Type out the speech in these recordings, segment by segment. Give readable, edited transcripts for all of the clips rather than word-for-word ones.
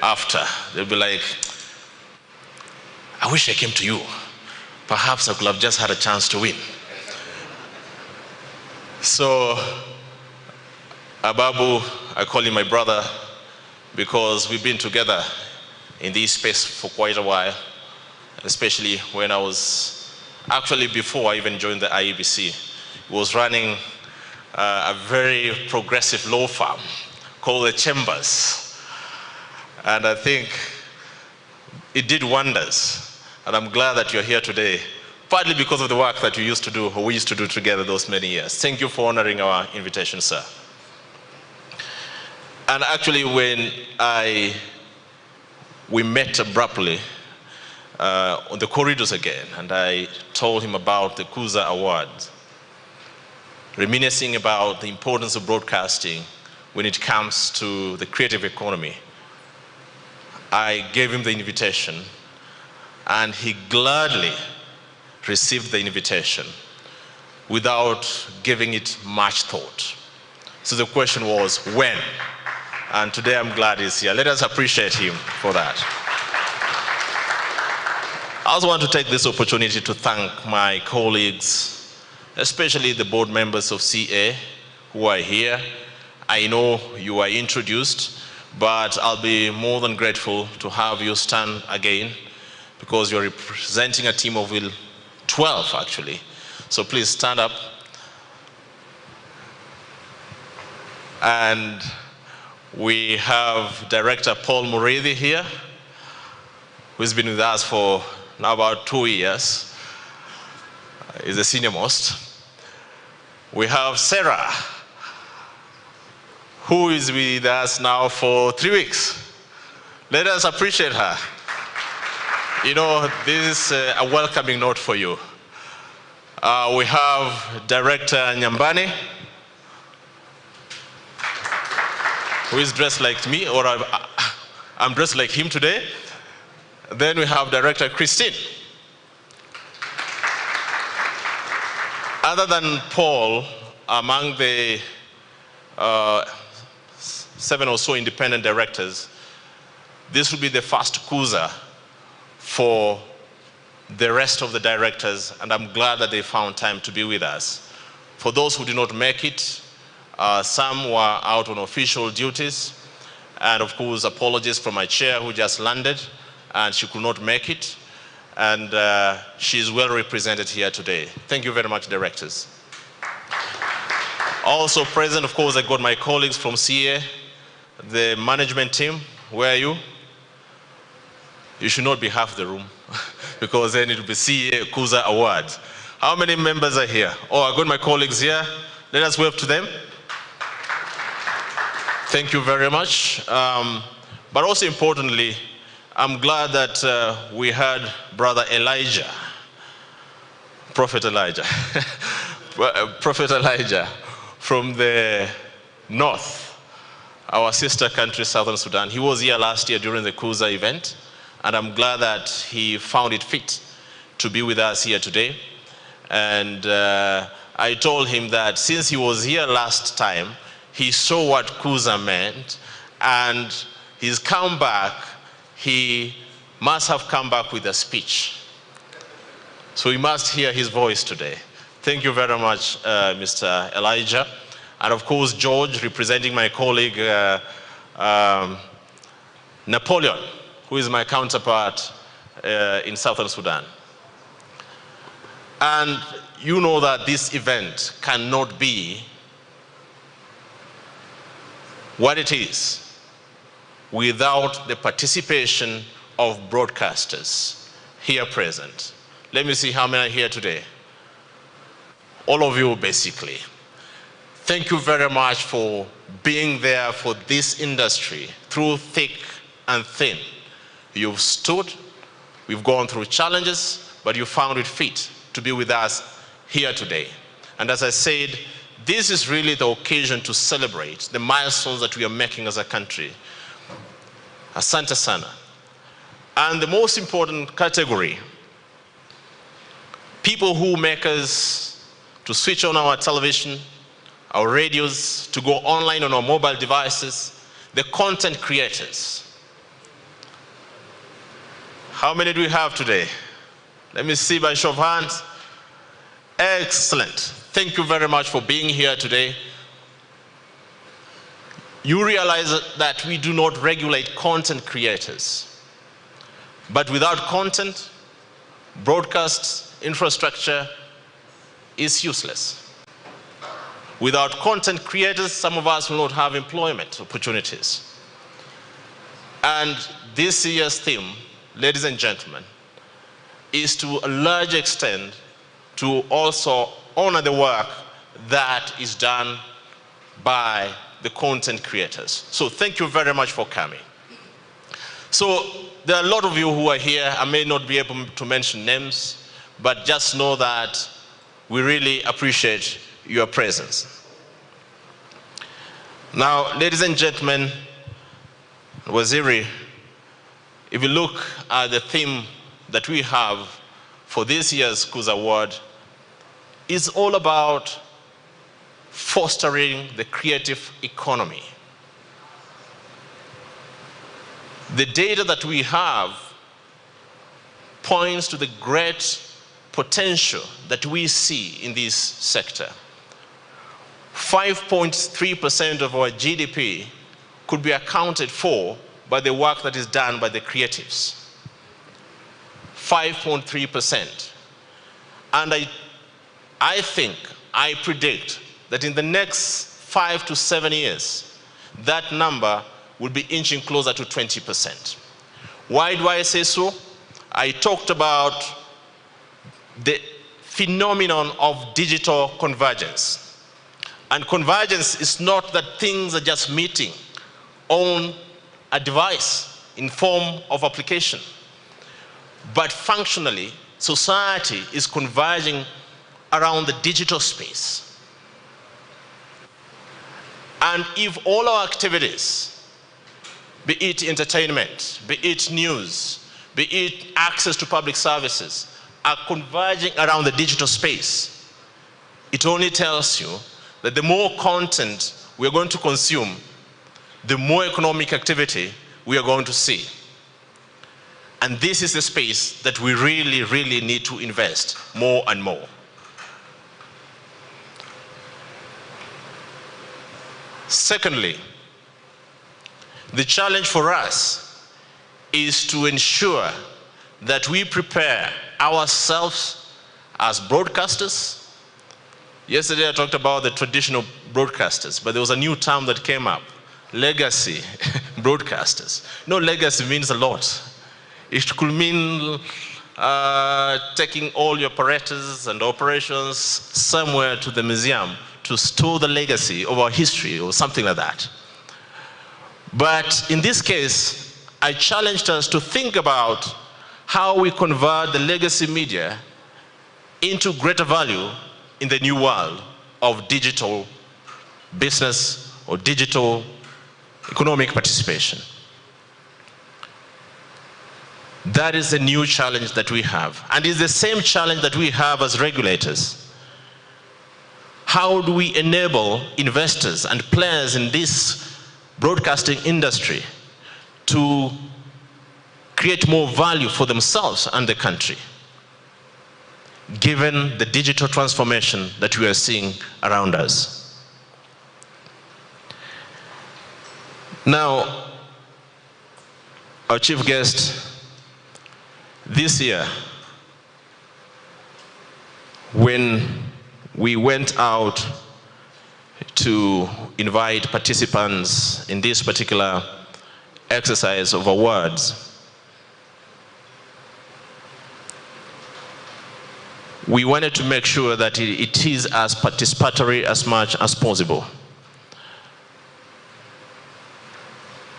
after. They'll be like, I wish I came to you. Perhaps I could have just had a chance to win. So, Ababu, I call him my brother because we've been together in this space for quite a while, especially when I was, actually before I even joined the IEBC, he was running a very progressive law firm called the Chambers. And I think it did wonders. And I'm glad that you're here today, partly because of the work that you used to do, or we used to do together those many years. Thank you for honoring our invitation, sir. And actually, when we met abruptly on the corridors again, and I told him about the Kuza Awards, reminiscing about the importance of broadcasting when it comes to the creative economy, I gave him the invitation, and he gladly received the invitation without giving it much thought. So the question was, when? And today I'm glad he's here. Let us appreciate him for that. I also want to take this opportunity to thank my colleagues, especially the board members of CA who are here. I know you were introduced, but I'll be more than grateful to have you stand again because you're representing a team of 12 actually. So please stand up. And we have Director Paul Murithi here, who's been with us for now about 2 years. He's the senior most. We have Sarah, who is with us now for 3 weeks. Let us appreciate her. You know, this is a welcoming note for you. We have Director Nyambani, who is dressed like me, or I'm dressed like him today. Then we have Director Christine. Other than Paul, among the 7 or so independent directors, this will be the first Kuza for the rest of the directors, and I'm glad that they found time to be with us. For those who did not make it, some were out on official duties, and of course apologies from my chair who just landed and she could not make it, and she's well represented here today. Thank you very much, directors. Also present, of course, I got my colleagues from CA, the management team. Where are you? You should not be half the room because then it will be CA Kuza Awards. How many members are here? Oh, I got my colleagues here. Let us wave to them. Thank you very much. But also importantly, I'm glad that we had Brother Elijah, Prophet Elijah, Prophet Elijah from the north, our sister country, Southern Sudan. He was here last year during the Kuza event, and I'm glad that he found it fit to be with us here today. And I told him that since he was here last time, he saw what Kuza meant, and he's come back. He must have come back with a speech. So we must hear his voice today. Thank you very much, Mr. Elijah. And of course, George, representing my colleague, Napoleon, who is my counterpart in Southern Sudan. And you know that this event cannot be what it is without the participation of broadcasters here present. Let me see how many are here today. All of you, basically. Thank you very much for being there for this industry through thick and thin. You've stood, we've gone through challenges, but you found it fit to be with us here today. And as I said, this is really the occasion to celebrate the milestones that we are making as a country. Asante sana. And the most important category, people who make us to switch on our television, our radios, to go online on our mobile devices, the content creators. How many do we have today? Let me see by show of hands. Excellent. Thank you very much for being here today. You realize that we do not regulate content creators. But without content, broadcast infrastructure is useless. Without content creators, some of us will not have employment opportunities. And this year's theme, ladies and gentlemen, is to a large extent to also honor the work that is done by the content creators. So thank you very much for coming. So there are a lot of you who are here. I may not be able to mention names, but just know that we really appreciate your presence. Now, ladies and gentlemen, Waziri, if you look at the theme that we have for this year's Kuza Award, it's all about fostering the creative economy. The data that we have points to the great potential that we see in this sector. 5.3% of our GDP could be accounted for by the work that is done by the creatives. 5.3%. And I predict that in the next 5 to 7 years, that number will be inching closer to 20%. Why do I say so? I talked about the phenomenon of digital convergence. And convergence is not that things are just meeting on a device in form of application. But functionally, society is converging around the digital space. And if all our activities, be it entertainment, be it news, be it access to public services, are converging around the digital space, it only tells you that the more content we are going to consume, the more economic activity we are going to see. And this is the space that we really, really need to invest more and more. Secondly, the challenge for us is to ensure that we prepare ourselves as broadcasters. Yesterday I talked about the traditional broadcasters, but there was a new term that came up, legacy broadcasters. No, legacy means a lot. It could mean taking all your apparatus and operations somewhere to the museum to store the legacy of our history or something like that. But in this case, I challenged us to think about how we convert the legacy media into greater value in the new world of digital business or digital economic participation. That is the new challenge that we have. And it's the same challenge that we have as regulators. How do we enable investors and players in this broadcasting industry to create more value for themselves and the country, given the digital transformation that we are seeing around us? Now, our chief guest, this year, when we went out to invite participants in this particular exercise of awards, we wanted to make sure that it is as participatory as much as possible.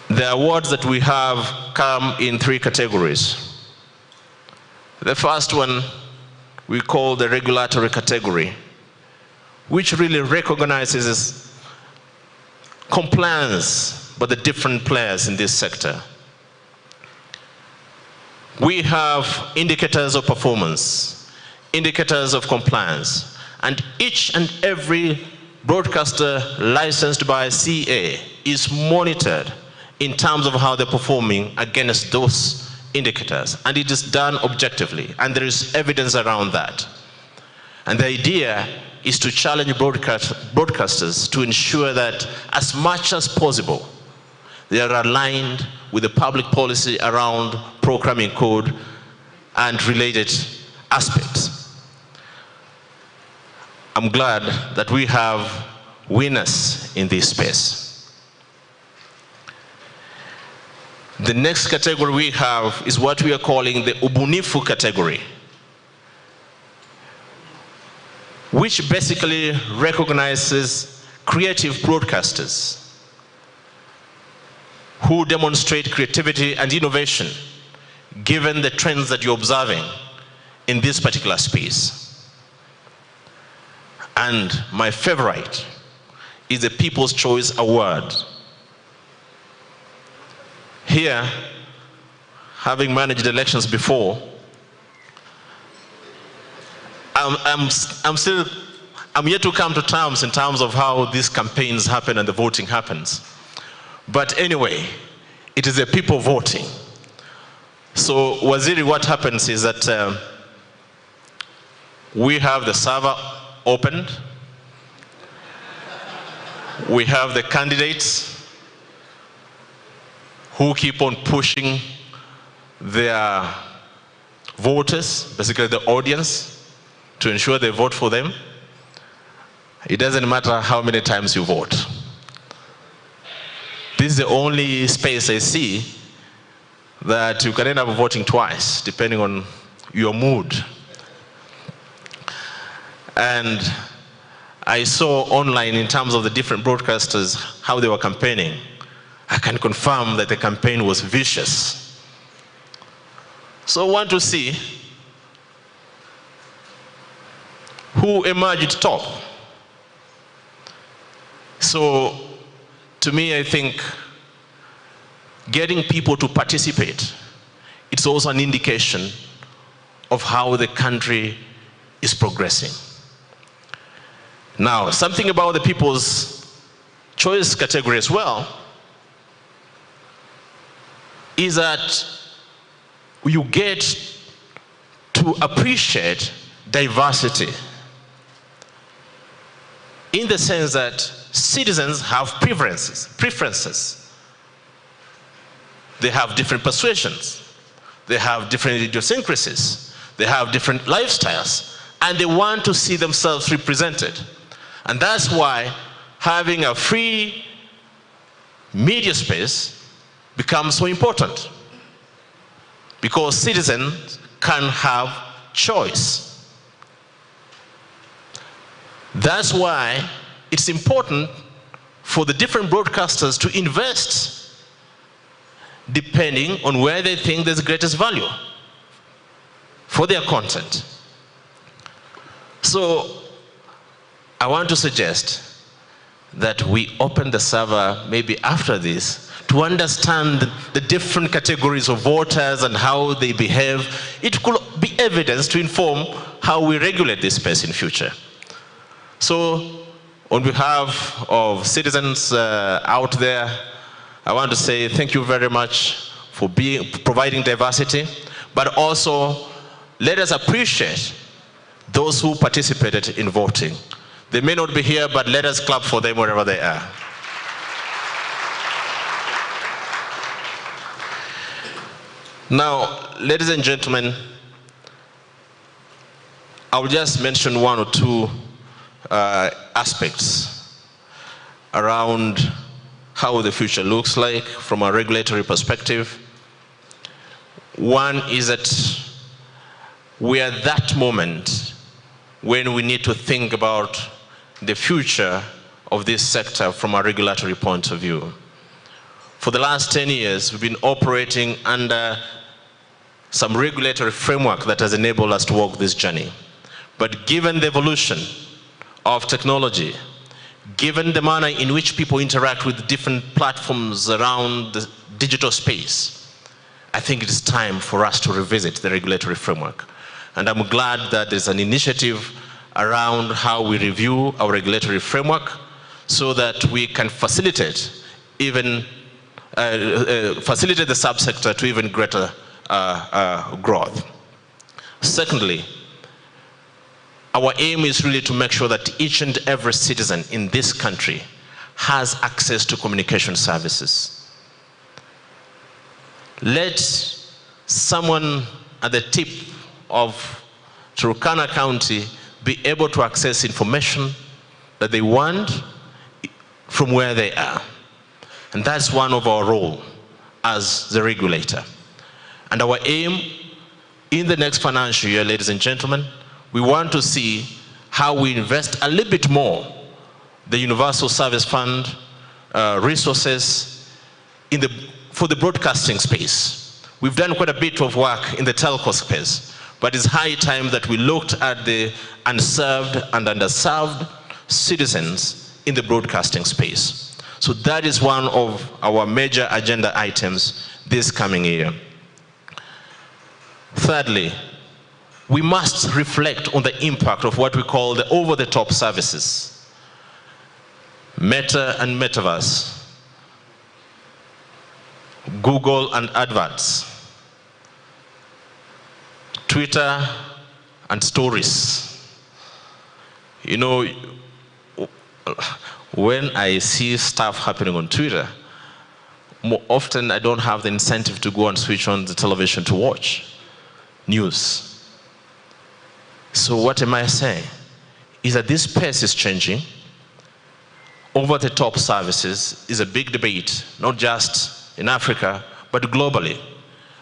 The awards that we have come in 3 categories. The first one we call the regulatory category, which really recognizes compliance by the different players in this sector. We have indicators of performance, indicators of compliance, and each and every broadcaster licensed by CA is monitored in terms of how they're performing against those indicators, and it is done objectively, and there is evidence around that. And the idea is to challenge broadcasters to ensure that as much as possible, they are aligned with the public policy around programming code and related aspects. I'm glad that we have winners in this space. The next category we have is what we are calling the Ubunifu category, which basically recognizes creative broadcasters who demonstrate creativity and innovation given the trends that you're observing in this particular space. And my favorite is the People's Choice Award. Here, having managed elections before, I'm yet to come to terms in terms of how these campaigns happen and the voting happens. But anyway, it is the people voting. So Waziri, what happens is that we have the server opened, we have the candidates who keep on pushing their voters, basically the audience, to ensure they vote for them. It doesn't matter how many times you vote. This is the only space I see that you can end up voting twice, depending on your mood. And I saw online, in terms of the different broadcasters, how they were campaigning. I can confirm that the campaign was vicious. So I want to see who emerged top. So to me, I think getting people to participate, it's also an indication of how the country is progressing. Now, something about the People's Choice category as well is that you get to appreciate diversity in the sense that citizens have preferences. They have different persuasions. They have different idiosyncrasies. They have different lifestyles, and they want to see themselves represented. And that's why having a free media space becomes so important, because citizens can have choice. That's why it's important for the different broadcasters to invest depending on where they think there's the greatest value for their content. So I want to suggest that we open the server maybe after this to understand the different categories of voters and how they behave. It could be evidence to inform how we regulate this space in future. So on behalf of citizens out there, I want to say thank you very much for providing diversity, but also let us appreciate those who participated in voting. They may not be here, but let us clap for them wherever they are. Now, ladies and gentlemen, I'll just mention one or two aspects around how the future looks like from a regulatory perspective. One is that we are at that moment when we need to think about the future of this sector from a regulatory point of view. For the last 10 years, we've been operating under some regulatory framework that has enabled us to walk this journey. But given the evolution of technology, given the manner in which people interact with different platforms around the digital space, I think it is time for us to revisit the regulatory framework. And I'm glad that there's an initiative around how we review our regulatory framework so that we can facilitate the subsector to even greater growth. Secondly, our aim is really to make sure that each and every citizen in this country has access to communication services. Let someone at the tip of Turkana County be able to access information that they want from where they are. And that's one of our roles as the regulator. And our aim in the next financial year, ladies and gentlemen, we want to see how we invest a little bit more the Universal Service Fund resources for the broadcasting space. We've done quite a bit of work in the telco space, but it's high time that we looked at the unserved and underserved citizens in the broadcasting space. So that is one of our major agenda items this coming year. Thirdly, we must reflect on the impact of what we call the over-the-top services. Meta and Metaverse, Google and adverts, Twitter and stories. You know, when I see stuff happening on Twitter, more often I don't have the incentive to go and switch on the television to watch news. So what am I saying? Is that this space is changing. Over-the-top services is a big debate, not just in Africa, but globally,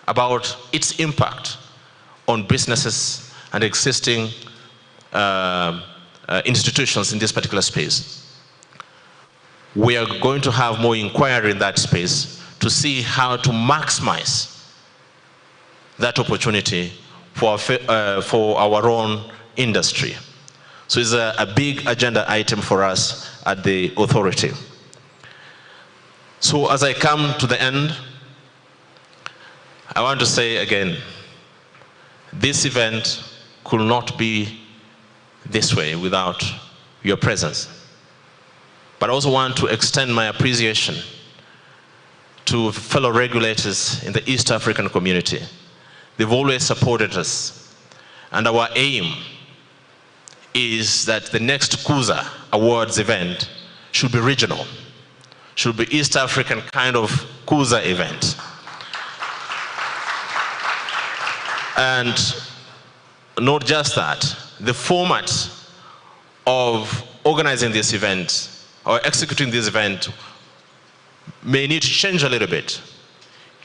about its impact on businesses and existing institutions in this particular space. We are going to have more inquiry in that space to see how to maximize that opportunity for our own industry. So it's a big agenda item for us at the authority. So as I come to the end, I want to say again, this event could not be this way without your presence. But I also want to extend my appreciation to fellow regulators in the East African community. They've always supported us. And our aim is that the next Kuza Awards event should be regional, should be East African kind of Kuza event. And not just that, the format of organizing this event or executing this event may need to change a little bit.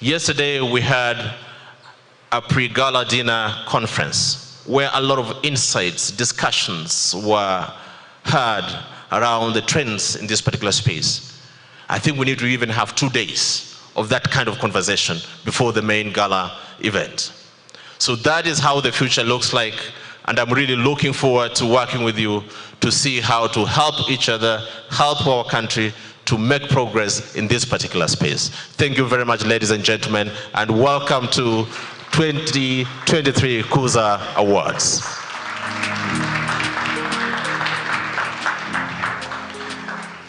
Yesterday we had a pre-gala dinner conference where a lot of insights, discussions were had around the trends in this particular space. I think we need to even have 2 days of that kind of conversation before the main gala event. So that is how the future looks like, and I'm really looking forward to working with you to see how to help each other, help our country to make progress in this particular space. Thank you very much, ladies and gentlemen, and welcome to 2023 Kuza Awards.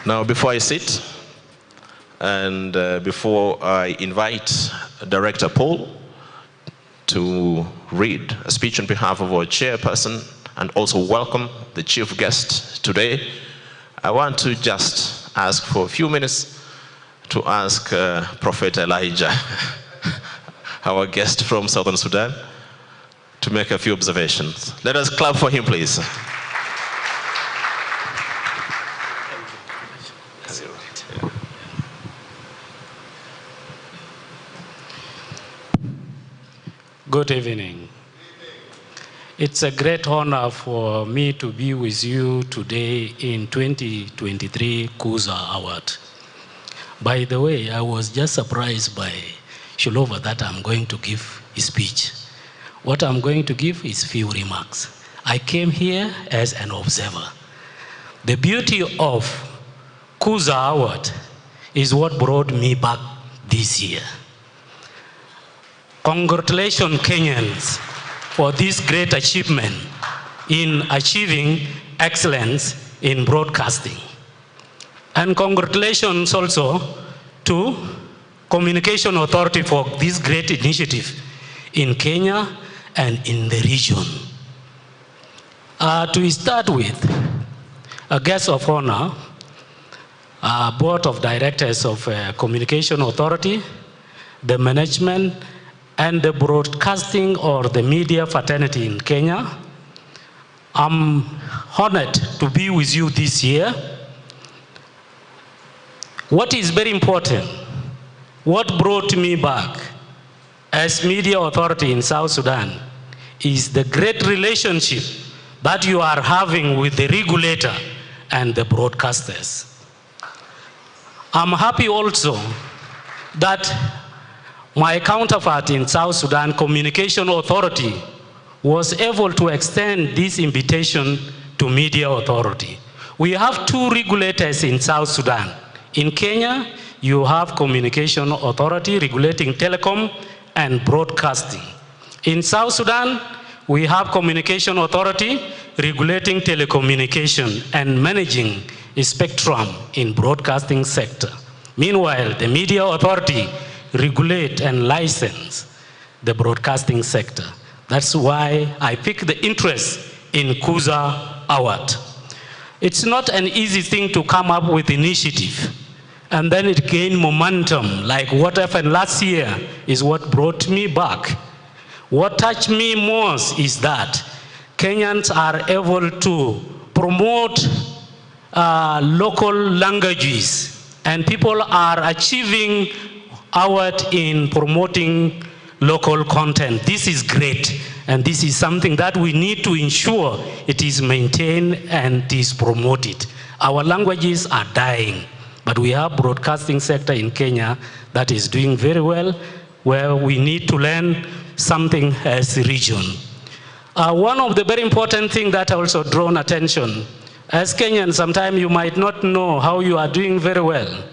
Now, before I sit, and before I invite Director Paul to read a speech on behalf of our chairperson and also welcome the chief guest today, I want to just ask for a few minutes to ask Prophet Elijah, our guest from Southern Sudan, to make a few observations. Let us clap for him, please. Good evening. It's a great honor for me to be with you today in 2023 Kuza Award. By the way, I was just surprised by Shulova that I'm going to give a speech. What I'm going to give is few remarks. I came here as an observer. The beauty of Kuza Award is what brought me back this year. Congratulations, Kenyans, for this great achievement in achieving excellence in broadcasting. And congratulations also to Communication Authority for this great initiative in Kenya and in the region. To start with, a guest of honor, board of directors of Communication Authority, the management, and the broadcasting or the media fraternity in Kenya. I'm honored to be with you this year. What is very important, what brought me back as media authority in South Sudan is the great relationship that you are having with the regulator and the broadcasters. I'm happy also that my counterpart in South Sudan, Communication Authority, was able to extend this invitation to Media Authority. We have two regulators in South Sudan. In Kenya, you have Communication Authority regulating telecom and broadcasting. In South Sudan, we have Communication Authority regulating telecommunication and managing a spectrum in broadcasting sector. Meanwhile, the Media Authority regulate and license the broadcasting sector. That's why I picked the interest in Kuza Award. It's not an easy thing to come up with initiative and then it gained momentum, like what happened last year is what brought me back. What touched me most is that Kenyans are able to promote local languages, and people are achieving award in promoting local content. This is great, and this is something that we need to ensure it is maintained and is promoted. Our languages are dying, but we have broadcasting sector in Kenya that is doing very well, where we need to learn something as a region. One of the very important things that also drawn attention, as Kenyans, sometimes you might not know how you are doing very well.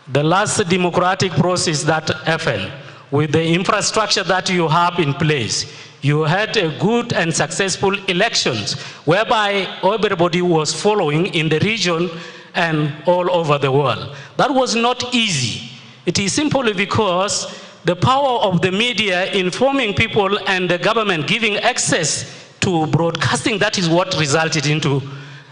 The last democratic process that happened, with the infrastructure that you have in place, you had a good and successful elections, whereby everybody was following in the region and all over the world. That was not easy. It is simply because the power of the media informing people and the government giving access to broadcasting, that is what resulted into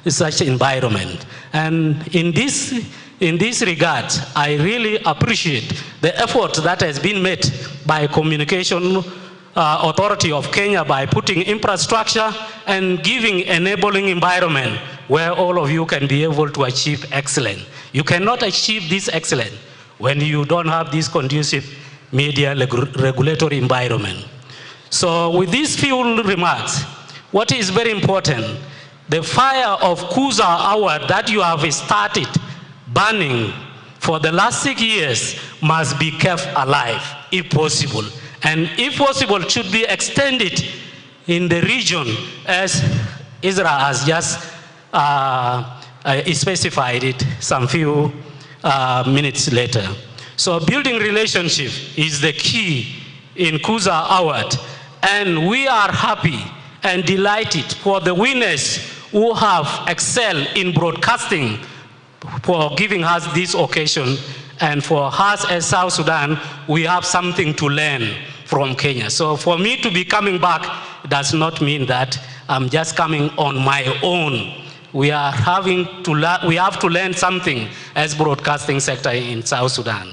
such environment. And in this regard, I really appreciate the effort that has been made by Communication Authority of Kenya by putting infrastructure and giving enabling environment where all of you can be able to achieve excellence. You cannot achieve this excellence when you don't have this conducive media regulatory environment. So with these few remarks, what is very important, the fire of Kuza Award that you have started burning for the last 6 years must be kept alive, if possible. And if possible, should be extended in the region as Israel has just specified it some few minutes later. So building relationship is the key in Kuza Award. And we are happy and delighted for the winners who have excelled in broadcasting for giving us this occasion. And for us as South Sudan, we have something to learn from Kenya. So for me to be coming back does not mean that I'm just coming on my own. We have to learn something as broadcasting sector in South Sudan.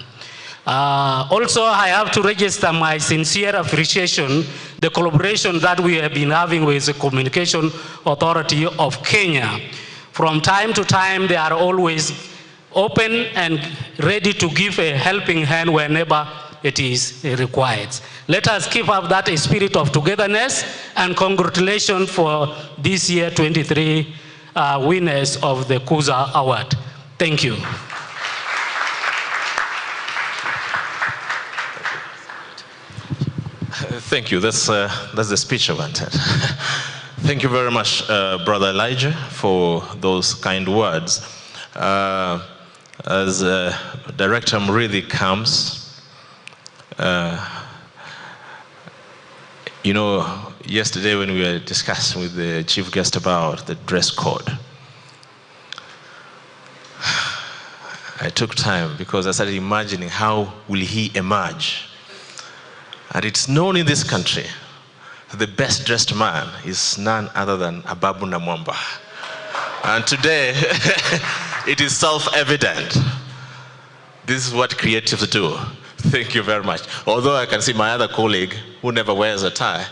Also, I have to register my sincere appreciation, the collaboration that we have been having with the Communication Authority of Kenya. From time to time, they are always open and ready to give a helping hand whenever it is required. Let us keep up that spirit of togetherness, and congratulations for this year 23 winners of the Kuza Award. Thank you. Thank you. That's the speech I wanted. Thank you very much, Brother Elijah, for those kind words. As Director Murithi comes, you know, yesterday when we were discussing with the chief guest about the dress code, I took time because I started imagining how will he emerge And it's known in this country that the best dressed man is none other than Ababu Namwamba. And today, it is self-evident. This is what creatives do. Thank you very much. Although I can see my other colleague, who never wears a tie,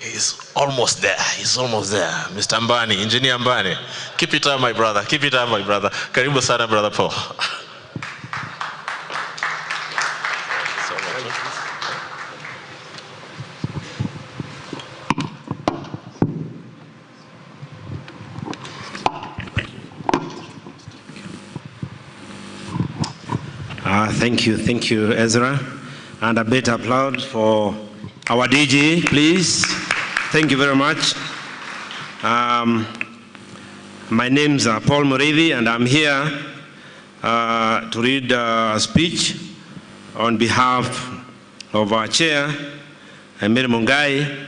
is almost there. He's almost there. Mr. Mbani, Engineer Mbani. Keep it up, my brother. Keep it up, my brother. Karibu sana, Brother Paul. Thank you, Ezra. And a bit applaud for our DG, please. Thank you very much. My name's Paul Murithi, and I'm here to read a speech on behalf of our chair, Mary Mungai,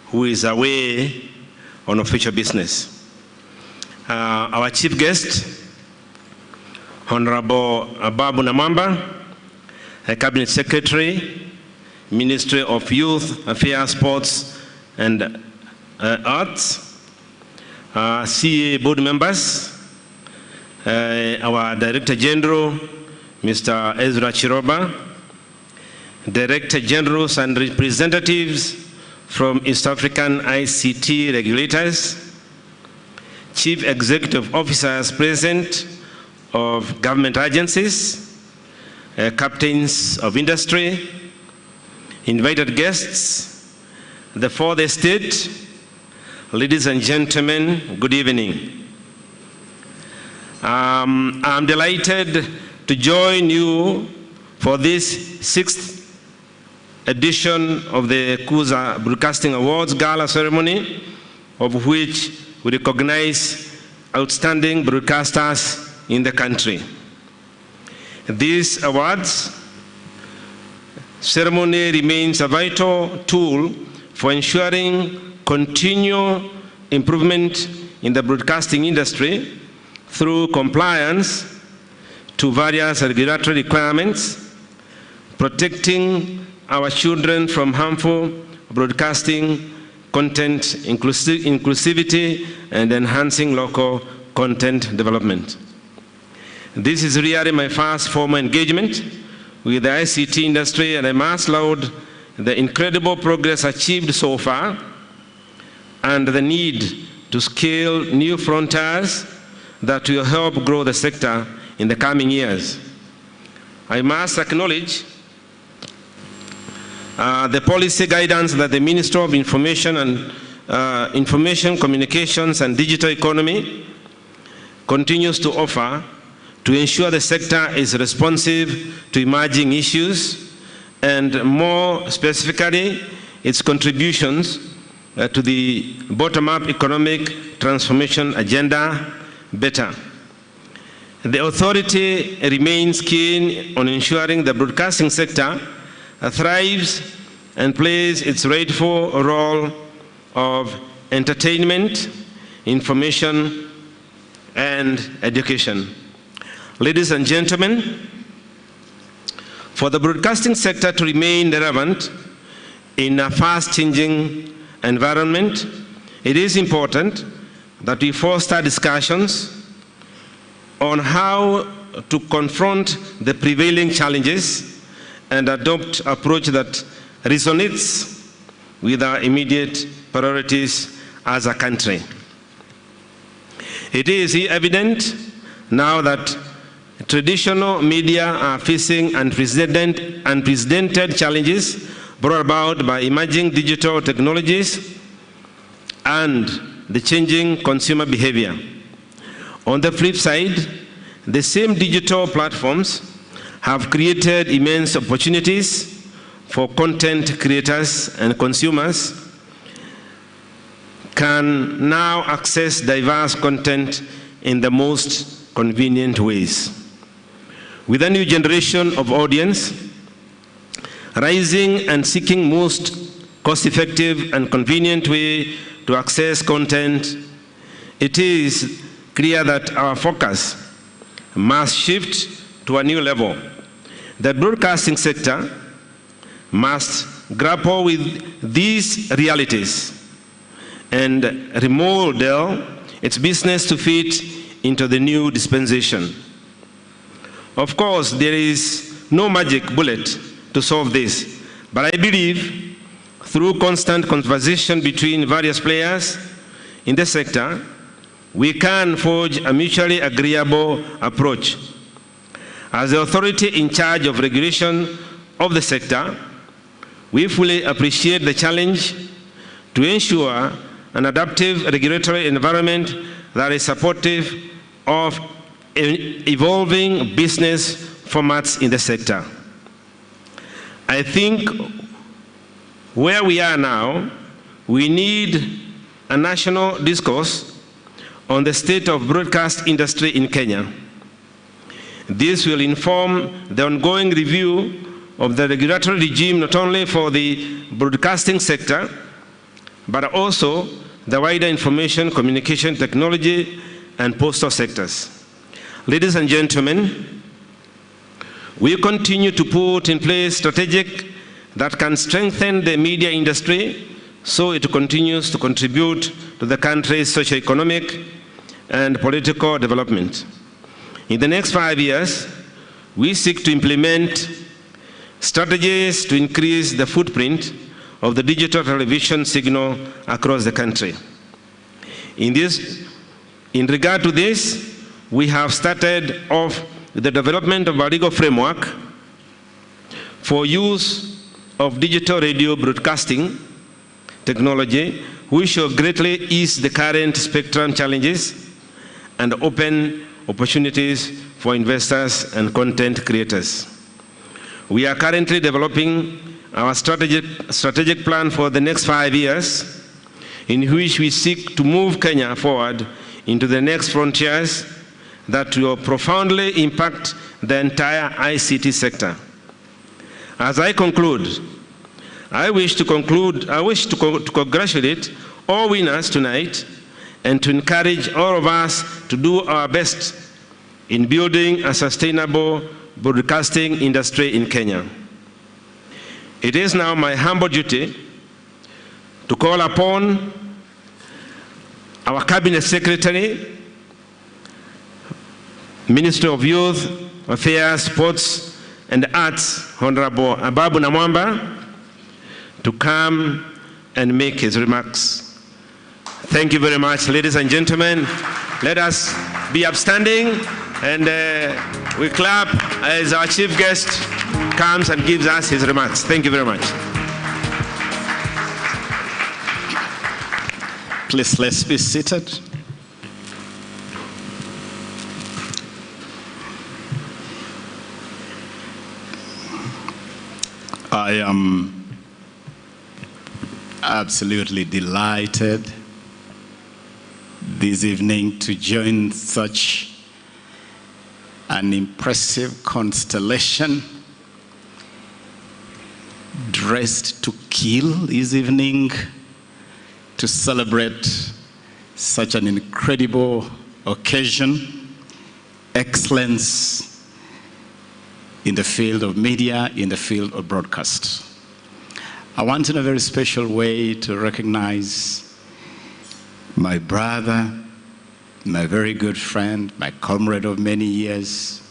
who is away on official business. Our chief guest, Honorable Ababu Namwamba, Cabinet Secretary, Ministry of Youth Affairs, Sports and Arts, CA board members, our Director General, Mr. Ezra Chiroba, Director Generals and representatives from East African ICT regulators, Chief Executive Officers present of government agencies, captains of industry, invited guests, the fourth estate, ladies and gentlemen, good evening. I'm delighted to join you for this 6th edition of the Kuza Broadcasting Awards Gala ceremony, of which we recognize outstanding broadcasters in the country. These awards ceremony remains a vital tool for ensuring continual improvement in the broadcasting industry through compliance to various regulatory requirements, protecting our children from harmful broadcasting content inclusivity, and enhancing local content development. This is really my first formal engagement with the ICT industry, and I must laud the incredible progress achieved so far and the need to scale new frontiers that will help grow the sector in the coming years. I must acknowledge the policy guidance that the Ministry of Information Communications and Digital Economy continues to offer to ensure the sector is responsive to emerging issues, and more specifically, its contributions to the bottom-up economic transformation agenda better. The authority remains keen on ensuring the broadcasting sector thrives and plays its rightful role of entertainment, information, and education. Ladies and gentlemen, for the broadcasting sector to remain relevant in a fast-changing environment, it is important that we foster discussions on how to confront the prevailing challenges and adopt an approach that resonates with our immediate priorities as a country. It is evident now that traditional media are facing unprecedented challenges brought about by emerging digital technologies and the changing consumer behavior. On the flip side, the same digital platforms have created immense opportunities for content creators, and consumers can now access diverse content in the most convenient ways. With a new generation of audience rising and seeking most cost-effective and convenient way to access content, it is clear that our focus must shift to a new level. The broadcasting sector must grapple with these realities and remodel its business to fit into the new dispensation. Of course, there is no magic bullet to solve this, but I believe through constant conversation between various players in the sector, we can forge a mutually agreeable approach. As the authority in charge of regulation of the sector, we fully appreciate the challenge to ensure an adaptive regulatory environment that is supportive of evolving business formats in the sector. I think where we are now, we need a national discourse on the state of broadcast industry in Kenya. This will inform the ongoing review of the regulatory regime not only for the broadcasting sector, but also the wider information, communication technology, and postal sectors. Ladies and gentlemen, we continue to put in place strategies that can strengthen the media industry so it continues to contribute to the country's socio-economic and political development. In the next 5 years, we seek to implement strategies to increase the footprint of the digital television signal across the country. In regard to this, we have started off with the development of a legal framework for use of digital radio broadcasting technology, which will greatly ease the current spectrum challenges and open opportunities for investors and content creators. We are currently developing our strategic plan for the next 5 years, in which we seek to move Kenya forward into the next frontiers that will profoundly impact the entire ICT sector. As I conclude, I wish to congratulate all winners tonight and to encourage all of us to do our best in building a sustainable broadcasting industry in Kenya. It is now my humble duty to call upon our Cabinet Secretary, Minister of Youth Affairs, Sports and Arts, Honorable Ababu Namwamba, to come and make his remarks. Thank you very much, ladies and gentlemen. Let us be upstanding and we clap as our chief guest comes and gives us his remarks. Thank you very much. Please, let's be seated. I am absolutely delighted this evening to join such an impressive constellation dressed to kill this evening to celebrate such an incredible occasion, excellence in the field of media, in the field of broadcast. I want in a very special way to recognize my brother, my very good friend, my comrade of many years,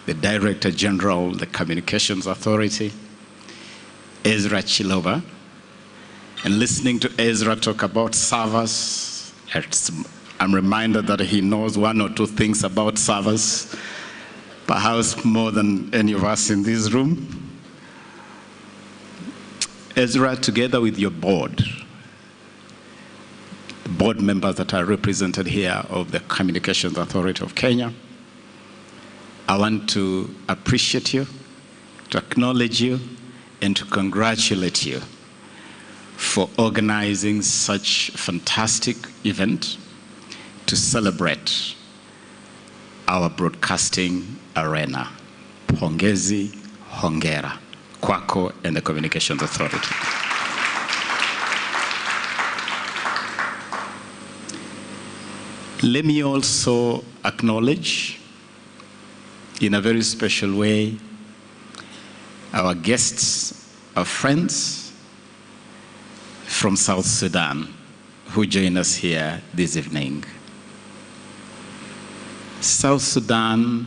the Director General of the Communications Authority, Ezra Chilova. And listening to Ezra talk about servers, I'm reminded that he knows one or two things about servers, perhaps more than any of us in this room. Ezra, together with your board, the board members that are represented here of the Communications Authority of Kenya, I want to appreciate you, to acknowledge you, and to congratulate you for organizing such a fantastic event to celebrate our broadcasting arena. Pongezi, hongera, kwako and the Communications Authority. Let me also acknowledge in a very special way our guests our friends from South Sudan who join us here this evening. South Sudan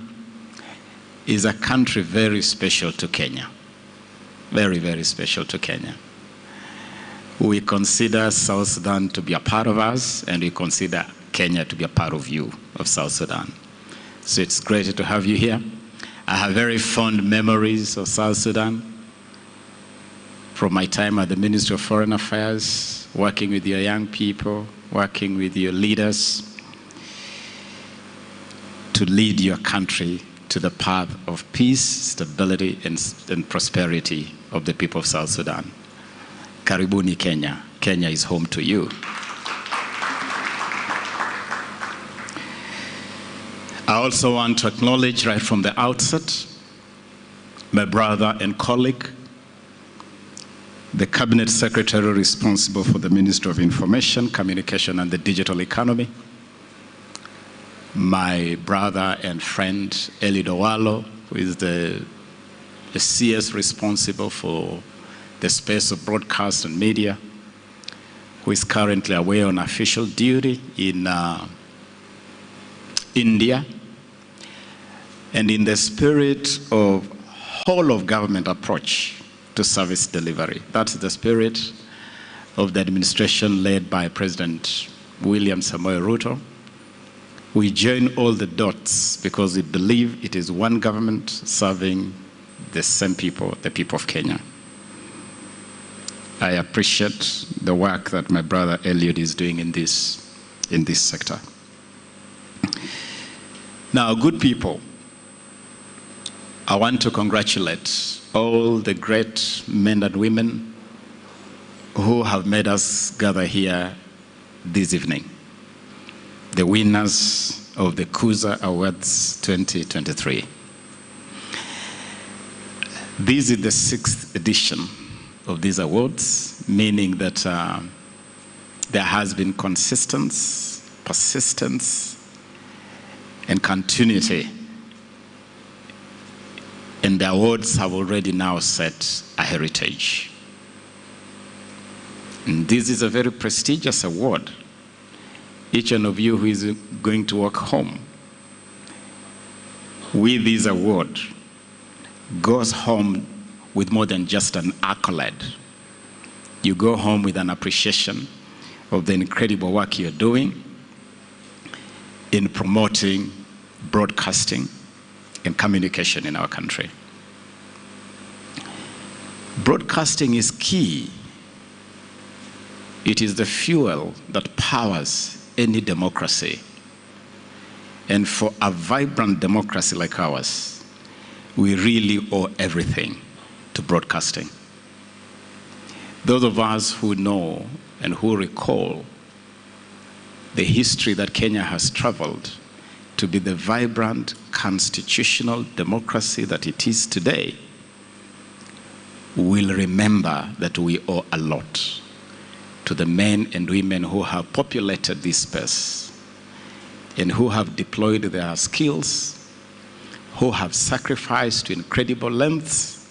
is a country very special to Kenya. Very, very special to Kenya. We consider South Sudan to be a part of us, and we consider Kenya to be a part of you, of South Sudan. So it's great to have you here. I have very fond memories of South Sudan from my time at the Ministry of Foreign Affairs, working with your young people, working with your leaders to lead your country to the path of peace, stability, and prosperity of the people of South Sudan. Karibuni Kenya. Kenya is home to you. I also want to acknowledge right from the outset my brother and colleague, the Cabinet Secretary responsible for the Ministry of Information, Communication, and the Digital Economy, my brother and friend, Eliud Owalo, who is the CS responsible for the space of broadcast and media, who is currently away on official duty in India. And in the spirit of whole of government approach to service delivery, that's the spirit of the administration led by President William Samoei Ruto. We join all the dots because we believe it is one government serving the same people, the people of Kenya. I appreciate the work that my brother Eliud is doing in this sector. Now, good people, I want to congratulate all the great men and women who have made us gather here this evening, the winners of the Kuza Awards 2023. This is the 6th edition of these awards, meaning that there has been consistency, persistence, and continuity. And the awards have already now set a heritage. And this is a very prestigious award. Each one of you who is going to walk home with this award goes home with more than just an accolade. You go home with an appreciation of the incredible work you're doing in promoting broadcasting and communication in our country. Broadcasting is key. It is the fuel that powers any democracy. And for a vibrant democracy like ours, we really owe everything to broadcasting. Those of us who know and who recall the history that Kenya has traveled to be the vibrant constitutional democracy that it is today, will remember that we owe a lot to the men and women who have populated this space and who have deployed their skills, who have sacrificed to incredible lengths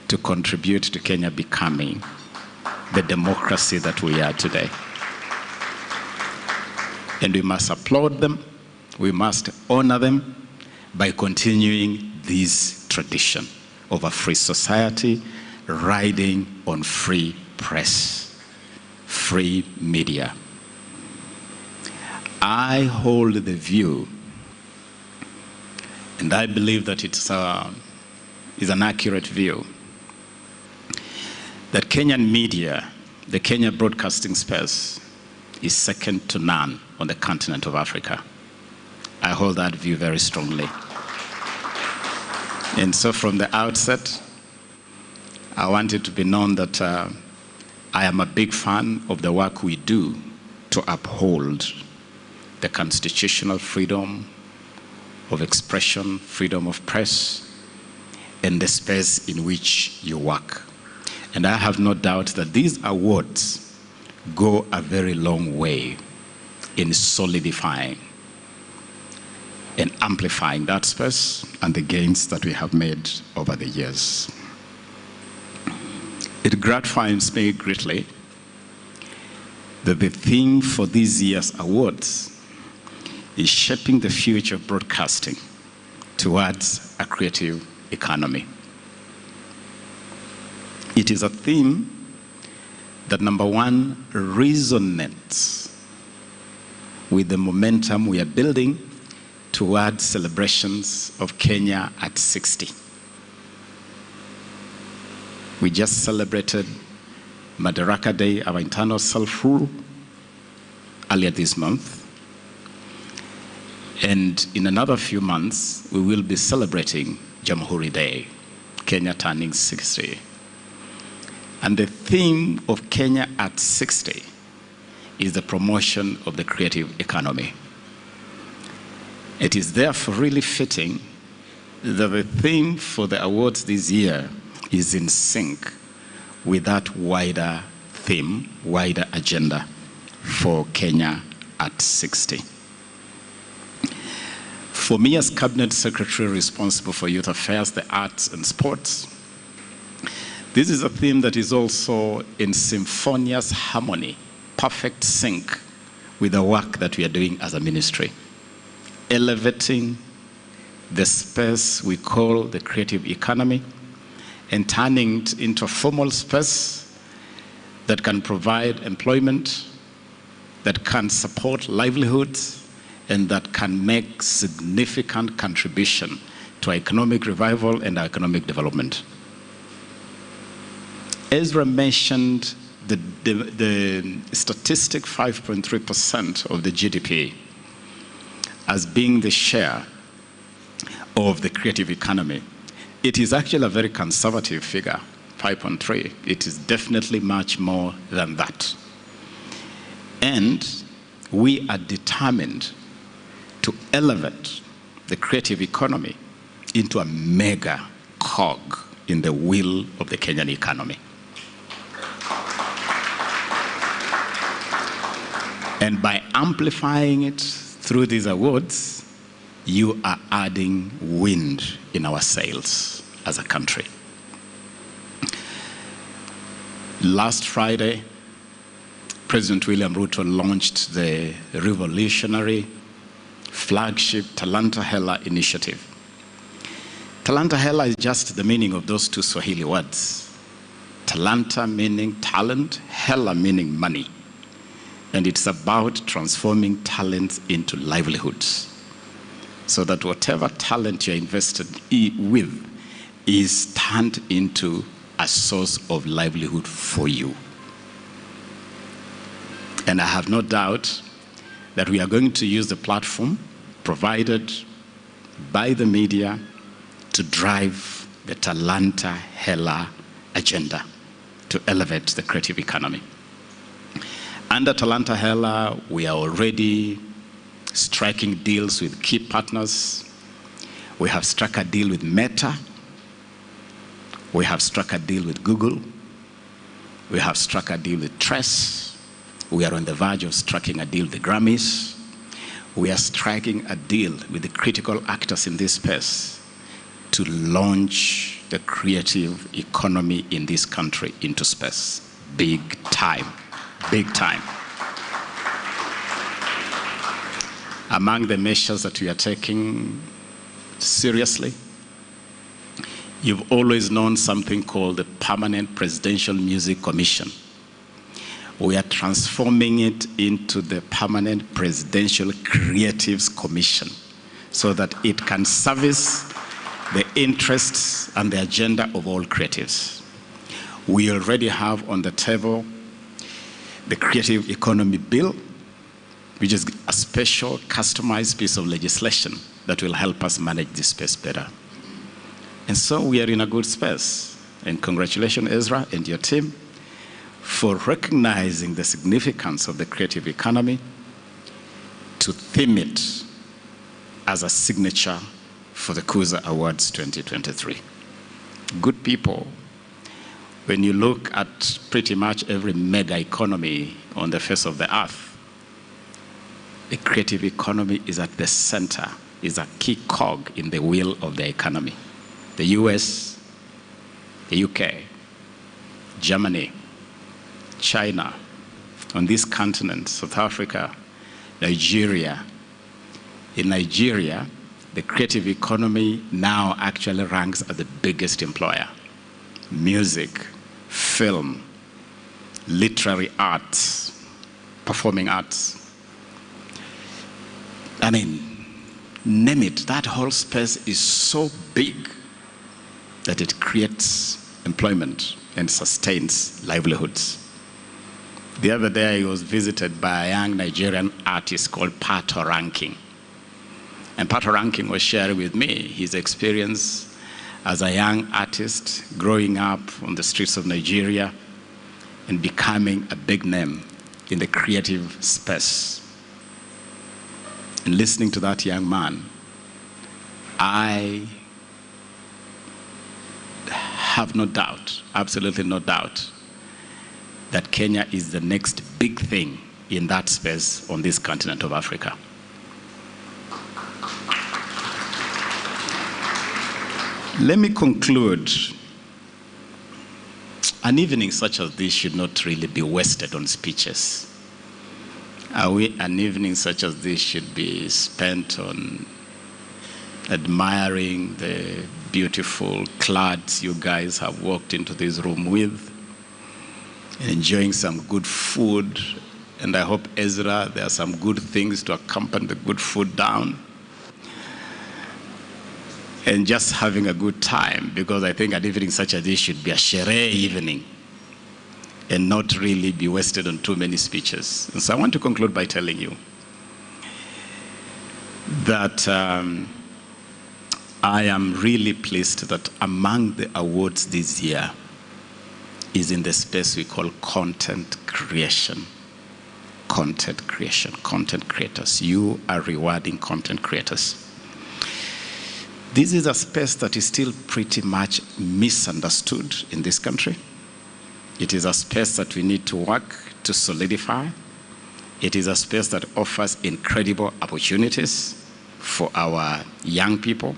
to contribute to Kenya becoming the democracy that we are today. And we must applaud them, we must honor them by continuing this tradition of a free society riding on free press, free media. I hold the view, and I believe that it's is an accurate view, that Kenyan media, the Kenya broadcasting space, is second to none on the continent of Africa. I hold that view very strongly. And so from the outset, I want it to be known that I am a big fan of the work we do to uphold the constitutional freedom of expression, freedom of press, and the space in which you work. And I have no doubt that these awards go a very long way in solidifying and amplifying that space and the gains that we have made over the years. It gratifies me greatly that the theme for this year's awards is shaping the future of broadcasting towards a creative economy. It is a theme that, number one, resonates with the momentum we are building towards celebrations of Kenya at 60. We just celebrated Madaraka Day, our internal self-rule, earlier this month. And in another few months, we will be celebrating Jamhuri Day, Kenya turning 60. And the theme of Kenya at 60 is the promotion of the creative economy. It is therefore really fitting that the theme for the awards this year is in sync with that wider theme, wider agenda for Kenya at 60. For me as Cabinet Secretary responsible for youth affairs, the arts and sports, this is a theme that is also in symphonious harmony, perfect sync with the work that we are doing as a ministry, elevating the space we call the creative economy and turning it into a formal space that can provide employment, that can support livelihoods, and that can make significant contribution to our economic revival and our economic development. Ezra mentioned the statistic 5.3% of the GDP as being the share of the creative economy. It is actually a very conservative figure, 5.3. It is definitely much more than that. And we are determined to elevate the creative economy into a mega cog in the wheel of the Kenyan economy. And by amplifying it through these awards, you are adding wind in our sails as a country. Last Friday, President William Ruto launched the revolutionary flagship Talanta Hela initiative. Talanta Hela is just the meaning of those two Swahili words. Talanta meaning talent, Hela meaning money. And it's about transforming talents into livelihoods, so that whatever talent you're invested with is turned into a source of livelihood for you. And I have no doubt that we are going to use the platform provided by the media to drive the Talanta Hela agenda to elevate the creative economy. Under Talanta Hela, we are already striking deals with key partners. We have struck a deal with Meta. We have struck a deal with Google. We have struck a deal with Tress. We are on the verge of striking a deal with the Grammys. We are striking a deal with the critical actors in this space to launch the creative economy in this country into space. Big time. Big time. Among the measures that we are taking seriously, you've always known something called the Permanent Presidential Music Commission. We are transforming it into the Permanent Presidential Creatives Commission so that it can service the interests and the agenda of all creatives. We already have on the table the Creative Economy Bill, which is a special customized piece of legislation that will help us manage this space better. And so we are in a good space. And congratulations, Ezra, and your team for recognizing the significance of the creative economy to theme it as a signature for the Kuza Awards 2023. Good people, when you look at pretty much every mega economy on the face of the earth, the creative economy is at the center, is a key cog in the wheel of the economy. The US, the UK, Germany, China, on this continent, South Africa, Nigeria. In Nigeria, the creative economy now actually ranks as the biggest employer. Music, film, literary arts, performing arts. I mean, name it, that whole space is so big that it creates employment and sustains livelihoods. The other day I was visited by a young Nigerian artist called Pato Ranking. And Pato Ranking was sharing with me his experience as a young artist growing up on the streets of Nigeria and becoming a big name in the creative space. And listening to that young man, I have no doubt, absolutely no doubt, that Kenya is the next big thing in that space on this continent of Africa. Let me conclude. An evening such as this should not really be wasted on speeches. An evening such as this should be spent on admiring the beautiful clothes you guys have walked into this room with, enjoying some good food, and I hope, Ezra, there are some good things to accompany the good food down, and just having a good time, because I think an evening such as this should be a sheree evening and not really be wasted on too many speeches. And so I want to conclude by telling you that I am really pleased that among the awards this year is in the space we call content creation. Content creation, content creators. You are rewarding content creators. This is a space that is still pretty much misunderstood in this country. It is a space that we need to work to solidify. It is a space that offers incredible opportunities for our young people.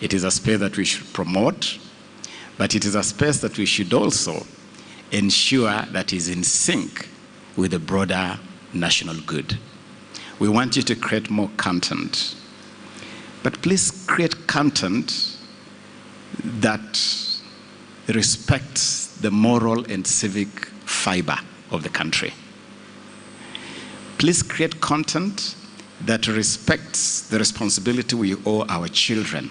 It is a space that we should promote, but it is a space that we should also ensure that is in sync with the broader national good. We want you to create more content, but please create content that respects the moral and civic fiber of the country. Please create content that respects the responsibility we owe our children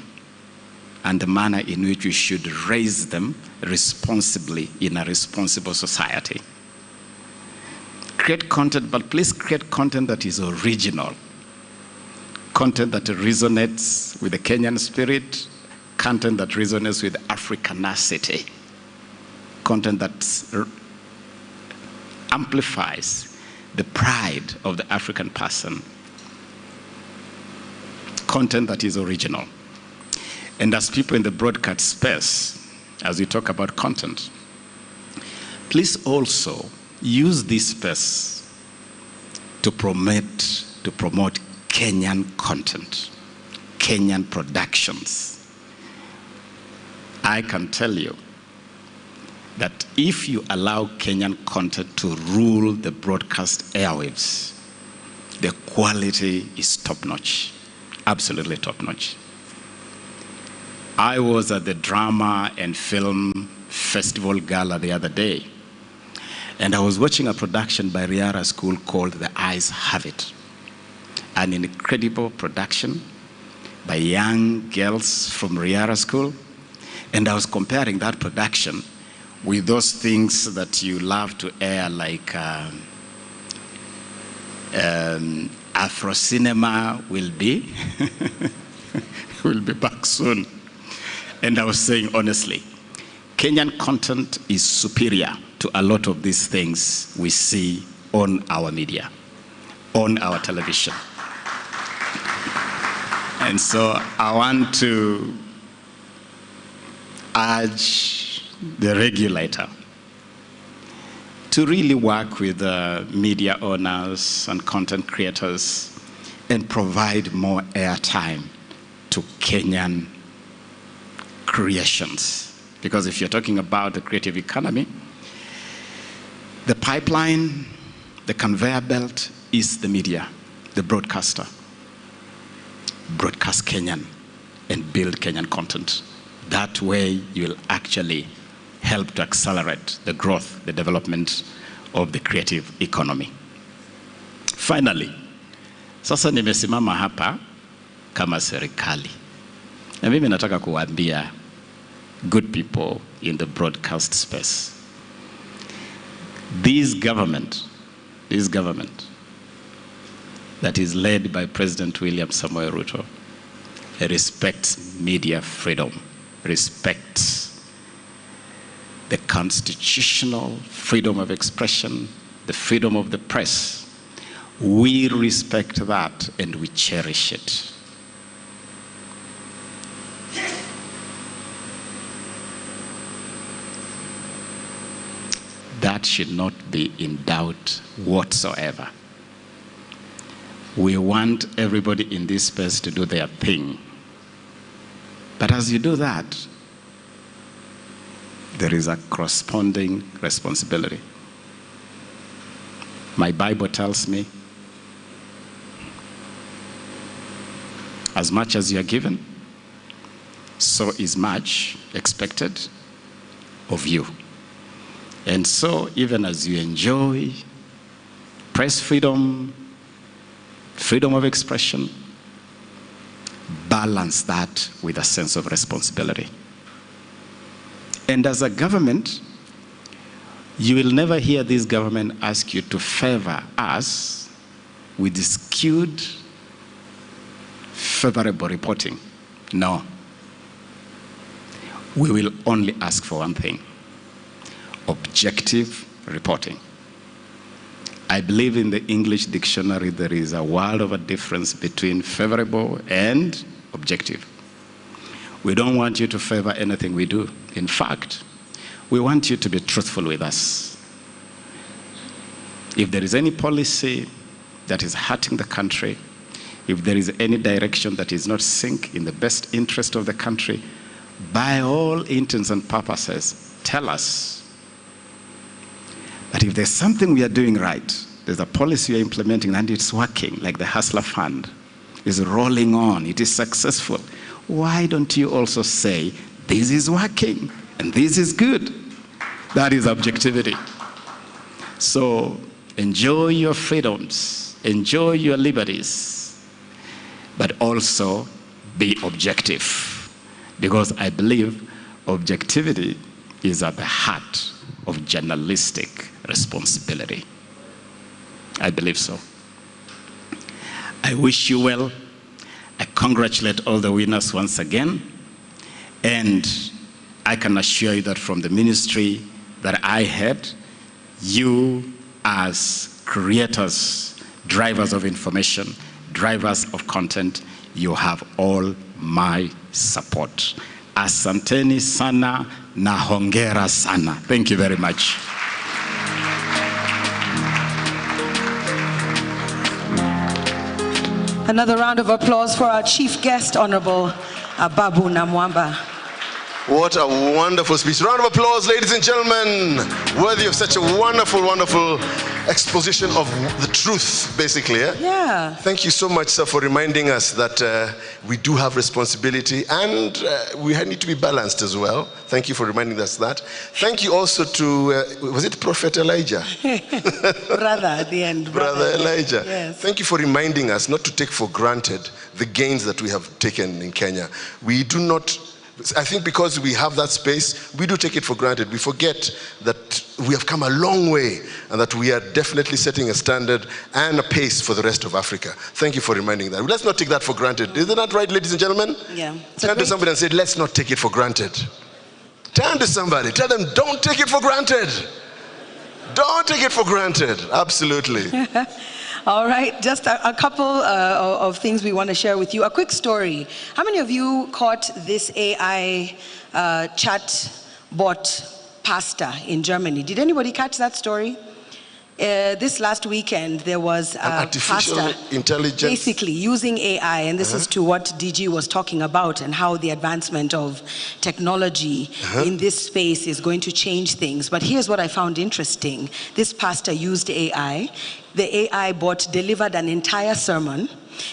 and the manner in which we should raise them responsibly in a responsible society. Create content, but please create content that is original. Content that resonates with the Kenyan spirit, content that resonates with Africanacity, content that amplifies the pride of the African person, content that is original. And as people in the broadcast space, as we talk about content, please also use this space to promote Kenyan content, Kenyan productions. I can tell you that if you allow Kenyan content to rule the broadcast airwaves, the quality is top-notch, absolutely top-notch. I was at the Drama and Film Festival Gala the other day, and I was watching a production by Riara School called The Eyes Have It, an incredible production by young girls from Riara School, and I was comparing that production with those things that you love to air, like Afro cinema will be back soon. And I was saying honestly, Kenyan content is superior to a lot of these things we see on our media, on our television. And so I want to urge the regulator to really work with the media owners and content creators and provide more airtime to Kenyan creations. Because if you're talking about the creative economy, The pipeline, the conveyor belt is the media, the broadcaster. Broadcast Kenyan and build Kenyan content. That way you will actually help to accelerate the growth, the development of the creative economy. Finally, sasa nimesimama hapa kama serikali. Na mimi nataka kuwaambia good people in the broadcast space. This government that is led by President William Samoei Ruto respects media freedom, respects the constitutional freedom of expression, the freedom of the press. We respect that and we cherish it. That should not be in doubt whatsoever. We want everybody in this space to do their thing. But as you do that, there is a corresponding responsibility. My Bible tells me, as much as you are given, so is much expected of you. And so, even as you enjoy press freedom, freedom of expression, balance that with a sense of responsibility. And as a government, you will never hear this government ask you to favor us with skewed, favorable reporting. No. We will only ask for one thing: objective reporting. I believe in the English dictionary there is a world of a difference between favorable and objective. We don't want you to favor anything we do. In fact, we want you to be truthful with us. If there is any policy that is hurting the country, if there is any direction that is not sync in the best interest of the country, by all intents and purposes, tell us. But if there's something we are doing right, there's a policy we are implementing and it's working, like the Hustler Fund is rolling on, it is successful, why don't you also say, this is working and this is good? That is objectivity. So enjoy your freedoms, enjoy your liberties, but also be objective. Because I believe objectivity is at the heart of journalistic responsibility. I believe so. I wish you well. I congratulate all the winners once again. And I can assure you that from the ministry that I had, you as creators, drivers of information, drivers of content, you have all my support. Asanteni sana na hongera sana. Thank you very much. Another round of applause for our chief guest, Honorable Babu Namwamba. What a wonderful speech. Round of applause, ladies and gentlemen. Worthy of such a wonderful, wonderful exposition of the truth, basically. Yeah. Thank you so much, sir, for reminding us that we do have responsibility and we need to be balanced as well. Thank you for reminding us that. Thank you also to, was it Prophet Elijah? Brother at the end. Brother Elijah. Yes. Thank you for reminding us not to take for granted the gains that we have taken in Kenya. We do not, I think because we have that space, we do take it for granted. We forget that we have come a long way and that we are definitely setting a standard and a pace for the rest of Africa. Thank you for reminding that. Let's not take that for granted. Isn't that right, ladies and gentlemen? Yeah. Turn to somebody and say, let's not take it for granted. Turn to somebody, tell them, don't take it for granted. Don't take it for granted. Absolutely. All right, just a couple of things we want to share with you. A quick story. How many of you caught this AI chat bot pasta in Germany? Did anybody catch that story? This last weekend, there was a artificial pastor intelligence. basically using AI, and this is to what DG was talking about and how the advancement of technology in this space is going to change things. But here's what I found interesting. This pastor used AI. The AI bot delivered an entire sermon.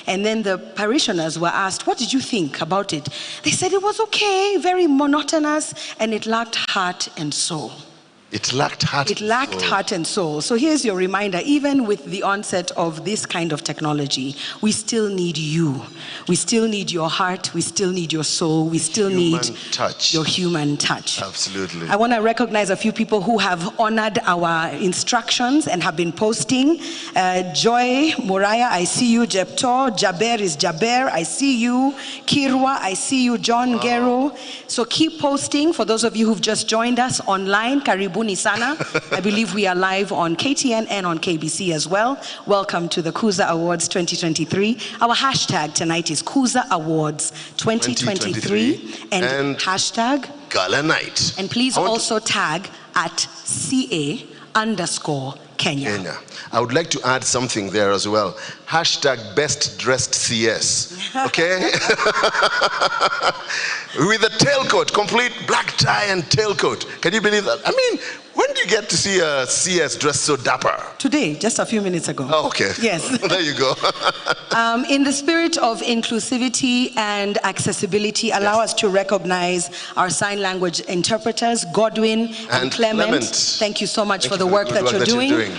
And then the parishioners were asked, what did you think about it? They said it was okay, very monotonous, and it lacked heart and soul. It lacked heart. It lacked heart and soul. So here's your reminder, even with the onset of this kind of technology, we still need you. We still need your heart. We still need your soul. We still need your human touch. Absolutely. I want to recognize a few people who have honored our instructions and have been posting. Joy, Moriah, I see you. Jepto, Jaber is Jaber, I see you. Kirwa, I see you. John Gero. So keep posting. For those of you who've just joined us online, Karibuni Sana. I believe we are live on KTN and on KBC as well. Welcome to the Kuza Awards 2023. Our hashtag tonight is Kuza Awards 2023 and hashtag Gala Night. And please also tag at CA_Kenya. I would like to add something there as well. Hashtag best dressed CS. Okay? With a tailcoat, complete black tie and tailcoat. Can you believe that? I mean, when do you get to see a CS dressed so dapper? Today, just a few minutes ago. Oh, okay. Yes. There you go. In the spirit of inclusivity and accessibility, allow us to recognize our sign language interpreters, Godwin and Clement. Thank you so much for the work that you're doing.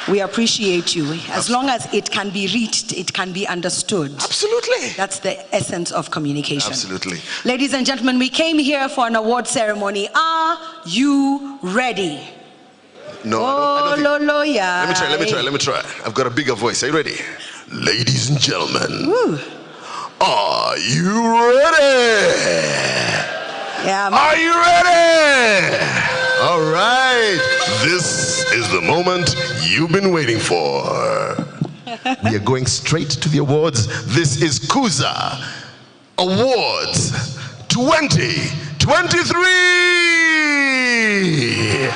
We appreciate you. As long as it can be reached, it can be understood. Absolutely. That's the essence of communication. Absolutely. Ladies and gentlemen, we came here for an award ceremony. Are you ready? No, I don't think. Let me try. I've got a bigger voice. Are you ready? Ladies and gentlemen, are you ready? Yeah. Are you ready? All right. This is the moment you've been waiting for. We are going straight to the awards. This is Kuza Awards 2023.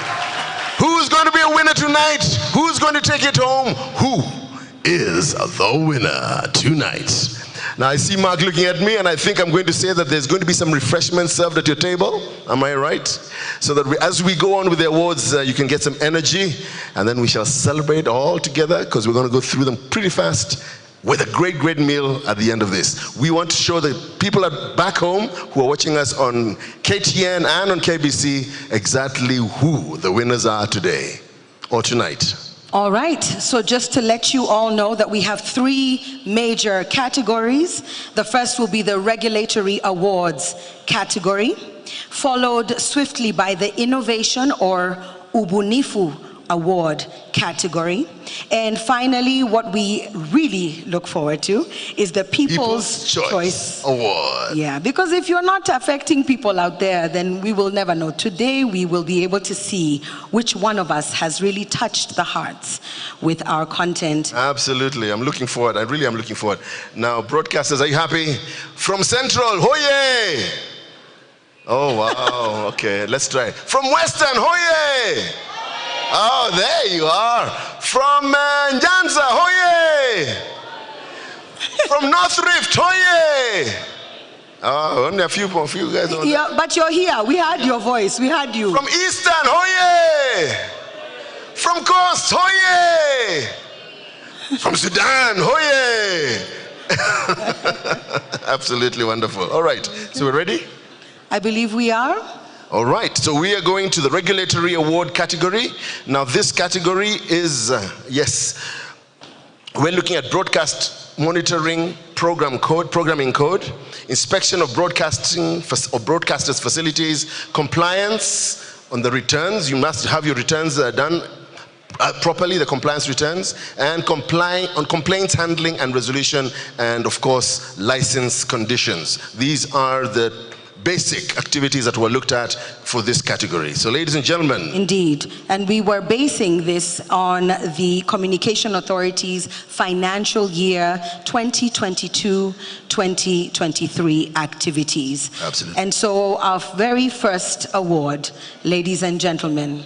Who's going to be a winner tonight? Who's going to take it home? Who is the winner tonight? Now I see Mark looking at me, and I think I'm going to say that there's going to be some refreshments served at your table. Am I right? So that as we go on with the awards, you can get some energy, and then we shall celebrate all together, because we're going to go through them pretty fast with a great, great meal at the end of this. We want to show the people back home who are watching us on KTN and on KBC exactly who the winners are today or tonight. All right, so just to let you all know that we have 3 major categories. The first will be the regulatory awards category, followed swiftly by the innovation or Ubunifu award category. And finally, what we really look forward to is the People's Choice Award. Yeah, because if you're not affecting people out there, then we will never know. Today, we will be able to see which one of us has really touched the hearts with our content. Absolutely. I'm looking forward. I really am looking forward. Now, broadcasters, are you happy? From Central, hoye! Oh, wow. Okay, let's try it. From Western, hoye! Oh, there you are. From Nyanza, hoye! From North Rift, hoye! Oh, only a few guys. Yeah, but you're here. We heard your voice. We heard you. From Eastern, hoye! From Coast, hoye! From Sudan, hoye! Absolutely wonderful. All right, so we're ready? I believe we are. All right, so we are going to the regulatory award category. Now this category is, we're looking at broadcast monitoring programming code, inspection of broadcasters' facilities, compliance on the returns. You must have your returns done properly, the compliance returns, and on complaints handling and resolution, and of course, license conditions. These are the basic activities that were looked at for this category. So ladies and gentlemen. Indeed. And we were basing this on the Communication Authority's financial year 2022-2023 activities. Absolutely. And so our very first award, ladies and gentlemen,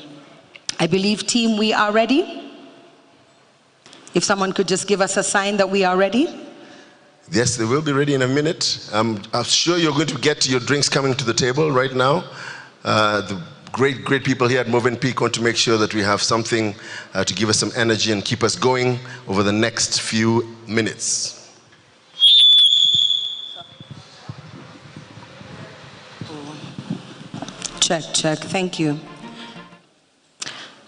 I believe, team, we are ready. If someone could just give us a sign that we are ready. Yes, they will be ready in a minute. I'm sure you're going to get your drinks coming to the table right now. The great people here at Movenpeak want to make sure that we have something to give us some energy and keep us going over the next few minutes. Check, thank you.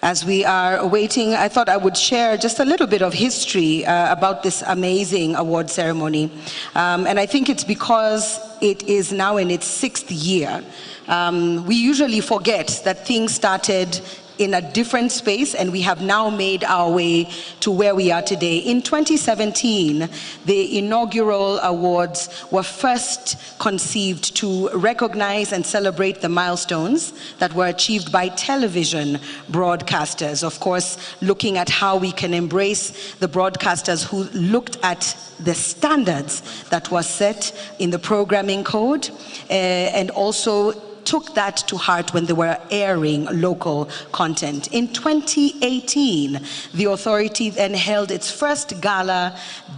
As we are waiting, I thought I would share just a little bit of history about this amazing award ceremony. And I think it's because it is now in its 6th year. We usually forget that things started in a different space, and we have now made our way to where we are today. In 2017, the inaugural awards were first conceived to recognize and celebrate the milestones that were achieved by television broadcasters. Of course, looking at how we can embrace the broadcasters who looked at the standards that were set in the programming code, and also took that to heart when they were airing local content. In 2018, the authority then held its first gala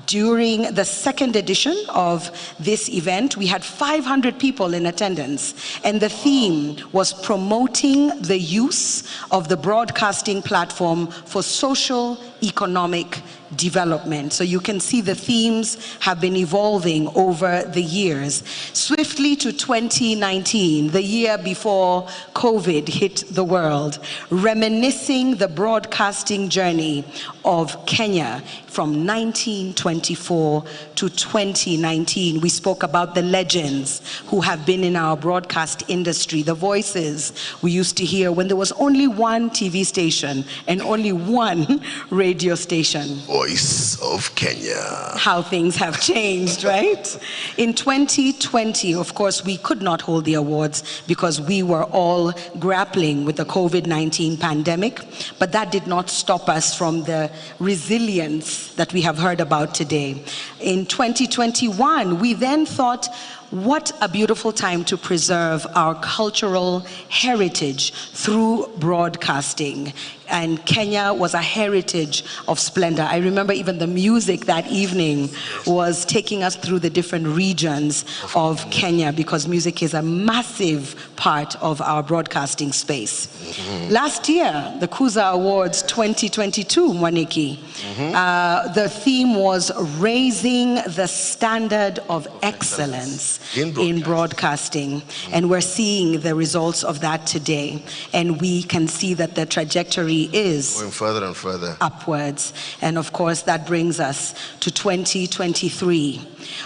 during the 2nd edition of this event. We had 500 people in attendance, and the theme was promoting the use of the broadcasting platform for social, economic development. So you can see the themes have been evolving over the years. Swiftly to 2019, the year before COVID hit the world, reminiscing the broadcasting journey of Kenya from 1924 to 2019. We spoke about the legends who have been in our broadcast industry, the voices we used to hear when there was only one TV station and only one radio station. Voice of Kenya. How things have changed, right? In 2020, of course, we could not hold the awards because we were all grappling with the COVID-19 pandemic, but that did not stop us from the resilience that we have heard about today. In 2021, we then thought, what a beautiful time to preserve our cultural heritage through broadcasting. And Kenya was a heritage of splendor. I remember even the music that evening was taking us through the different regions of Kenya, because music is a massive part of our broadcasting space. Last year, the Kuza Awards 2022, Mwaniki, the theme was raising the standard of excellence in broadcasting. And we're seeing the results of that today. And we can see that the trajectory is going further and further upwards. And of course, that brings us to 2023,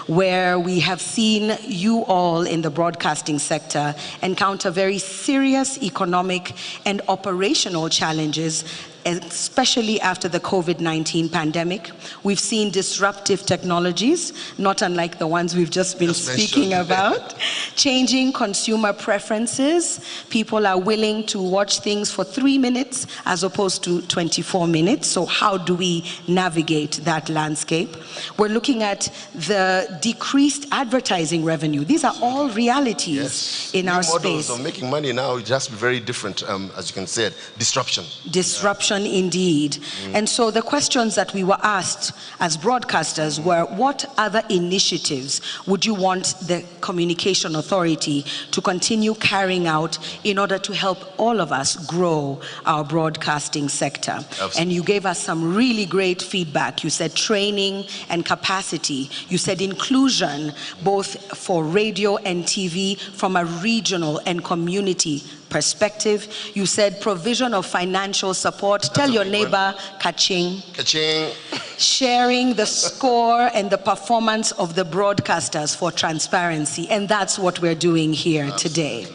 where we have seen you all in the broadcasting sector encounter very serious economic and operational challenges, especially after the COVID-19 pandemic. We've seen disruptive technologies, not unlike the ones we've just been speaking about, changing consumer preferences. People are willing to watch things for 3 minutes as opposed to 24 minutes. So how do we navigate that landscape? We're looking at the decreased advertising revenue. These are all realities in our space. Models of making money now just very different, as you can say it, disruption. Disruption indeed. And so the questions that we were asked as broadcasters were, what other initiatives would you want the Communication Authority to continue carrying out in order to help all of us grow our broadcasting sector? Absolutely. And you gave us some really great feedback. You said training and capacity. You said inclusion, both for radio and TV from a regional and community perspective. You said provision of financial support. Tell your neighbor, kaching. Kaching. Sharing the score and the performance of the broadcasters for transparency. And that's what we're doing here today.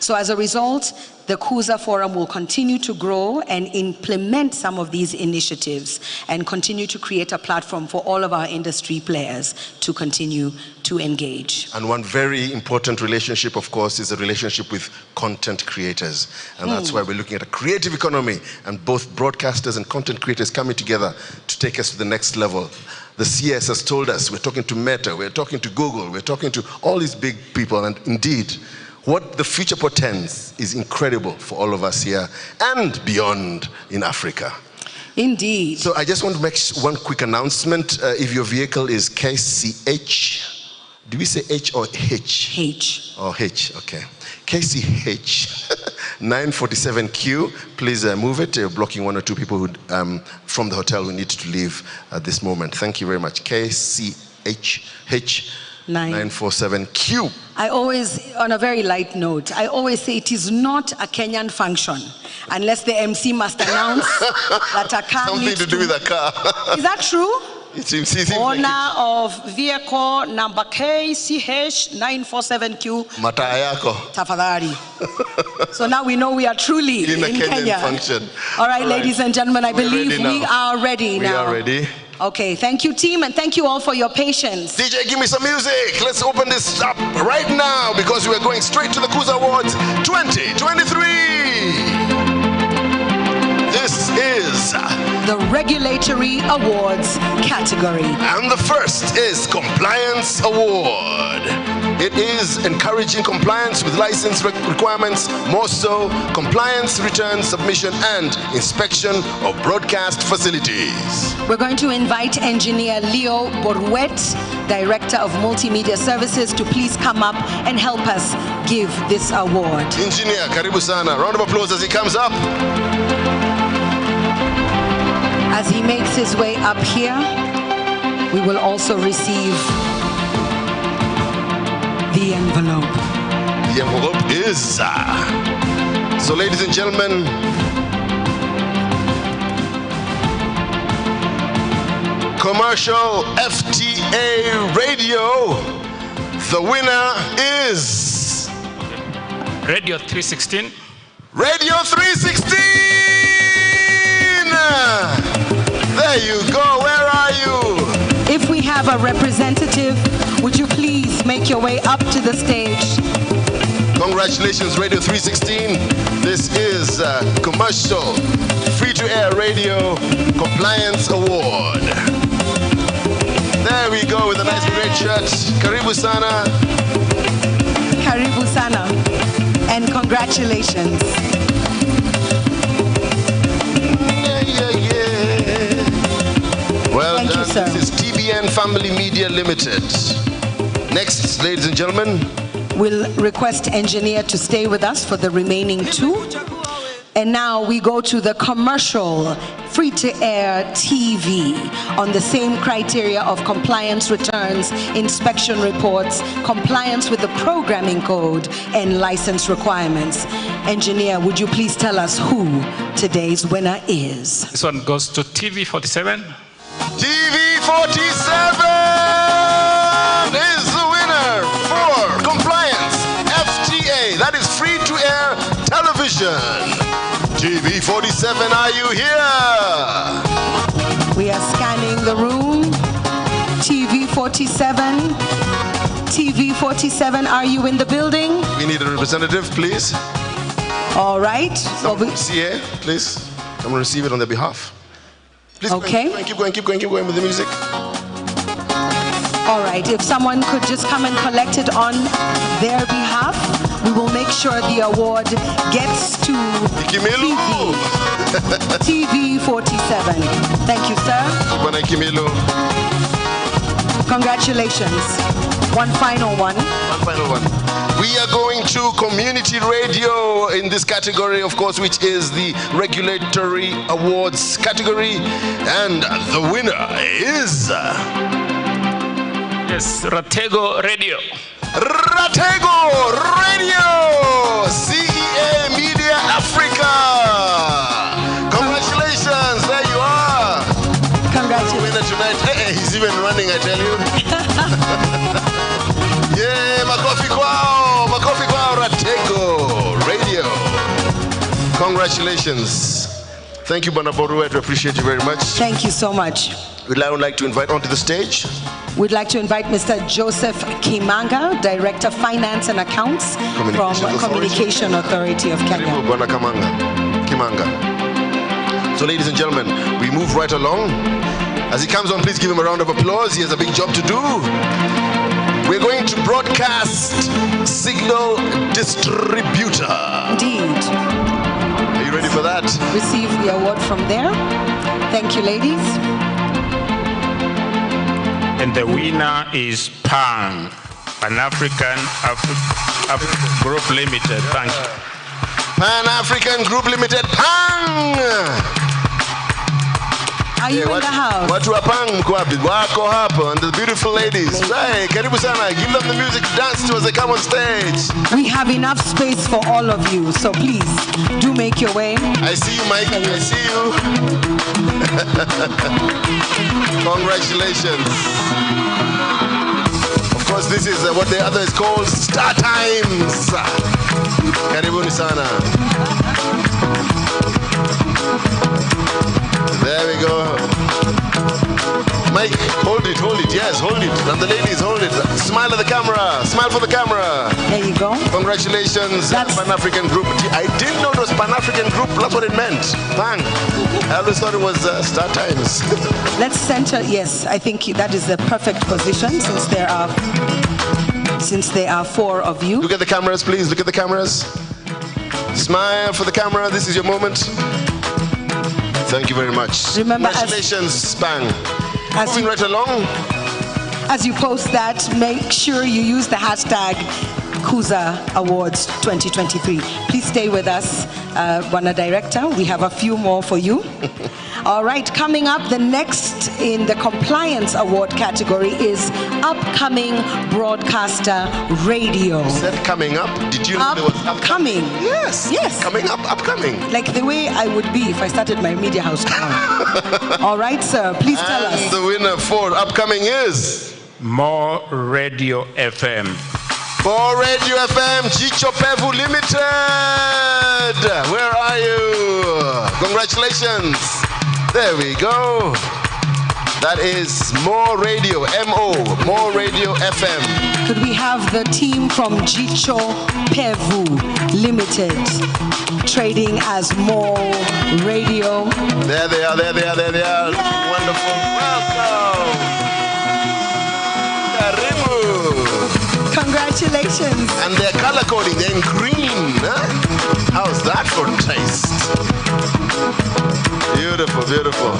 So as a result, the Kuza Forum will continue to grow and implement some of these initiatives and continue to create a platform for all of our industry players to continue to engage. And one very important relationship, of course, is the relationship with content creators. And that's why we're looking at a creative economy and both broadcasters and content creators coming together to take us to the next level. The CS has told us, we're talking to Meta, we're talking to Google, we're talking to all these big people, and indeed, what the future portends is incredible for all of us here and beyond in Africa. Indeed. So I just want to make one quick announcement. If your vehicle is KCH, do we say H or H? H. Oh, H, okay. KCH 947Q, please move it. You're blocking one or two people who, from the hotel who need to leave at this moment. Thank you very much. KCH 947Q. I always, on a very light note, I always say it is not a Kenyan function unless the MC must announce that a car something needs to do with a car. Is that true? It seems Owner like of vehicle number KCH 947Q. Matayako. Tafadhali. So now we know we are truly in a Kenyan Kenya. function. All right, ladies and gentlemen, I believe we are ready now. We are ready. Okay, thank you, team, and thank you all for your patience. DJ, give me some music. Let's open this up right now because we are going straight to the Kuza Awards 2023. This is the Regulatory Awards category. And the first is Compliance Award. It is encouraging compliance with license requirements, more so compliance, return, submission, and inspection of broadcast facilities. We're going to invite engineer Leo Borwet, Director of Multimedia Services, to please come up and help us give this award. Engineer, karibu sana. Round of applause as he comes up. As he makes his way up here, we will also receive the envelope. The envelope is... So ladies and gentlemen, commercial FTA radio, the winner is... Radio 316. Radio 316! There you go, where are you? If we have a representative, would you please make your way up to the stage? Congratulations, Radio 316. This is commercial free-to-air radio compliance award. There we go with a nice red shirt. Karibu sana. Karibu sana. And congratulations. Well Thank done. you, sir. This is TBN Family Media Limited. Next, ladies and gentlemen, we'll request engineer to stay with us for the remaining two. And now we go to the commercial free-to-air TV on the same criteria of compliance returns, inspection reports, compliance with the programming code, and license requirements. Engineer, would you please tell us who today's winner is? This one goes to TV47. TV47 is the winner for compliance FTA. That is free-to-air television. TV47, are you here? We are scanning the room. TV47. TV47, are you in the building? We need a representative, please. All right. CA, please come and receive it on their behalf. Please okay. Keep going with the music. All right, if someone could just come and collect it on their behalf, we will make sure the award gets to TV47. Thank you, sir. Congratulations. One final one. We are going to community radio in this category, of course, which is the Regulatory Awards category. And the winner is... Yes, Ratego Radio. Ratego Radio! CEA Media Africa! Congratulations, there you are! Congratulations. Winner tonight. Hey, he's even running, I tell you. Yeah, makofi kwao, Ratego Radio. Congratulations. Thank you, Banaboruet. We appreciate you very much. Thank you so much. We'd like to invite onto the stage. We'd like to invite Mr. Joseph Kimanga, Director of Finance and Accounts from Communication Authority of Kenya. Kimanga. So ladies and gentlemen, we move right along. As he comes on, please give him a round of applause. He has a big job to do. We're going to broadcast signal distributor. Indeed. Are you ready for that? Receive the award from there. Thank you, ladies. And the winner is PANG, Pan-African Group Limited. Thank you. Pan-African Group Limited, PANG! Are you in the house? Watu wa PANG mko wapi? Wako hapa, and the beautiful ladies. Hey, karibu sana. Give them the music to dance to as they come on stage. We have enough space for all of you, so please do make your way. I see you, Mike. I see you. Congratulations. Of course, this is what the other is called Star Times. Karibuni sana. There we go. Mike, hold it, yes, hold it. And the ladies, hold it. Smile at the camera, smile for the camera. There you go. Congratulations, Pan-African Group. I didn't know it was Pan-African Group, that's what it meant. Bang. I always thought it was Star Times. Let's center, yes, I think that is the perfect position since there are four of you. Look at the cameras, please, look at the cameras. Smile for the camera, this is your moment. Thank you very much. Remember, congratulations, Bang. Moving right along. As you post that, make sure you use the hashtag Kuza Awards 2023. Please stay with us, Wana Director. We have a few more for you. All right, coming up, the next in the Compliance Award category is Upcoming Broadcaster Radio. You said coming up? Did you know there was upcoming? Yes. Yes. Coming up, upcoming. Like the way I would be if I started my media house now. All right, sir, please tell us. And the winner for upcoming is? More Radio FM. More Radio FM, Jicho Pevu Limited. Where are you? Congratulations. There we go. That is More Radio, M-O, More Radio FM. Could we have the team from Jicho Pevu Limited, trading as More Radio? There they are. Yay! Wonderful. Welcome. Karibu. Congratulations. And they're color coding, they're in green. Huh? How's that for taste? Beautiful, beautiful.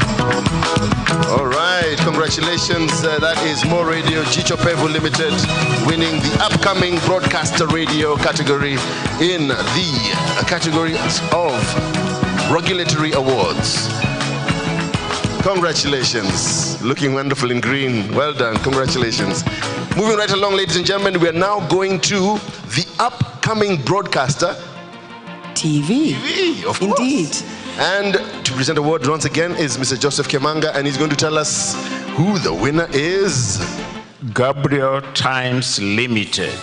All right, congratulations. That is More Radio, Jicho Pevu Limited, winning the upcoming broadcaster radio category in the category of regulatory awards. Congratulations. Looking wonderful in green. Well done. Congratulations. Moving right along, ladies and gentlemen, we are now going to the upcoming broadcaster TV. Of course. Indeed. And to present award once again is Mr. Joseph Kemanga, and he's going to tell us who the winner is. Gabriel Times Limited.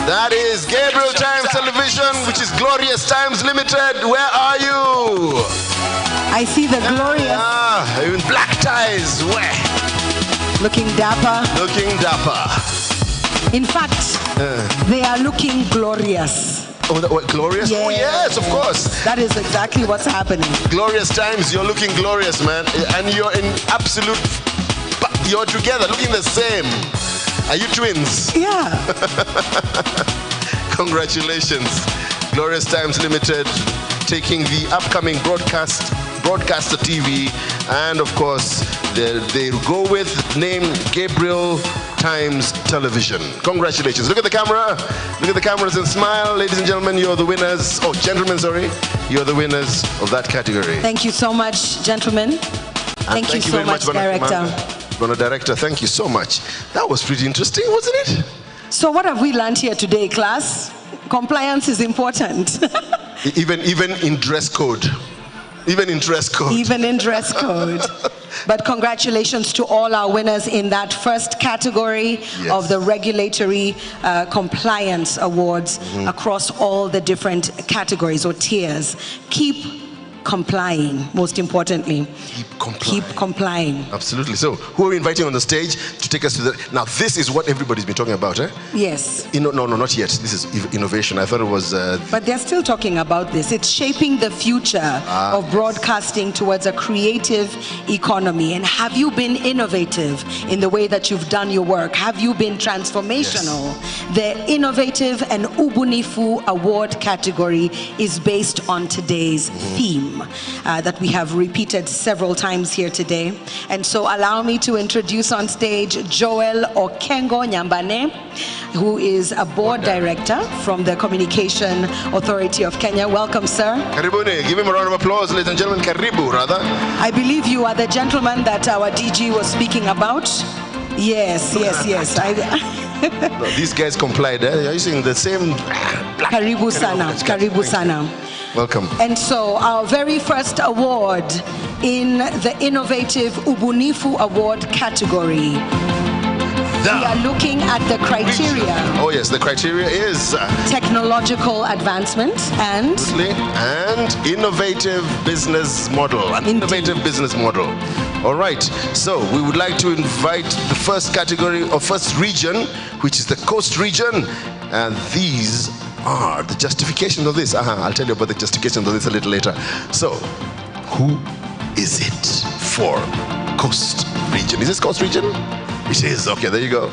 That is Gabriel Times Television, which is Glorious Times Limited. Where are you? I see the glorious. In black ties. Where? Looking dapper. Looking dapper. In fact, they are looking glorious. Oh, what, glorious? Yes. Oh, yes, of course. That is exactly what's happening. Glorious Times, you're looking glorious, man. And you're in absolute, you're together, looking the same. Are you twins? Yeah. Congratulations. Glorious Times Limited, taking the upcoming broadcaster TV, and of course, they go with name Gabriel Times Television. Congratulations. Look at the camera. Look at the cameras and smile. Ladies and gentlemen, you're the winners. Oh, gentlemen, sorry. You're the winners of that category. Thank you so much, gentlemen. Thank you so much, Director. Ghana Director, thank you so much. That was pretty interesting, wasn't it? So what have we learned here today, class? Compliance is important. Even in dress code. Even in dress code. Even in dress code. But congratulations to all our winners in that first category of the Regulatory Compliance Awards across all the different categories or tiers. Keep complying, most importantly. Keep complying. Absolutely. So, who are we inviting on the stage to take us to the... Now, this is what everybody's been talking about, eh? Yes. No, not yet. This is innovation. I thought it was... But they're still talking about this. It's shaping the future of broadcasting towards a creative economy. And have you been innovative in the way that you've done your work? Have you been transformational? Yes. The Innovative and Ubunifu Award category is based on today's theme that we have repeated several times here today. And so allow me to introduce on stage Joel Okengo Nyambane, who is a board director from the Communication Authority of Kenya. Welcome, sir. Karibuni. Give him a round of applause, ladies and gentlemen. Karibu, rather. I believe you are the gentleman that our DG was speaking about. Yes. No, these guys complied. They're using the same... Karibu sana. Karibu sana. Welcome. And so our very first award in the Innovative Ubunifu Award category. We are looking at the criteria. Oh yes, the criteria is technological advancement and innovative business model. Innovative business model. All right. So we would like to invite the first category or first region, which is the coast region, and these are the justification of this. I'll tell you about the justification of this a little later. So, who is it for coast region? Is this coast region? It is. Okay, there you go.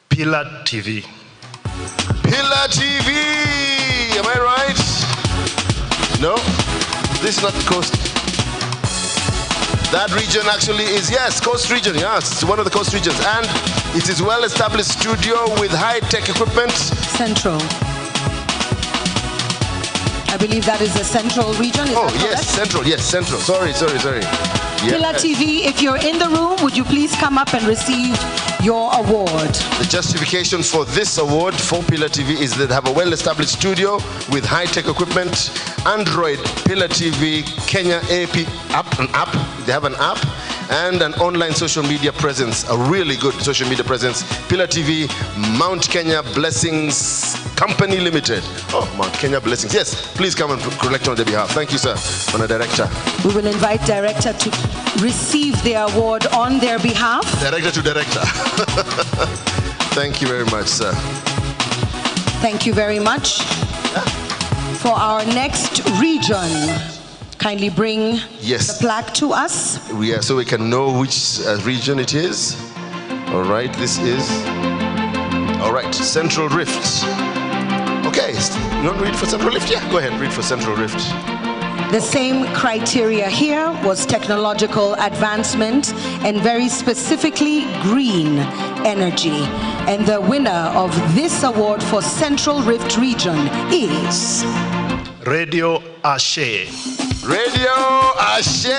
Pillar TV. Pillar TV. Am I right? No, this is not coast. That region actually is, yes, coast region. Yes, it's one of the coast regions, and it is well-established studio with high-tech equipment. Central. I believe that is the central region. Is that yes, central. Yes, central. Sorry. Yes. Pillar TV, if you're in the room, would you please come up and receive your award? The justification for this award for Pillar TV is that they have a well-established studio with high-tech equipment, Android Pillar TV Kenya app. They have an app and an online social media presence, a really good social media presence. Pillar TV, Mount Kenya Blessings Company Limited. Oh, Mount Kenya Blessings. Yes, please come and collect on their behalf. Thank you, sir. On a director. We will invite director to receive the award on their behalf. Director to director. Thank you very much, sir. Thank you very much. For our next region, kindly bring the plaque to us. Yeah, so we can know which region it is. All right, this is, all right, Central Rift. Okay, you want to read for Central Rift? Yeah, go ahead, read for Central Rift. The same criteria here was technological advancement and very specifically green energy. And the winner of this award for Central Rift region is... Radio Ashe. Radio Ashe,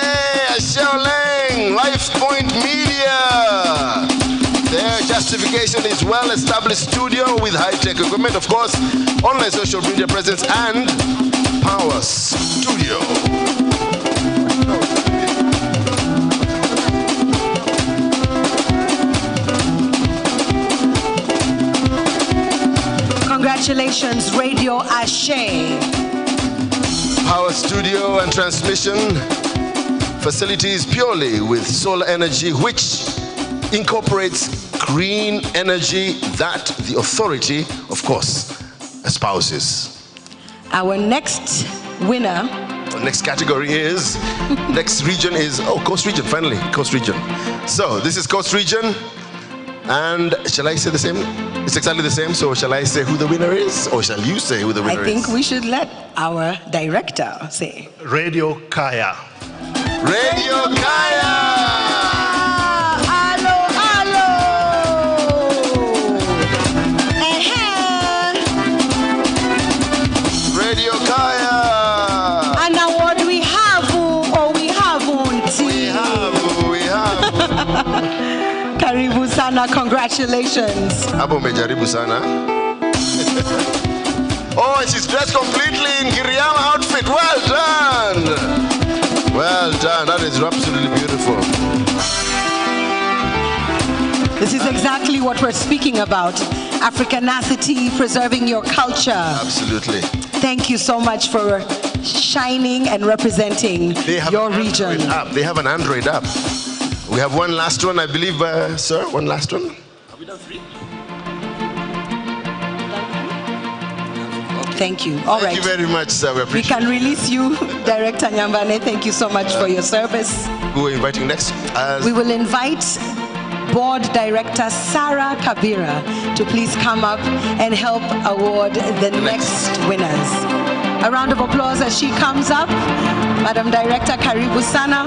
Ashe Oleng, Life Point Media. Their justification is well-established studio with high-tech equipment, of course, online social media presence, and Power Studio. Congratulations, Radio Ashe. Power Studio and transmission facilities purely with solar energy, which incorporates green energy that the authority, of course, espouses. Our next winner. Our next category is, next region is, Coast Region, finally, Coast Region. So this is Coast Region, and shall I say the same? It's exactly the same, so shall I say who the winner is, or shall you say who the winner is? I think we should let our director say. Radio Kaya. Radio Kaya! Radio Kaya! And now what do we have, or we haven't? We have. Karibu sana, congratulations. Abo mejaribu sana. Oh, and she's dressed completely in Giriama outfit. Well done. Well done. That is absolutely beautiful. This is exactly what we're speaking about. Africanacity, preserving your culture. Absolutely. Thank you so much for shining and representing your region. They have an Android app. We have one last one, I believe, sir. One last one. Have we done 3? Thank you. All right. Thank you very much, sir. We appreciate We can release you, Director Nyambane. Thank you so much for your service. Who are we inviting next? We will invite Board Director Sarah Kabira to please come up and help award the next winners. A round of applause as she comes up. Madam Director, karibu sana.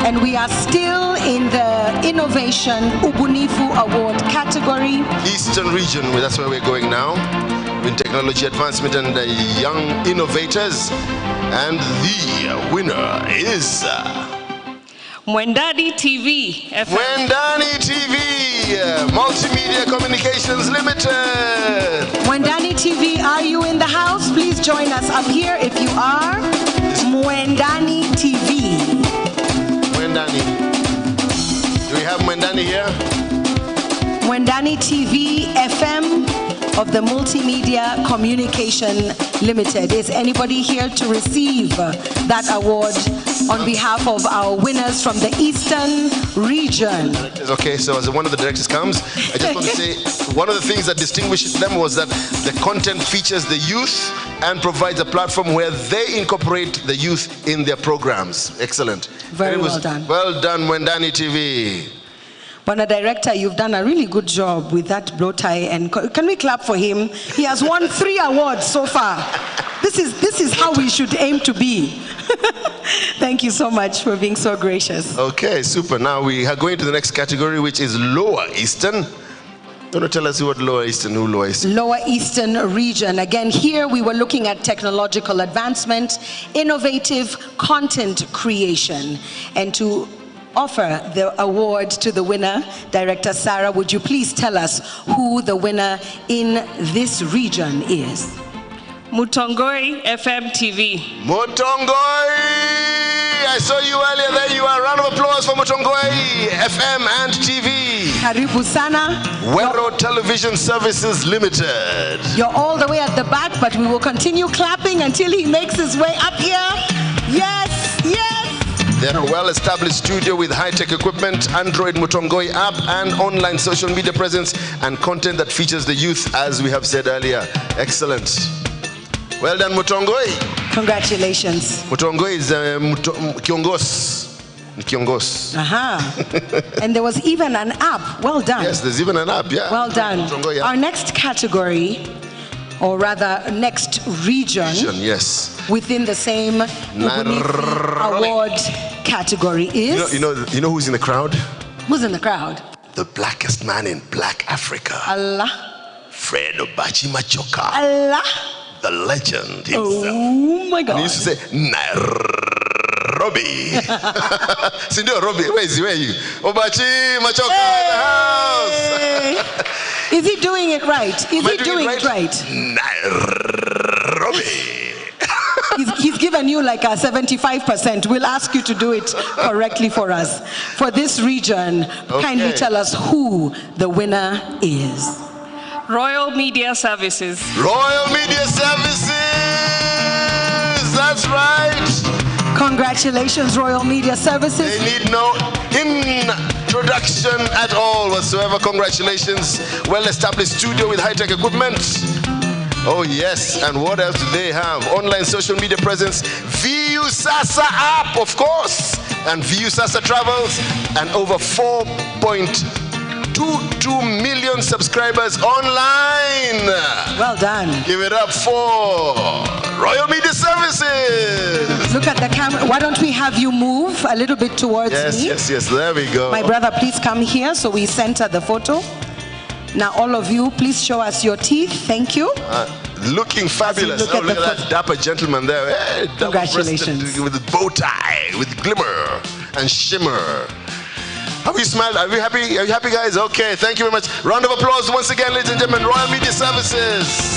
And we are still in the Innovation Ubunifu Award category. Eastern region, that's where we're going now. In technology advancement and young innovators. And the winner is... Mwendani TV. Mwendani TV, Multimedia Communications Limited. Mwendani TV, are you in the house? Please join us up here if you are. Mwendani TV. Mwendani. Do we have Mwendani here? Mwendani TV FM of the Multimedia Communication Limited. Is anybody here to receive that award on behalf of our winners from the Eastern region? Okay, so as one of the directors comes, I just want to say one of the things that distinguishes them was that the content features the youth and provides a platform where they incorporate the youth in their programs. Excellent. Very well done. Well done, Mwendani TV. Bwana Director, you've done a really good job with that blow tie, and can we clap for him? He has won 3 awards so far. This is how we should aim to be. Thank you so much for being so gracious. Okay, super. Now we are going to the next category, which is Lower Eastern. You want to tell us what Lower Eastern, who Lower Eastern? Lower Eastern region. Again, here we were looking at technological advancement, innovative content creation, and to offer the award to the winner, Director Sarah, would you please tell us who the winner in this region is? Mutongoi FM TV. Mutongoi! I saw you earlier. There you are. Round of applause for Mutongoi FM and TV. Karibu sana. Wero Television Services Limited. You're all the way at the back, but we will continue clapping until he makes his way up here. Yes, yes. They're a well-established studio with high-tech equipment, Android Mutongoi app, and online social media presence and content that features the youth, as we have said earlier. Excellent. Well done, Mutongoi. Congratulations. Mutongoi is Kiongos. Kiongos. And there was even an app. Well done. Yes, there's even an app, yeah. Well done. Mutongoi, yeah. Our next category, or rather next region, yes, within the same award category is... You know who's in the crowd? Who's in the crowd? The blackest man in black Africa. Allah. Fred Obachi Machoka. Allah. The legend himself. Oh my God. And he used to say, Nairobi. Sindio Robi, where are you? Obachi Machoka in the house. Is he doing it right? Is he doing it right? Nairobi. He's given you like a 75%. We'll ask you to do it correctly for us. For this region, kindly tell us who the winner is. Royal Media Services. Royal Media Services! That's right! Congratulations, Royal Media Services. They need no introduction at all whatsoever. Congratulations. Well-established studio with high-tech equipment. Oh yes, and what else do they have? Online social media presence, VU Sasa app, of course, and VU Sasa Travels, and over 4.22 million subscribers online. Well done. Give it up for Royal Media Services. Look at the camera. Why don't we have you move a little bit towards me? Yes, there we go. My brother, please come here so we center the photo. Now, all of you, please show us your teeth. Thank you. Looking fabulous. Look at that dapper gentleman there. Hey, congratulations. With a bow tie, with glimmer and shimmer. Have you smiled? Are you happy? Are you happy, guys? Okay, thank you very much. Round of applause once again, ladies and gentlemen. Royal Media Services.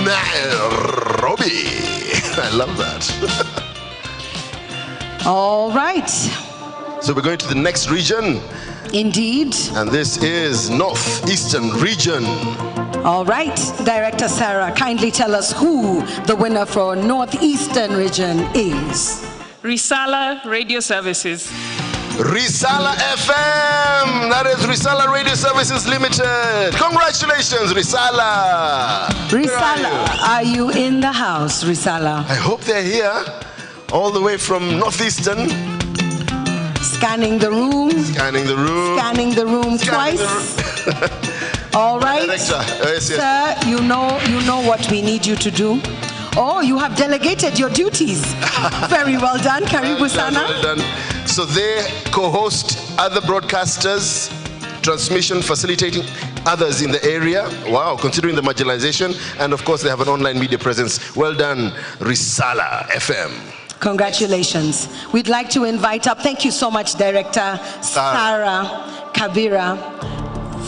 Nairobi. I love that. All right. So we're going to the next region. Indeed. And this is Northeastern Region. All right, Director Sarah, kindly tell us who the winner for Northeastern Region is. Risala Radio Services. Risala FM. That is Risala Radio Services Limited. Congratulations, Risala. Risala, are you in the house, Risala? I hope they're here, all the way from Northeastern. Scanning the room. Scanning the room. Scanning the room twice. All right, yes. Sir, you know what we need you to do. Oh, you have delegated your duties. Very well done, Karibu Sana. Well done. So they co-host other broadcasters, transmission, facilitating others in the area. Wow, considering the marginalization. And of course, they have an online media presence. Well done, Risala FM. Congratulations. We'd like to invite up, thank you so much, Director Sarah Kabira,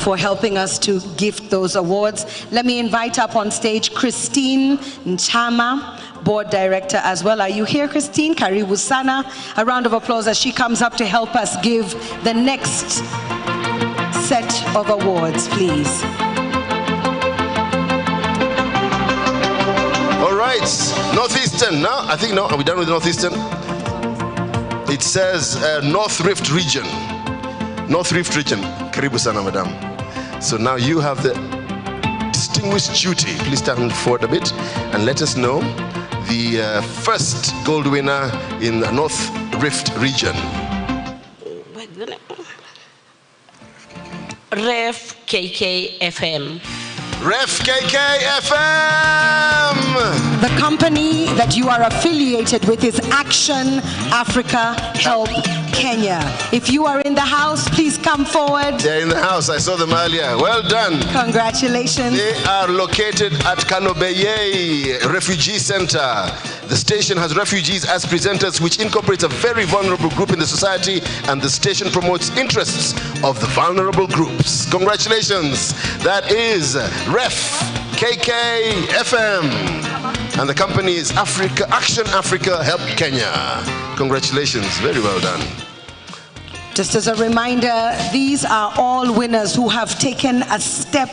for helping us to gift those awards. Let me invite up on stage Christine Nchama, Board Director as well. Are you here, Christine? Karibu Sana. A round of applause as she comes up to help us give the next set of awards, please. All right, Northeastern. Now, I think, are we done with Northeastern? It says North Rift Region. North Rift Region. Karibu Sana, Madam. So now you have the distinguished duty. Please stand forward a bit and let us know the first gold winner in the North Rift region. Ref KK FM. Ref KK FM. The company that you are affiliated with is Action Africa Help Kenya. If you are in the house, please come forward. They're in the house. I saw them earlier. Well done. Congratulations. They are located at Kalobeye Refugee Center. The station has refugees as presenters, which incorporates a very vulnerable group in the society, and the station promotes interests of the vulnerable groups. Congratulations. That is Ref KK FM. And the company is Action Africa Help Kenya. Congratulations. Very well done. Just as a reminder, these are all winners who have taken a step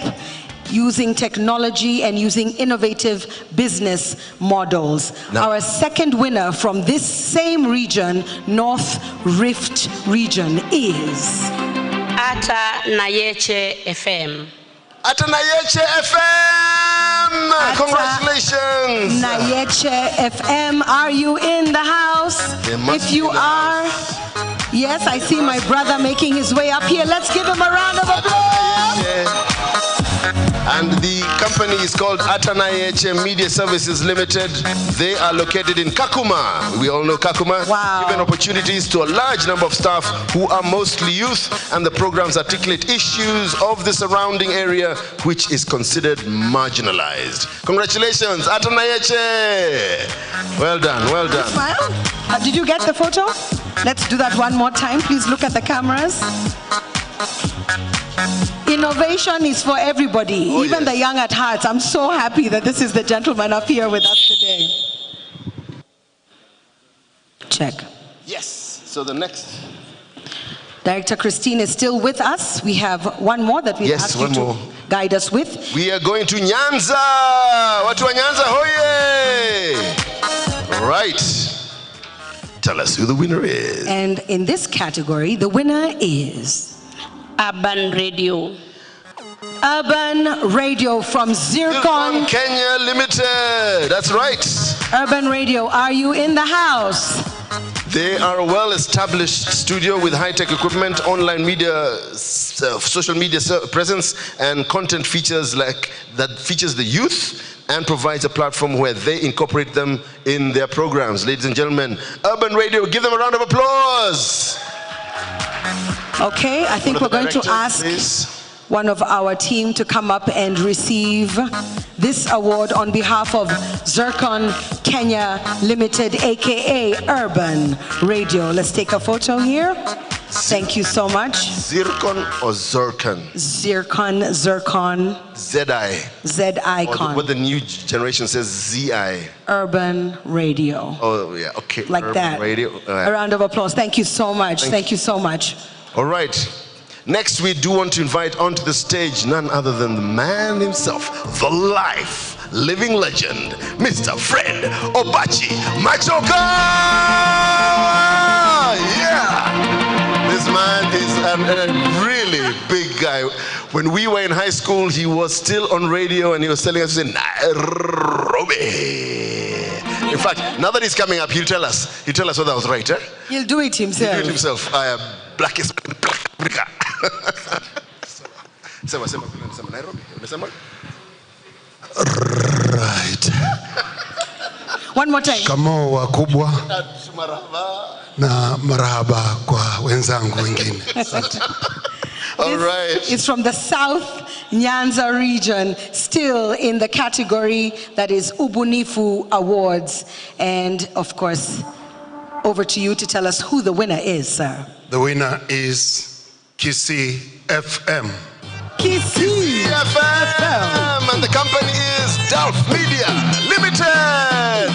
using technology and using innovative business models. Now, our second winner from this same region, North Rift region, is Ata Nayeche FM. Ata Nayeche FM! Congratulations! Nayeche FM, are you in the house? If you are, yes, I see my brother making his way up here. Let's give him a round of applause. And the company is called Atanayeche Media Services Limited. They are located in Kakuma. We all know Kakuma. Wow. Giving opportunities to a large number of staff who are mostly youth, and the programs articulate issues of the surrounding area, which is considered marginalized. Congratulations, Atanayeche. Well done, well done. Smile. Did you get the photo? Let's do that one more time. Please look at the cameras. Innovation is for everybody, even the young at heart. I'm so happy that this is the gentleman up here with us today. Check. Yes. So the next. Director Christine is still with us. We have one more that we asked you to guide us with. We are going to Nyanza. Watu wa Nyanza, hoye! Right. Tell us who the winner is. And in this category, the winner is Urban Radio. Urban Radio from Zircon Kenya Limited. That's right. Urban Radio, are you in the house? They are a well-established studio with high-tech equipment, online media, social media presence, and content features that features the youth and provides a platform where they incorporate them in their programs. Ladies and gentlemen, Urban Radio, give them a round of applause. Okay, I think we're going to ask one of our team to come up and receive this award on behalf of Zircon Kenya Limited, aka Urban Radio. Let's take a photo here. Thank you so much. Zircon or Zircon? Zircon. Z-I. Z-Icon. What the new generation says, Z-I. Urban Radio. Oh, yeah, okay. Like Urban that. Radio. A round of applause. Thank you so much. Thank you so much. All right. Next, we do want to invite onto the stage none other than the man himself, the life living legend, Mr. Fred Obachi Machoka. Yeah, this man is a really big guy. When we were in high school, he was still on radio and he was telling us in Nairobi. In fact, now that he's coming up, he'll tell us whether I was right. Eh? He'll do it himself. He'll do it himself. I am blackest Africa. Nairobi. Right. One more time. Kamo wakubwa na marahaba kwa wenzangu wengine. All right. It's from the South Nyanza region, still in the category that is Ubunifu Awards. And of course, over to you to tell us who the winner is, sir. The winner is Kuza FM. Kuza FM. And the company is Dalf Media Limited.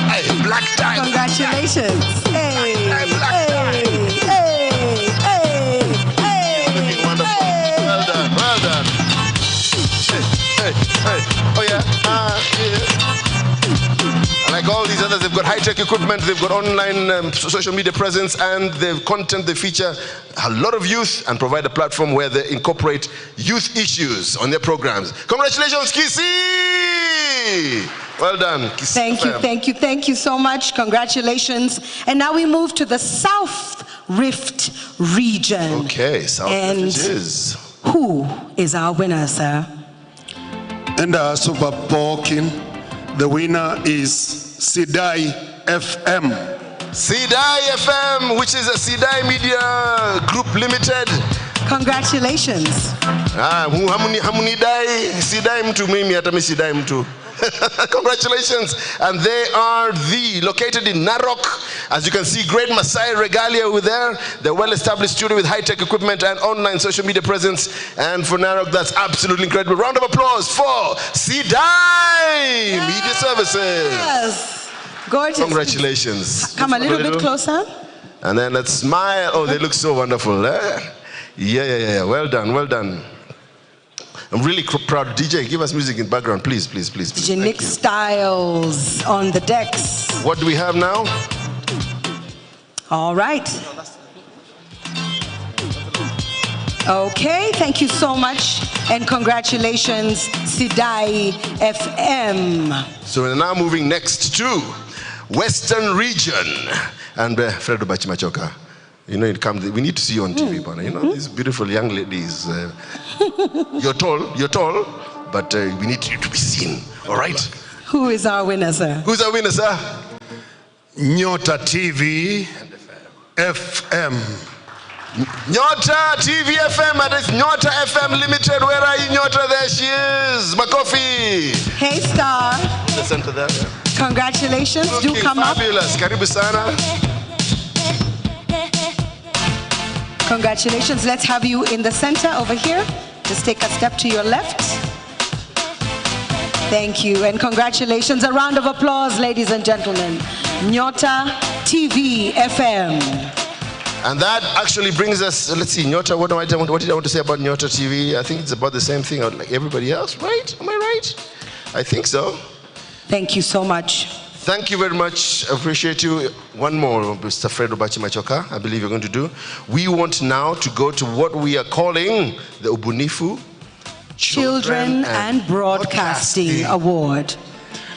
Hey, black time. Congratulations. Hey, hey, well done, well done. Hey. Oh yeah. Like all these others, they've got high-tech equipment, they've got online social media presence, and they've content. They feature a lot of youth and provide a platform where they incorporate youth issues on their programs. Congratulations, Kuza! Well done, Kuza. Thank you so much. Congratulations. And now we move to the South Rift region. Okay, South Rift it is. Who is our winner, sir? And Super Balkin. The winner is Sidai FM. Sidai FM, which is a Sidai Media Group Limited. Congratulations. Hamunidai Sidai mtu mimi hata mimi Sidai mtu. Congratulations. And they are located in Narok. As you can see, great Maasai regalia over there. They're well-established studio with high-tech equipment and online social media presence. And for Narok, that's absolutely incredible. Round of applause for Sidai Media Services. Yes. Gorgeous. Congratulations. Come a little bit closer. And then let's smile. Oh, they look so wonderful. Yeah. Well done, well done. I'm really proud. DJ, give us music in the background, please. DJ Nick Styles on the decks. What do we have now? All right. Okay, thank you so much. And congratulations, Sidai FM. So we're now moving next to Western Region. And Fred Obachi Machoka. You know, we need to see you on TV, Bana. You know, these beautiful young ladies. You're tall, but we need you to be seen. All right? Who is our winner, sir? Who's our winner, sir? Nyota TV FM. Nyota TV FM, and it's Nyota FM Limited. Where are you, Nyota? There she is. Makofi. Hey, Star. In the center there. Congratulations. Looking Do come fabulous. up. Karibu sana. Congratulations. Let's have you in the center over here. Just take a step to your left. Thank you. And congratulations. A round of applause, ladies and gentlemen. Nyota TV FM. And that actually brings us, let's see, Nyota, what did I want to say about Nyota TV? I think it's about the same thing like everybody else, right? Am I right? I think so. Thank you so much. Thank you very much. I appreciate you. One more, Mr. Fred Obachi Machoka, I believe you're going to do. We want now to go to what we are calling the Ubunifu Children and Broadcasting Award.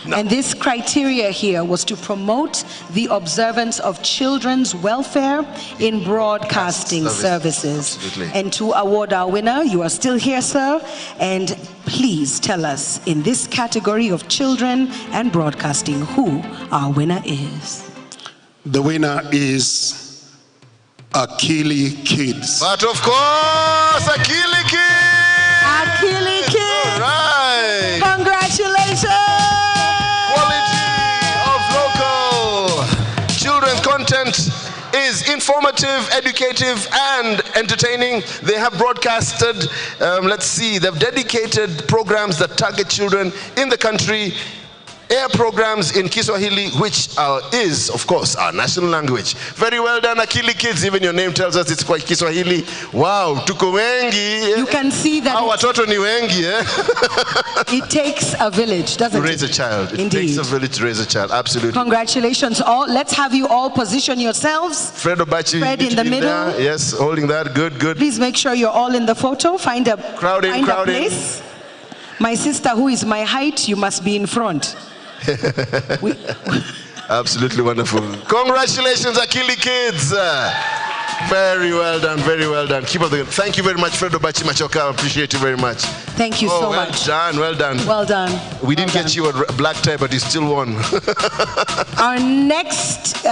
No. And this criteria here was to promote the observance of children's welfare in broadcasting services. Absolutely. And to award our winner, you are still here, sir. And please tell us, in this category of children and broadcasting, who our winner is. The winner is Akili Kids. But of course, Akili Kids! Akili Kids! All right! Congratulations! Children's content is informative, educative, and entertaining. They have broadcasted, they've dedicated programs that target children in the country air programs in Kiswahili, which is, of course, our national language. Very well done, Akili kids. Even your name tells us it's quite Kiswahili. Wow, tuko wengi. You can see that watoto ni wengi, it takes a village, doesn't it? To raise a child. It Indeed. takes a village to raise a child, absolutely. Congratulations all. Let's have you all position yourselves. Fred Obachi. Fred in the middle. There. Yes, holding that. Good, good. Please make sure you're all in the photo. Find a place. My sister, who is my height, you must be in front. Absolutely wonderful. Congratulations, Akili kids. Very well done, very well done. Keep up the good. Thank you very much, Fredo Bachi Machoka. I appreciate you very much. Thank you so much. Well done. Well done. We didn't get you a black tie, but you still won. Our next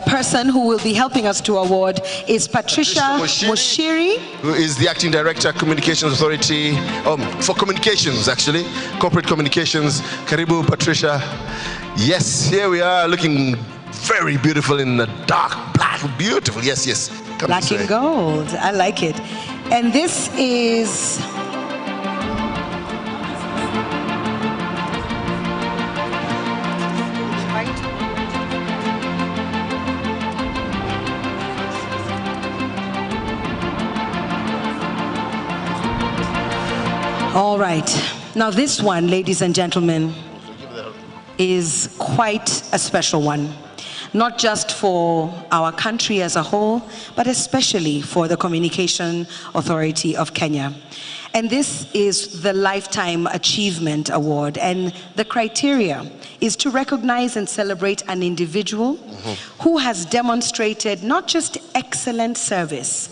person who will be helping us to award is Patricia Moshiri, who is the Acting Director, Communications Authority, for communications, actually, corporate communications. Karibu, Patricia. Yes, here we are, looking very beautiful in the dark black. Beautiful. Yes, yes. Come black and gold. I like it. And this is all right. Now this one, ladies and gentlemen, is quite a special one. Not just for our country as a whole, but especially for the Communication Authority of Kenya. And this is the Lifetime Achievement Award. And the criteria is to recognize and celebrate an individual who has demonstrated not just excellent service,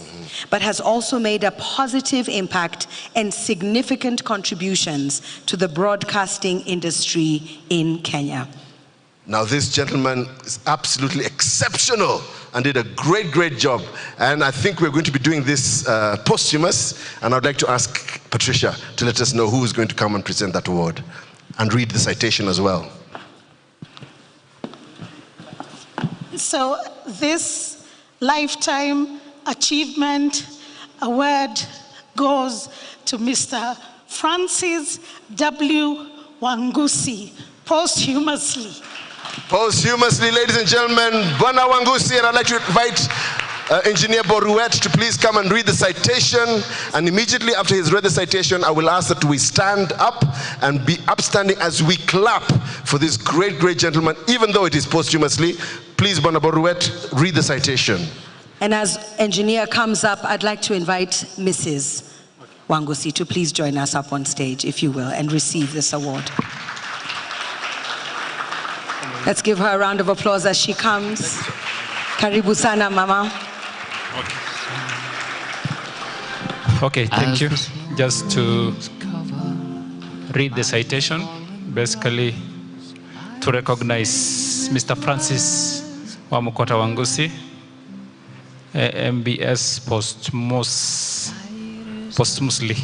but has also made a positive impact and significant contributions to the broadcasting industry in Kenya. Now this gentleman is absolutely exceptional and did a great, great job. And I think we're going to be doing this posthumous. And I'd like to ask Patricia to let us know who is going to come and present that award and read the citation as well. So this Lifetime Achievement Award goes to Mr. Francis W. Wangusi, posthumously. Posthumously, ladies and gentlemen, Bwana Wangusi, and I'd like to invite Engineer Boruet to please come and read the citation. And immediately after he's read the citation, I will ask that we stand up and be upstanding as we clap for this great, great gentleman, even though it is posthumously. Please, Bwana Boruet, read the citation. And as engineer comes up, I'd like to invite Mrs. Wangusi to please join us up on stage, if you will, and receive this award. Let's give her a round of applause as she comes. Karibu sana, Mama. Okay, thank you. Just to read the citation, basically to recognize Mr. Francis Wamukota Wangusi, MBS posthumously.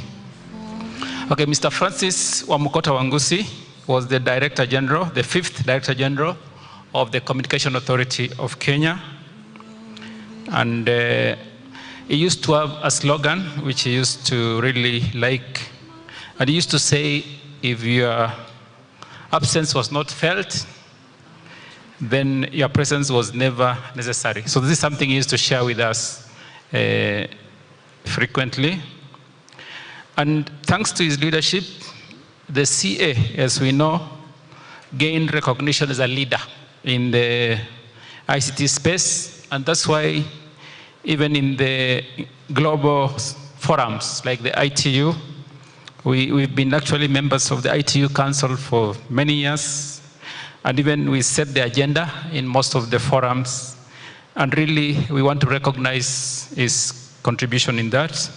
Okay, Mr. Francis Wamukota Wangusi was the Director General, the 5th Director General of the Communication Authority of Kenya. And he used to have a slogan which he used to really like. And he used to say, if your absence was not felt, then your presence was never necessary. So this is something he used to share with us frequently. And thanks to his leadership, the CA, as we know, gained recognition as a leader in the ICT space. And that's why even in the global forums like the ITU, we've been actually members of the ITU Council for many years. And even we set the agenda in most of the forums. And really, we want to recognize his contribution in that.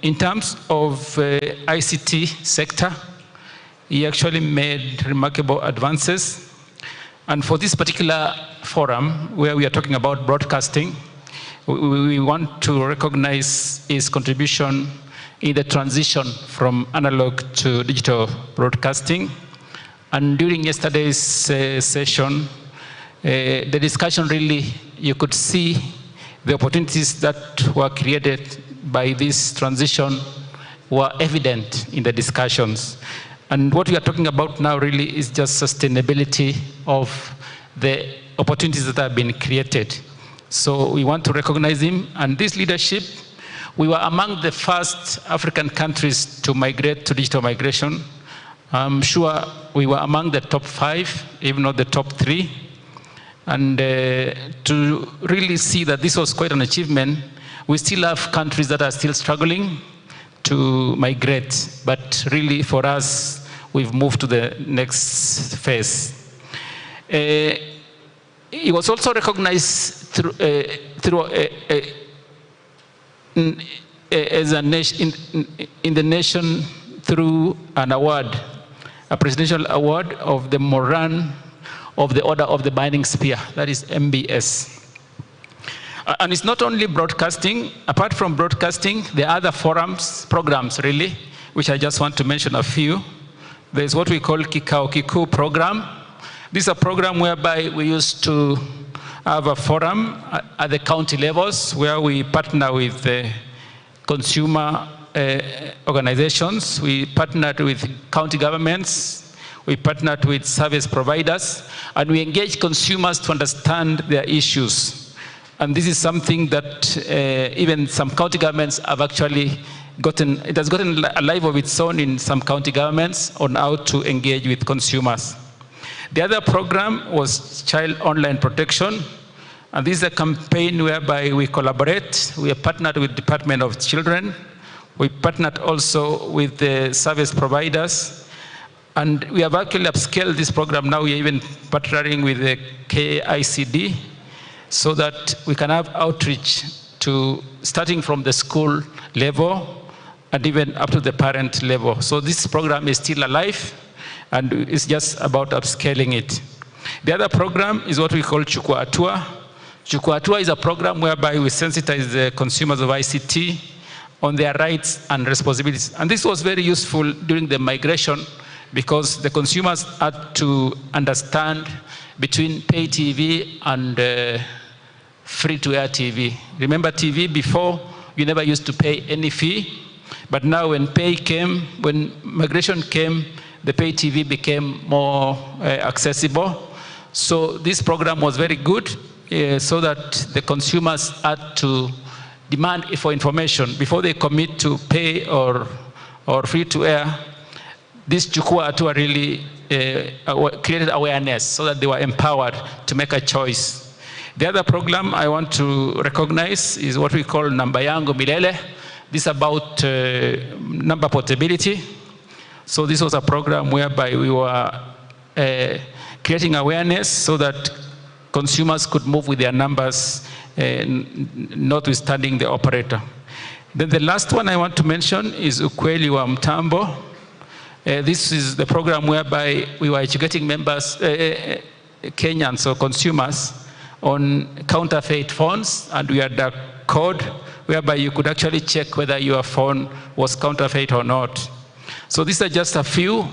In terms of ICT sector, he actually made remarkable advances. And for this particular forum, where we are talking about broadcasting, we want to recognize his contribution in the transition from analog to digital broadcasting. And during yesterday's session, the discussion really, you could see the opportunities that were created by this transition were evident in the discussions. And what we are talking about now really is just sustainability of the opportunities that have been created. So we want to recognize him, and this leadership, we were among the first African countries to migrate to digital migration. I'm sure we were among the top 5, if not the top 3. And to really see that this was quite an achievement, we still have countries that are still struggling to migrate. But really, for us, we've moved to the next phase. It was also recognized through as a nation in the nation through an award, a presidential award of the Moran of the Order of the Binding Spear, that is MBS. And it's not only broadcasting. Apart from broadcasting, there are other programs really, which I just want to mention a few. There's what we call Kikao Kiku program. This is a program whereby we used to have a forum at the county levels where we partner with the consumer organizations. We partnered with county governments. We partnered with service providers, and we engage consumers to understand their issues. And this is something that even some county governments have actually gotten, it has gotten a life of its own in some county governments on how to engage with consumers. The other program was Child Online Protection. And this is a campaign whereby we collaborate. We are partnered with Department of Children. We partnered also with the service providers. And we have actually upscaled this program. Now we are even partnering with the KICD so that we can have outreach to starting from the school level and even up to the parent level. So this program is still alive, and it's just about upscaling it. The other program is what we call Chukua Atua. Chukua Atua is a program whereby we sensitize the consumers of ICT on their rights and responsibilities. And this was very useful during the migration because the consumers had to understand between pay TV and free-to-air TV. Remember TV before, you never used to pay any fee, but now when when migration came, the pay TV became more accessible. So this program was very good so that the consumers had to demand for information before they commit to pay or free-to-air. This Chukua Atua really created awareness so that they were empowered to make a choice. The other program I want to recognize is what we call Namba Yangu Milele. This is about number portability. So this was a program whereby we were creating awareness so that consumers could move with their numbers, notwithstanding the operator. Then the last one I want to mention is Ukweli wa Mtambo. This is the program whereby we were educating members, Kenyans or consumers, on counterfeit phones, and we had a code whereby you could actually check whether your phone was counterfeit or not. So these are just a few.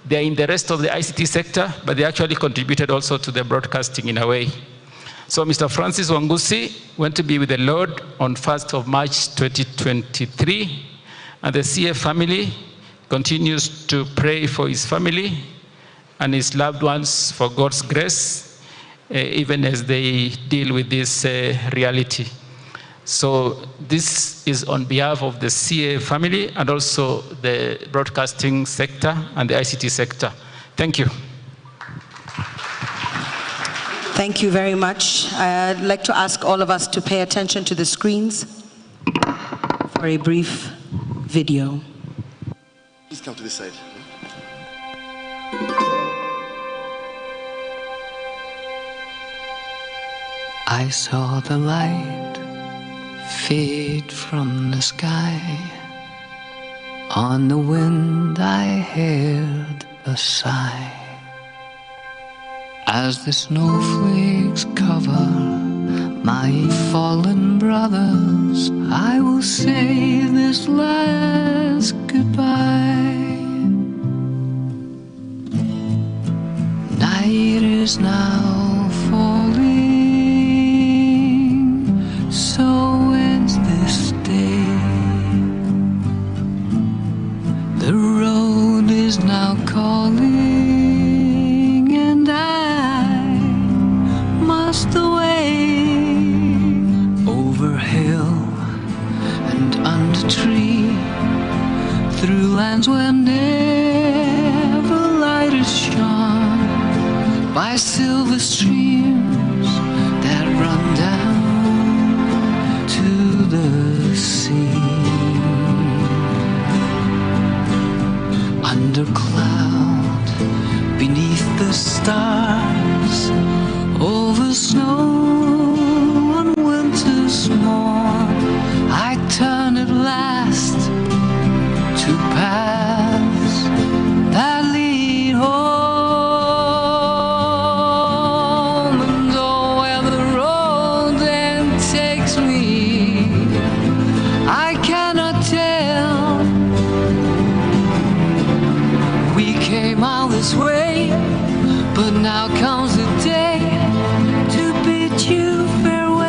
They are in the rest of the ICT sector, but they actually contributed also to the broadcasting in a way. So Mr. Francis Wangusi went to be with the Lord on 1st of March 2023, and the CA family continues to pray for his family and his loved ones for God's grace, even as they deal with this reality. So this is on behalf of the CA family and also the broadcasting sector and the ICT sector. Thank you. Thank you very much. I'd like to ask all of us to pay attention to the screens for a brief video. Please come to this side. I saw the light fade from the sky. On the wind I heard a sigh. As the snowflakes cover my fallen brothers, I will say this last goodbye. Night is now falling, so ends this day. The road is now by silver streams that run down to the sea. Under cloud, beneath the stars, over snow on winter's morn, I turn at last to paths that lead home. And oh, where the road then takes me, I cannot tell. We came all this way, but now comes the day to bid you farewell.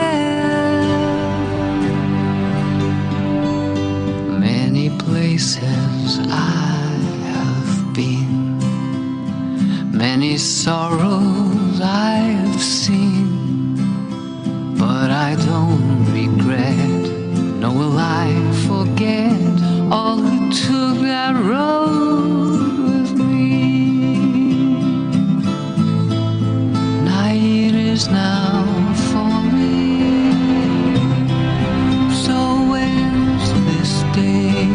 Many places I have been, many sorrows I have seen, but I don't regret, nor will I forget all who took that road with me. Night is now falling, so ends this day.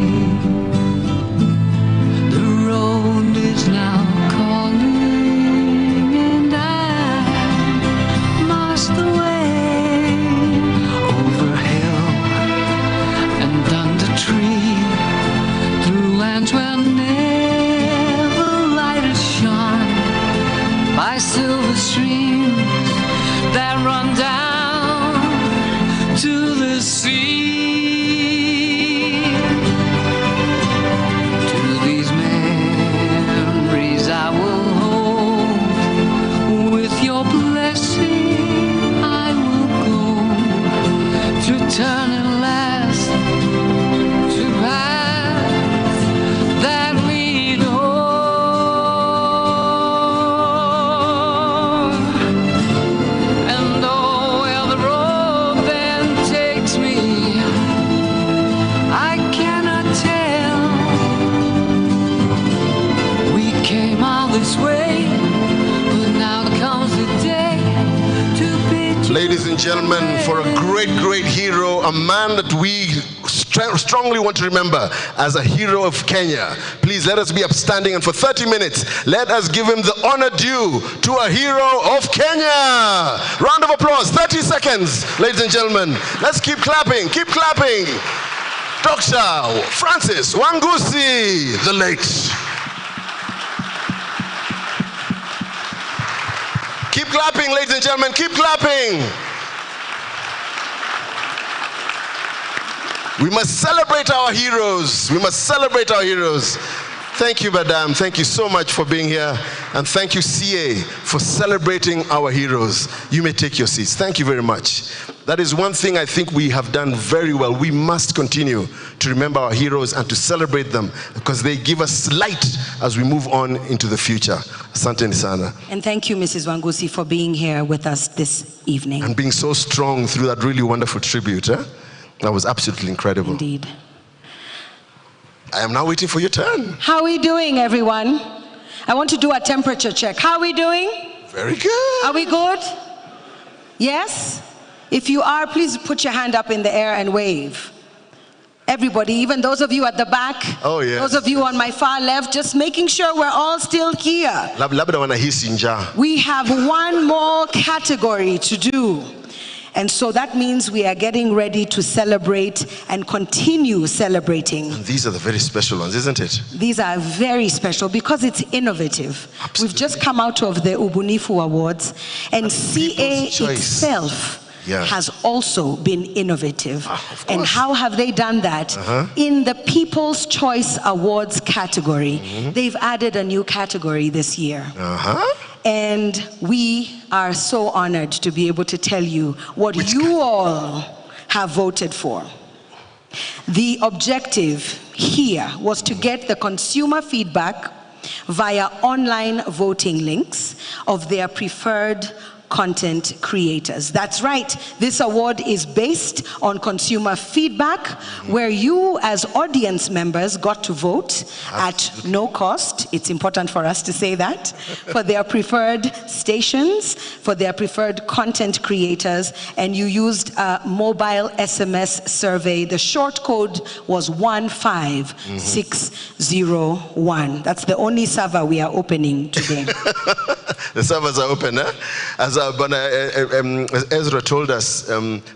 The road is now calling, and I must away over hill and under tree, through lands where never light has shone, by silver streams that run down to the sea. To these memories I will hold, with your blessing I will go, to turn at last to paths that lead home. And oh, where the road then takes me, I cannot tell. We came all this way, but now comes the day to bid you. Ladies and gentlemen, for a great, great hero, a man that we strongly want to remember as a hero of Kenya. Please let us be upstanding, and for 30 minutes, let us give him the honor due to a hero of Kenya. Round of applause, 30 seconds, ladies and gentlemen. Let's keep clapping, keep clapping. Dr. Francis Wangusi, the late. Keep clapping, ladies and gentlemen, keep clapping. We must celebrate our heroes. We must celebrate our heroes. Thank you, Madam. Thank you so much for being here. And thank you, CA, for celebrating our heroes. You may take your seats. Thank you very much. That is one thing I think we have done very well. We must continue to remember our heroes and to celebrate them, because they give us light as we move on into the future. Asante sana. And thank you, Mrs. Wangusi, for being here with us this evening. And being so strong through that really wonderful tribute. That was absolutely incredible. Indeed. I am now waiting for your turn. How are we doing, everyone? I want to do a temperature check. How are we doing? Very good. Are we good? Yes? If you are, please put your hand up in the air and wave. Everybody, even those of you at the back, oh, yes, those of you on my far left, just making sure we're all still here. We have one more category to do. And so that means we are getting ready to celebrate and continue celebrating. And these are the very special ones, isn't it? These are very special because it's innovative. Absolutely. We've just come out of the Ubunifu Awards, and CA itself has also been innovative. And how have they done that? In the People's Choice Awards category, they've added a new category this year. And we are so honored to be able to tell you what you all have voted for. The objective here was to get the consumer feedback via online voting links of their preferred content creators. That's right. This award is based on consumer feedback, where you as audience members got to vote at no cost. It's important for us to say that, for their preferred stations, for their preferred content creators, and you used a mobile SMS survey. The short code was 15601. That's the only server we are opening today. The servers are open, eh? As Ezra told us,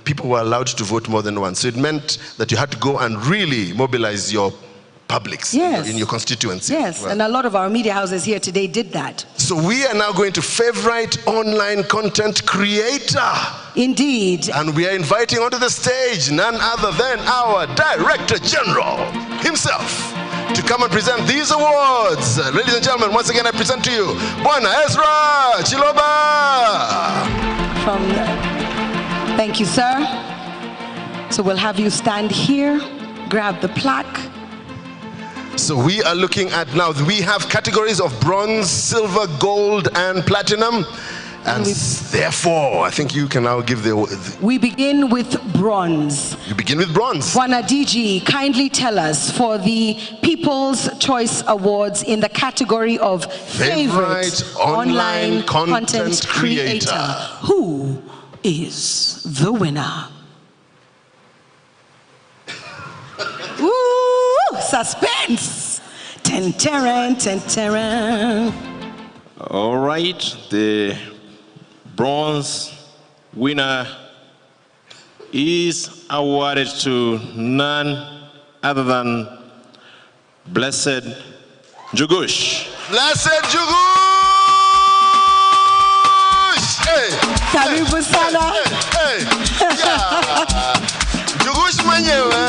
people were allowed to vote more than once. So it meant that you had to go and really mobilize your publics in your constituency. Yes, and a lot of our media houses here today did that. So we are now going to favorite online content creator. Indeed. And we are inviting onto the stage none other than our Director General himself to come and present these awards. Ladies and gentlemen, once again I present to you Bwana Ezra Chiloba. Thank you, sir. So we'll have you stand here, grab the plaque. So we are looking at now, we have categories of bronze, silver, gold, and platinum. And therefore, I think you can now give the... We begin with bronze. You begin with bronze. Bwana DG, kindly tell us, for the People's Choice Awards in the category of Favorite Online Content Creator, who is the winner? Ooh, suspense! Ten-terran, ten-terran. All right, the bronze winner is awarded to none other than Blessed Jugush. Blessed Jugush! Hey! Karibu sana! Hey! Yeah! Jugush mwenyewe!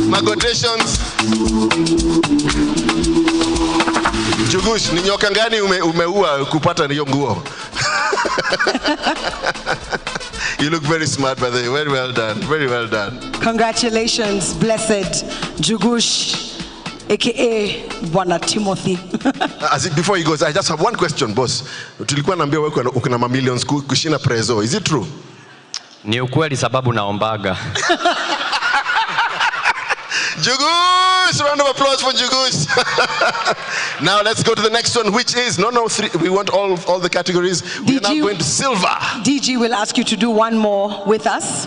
Magotations. Jugush, ni nyoka gani umeua kupata hiyo nguo? You look very smart, by the way. Very well done. Very well done. Congratulations, Blessed Jugush, aka Bwana Timothy. Before he goes, I just have one question, boss. Tulikuwa naambia wewe uko na millions kushinda prezo. Is it true? Ni ukweli sababu naombaga. Jugush! Round of applause for Jugush. Now let's go to the next one, which is, three. We want all the categories. We're now going to silver. DG will ask you to do one more with us.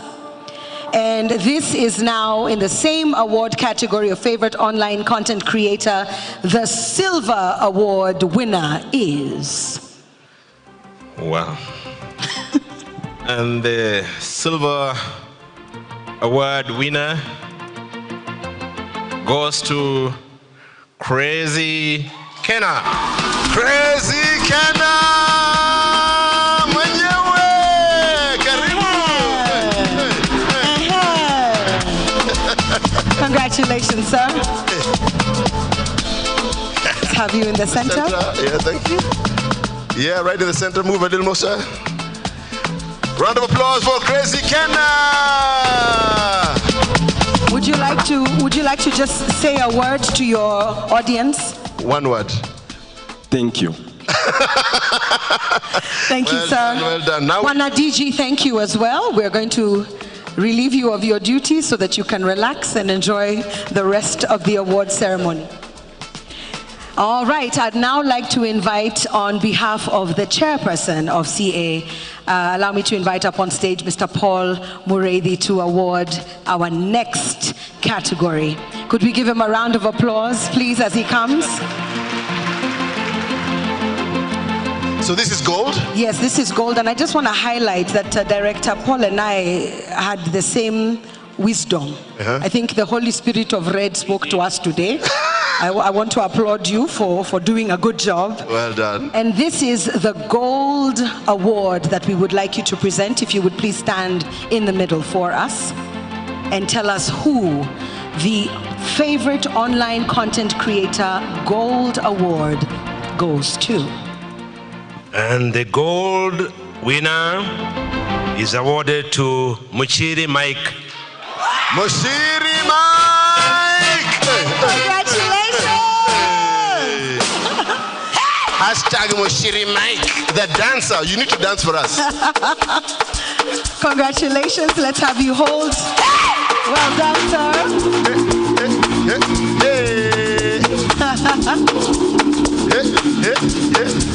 And this is now in the same award category of favorite online content creator. The silver award winner is... Wow. And the silver award winner goes to Crazy Kenna. Crazy Kenna! Mwenyewe! Karibu! Congratulations, sir. Let's have you in the center. Yeah, thank you. Yeah, right in the center. Move a little more, sir. Round of applause for Crazy Kenna! Would you like to just say a word to your audience? One word. Thank you. Thank you, sir. Well done. Now, Bwana DG, thank you as well. We're going to relieve you of your duties so that you can relax and enjoy the rest of the award ceremony. All right, I'd now like to invite, on behalf of the chairperson of CA, allow me to invite up on stage Mr. Paul Muredi to award our next category. Could we give him a round of applause, please, as he comes? So this is gold? Yes, this is gold, and I just want to highlight that Director Paul and I had the same wisdom. I think the Holy Spirit of Red spoke to us today. I want to applaud you for doing a good job. Well done. And this is the gold award that we would like you to present. If you would please stand in the middle for us and tell us who the favorite online content creator gold award goes to. And the gold winner is awarded to Muchiri Mike. Muchiri Mike! Congratulations! Hashtag Mushiri Mike, the dancer. You need to dance for us. Congratulations. Let's have you hold. Well done, sir.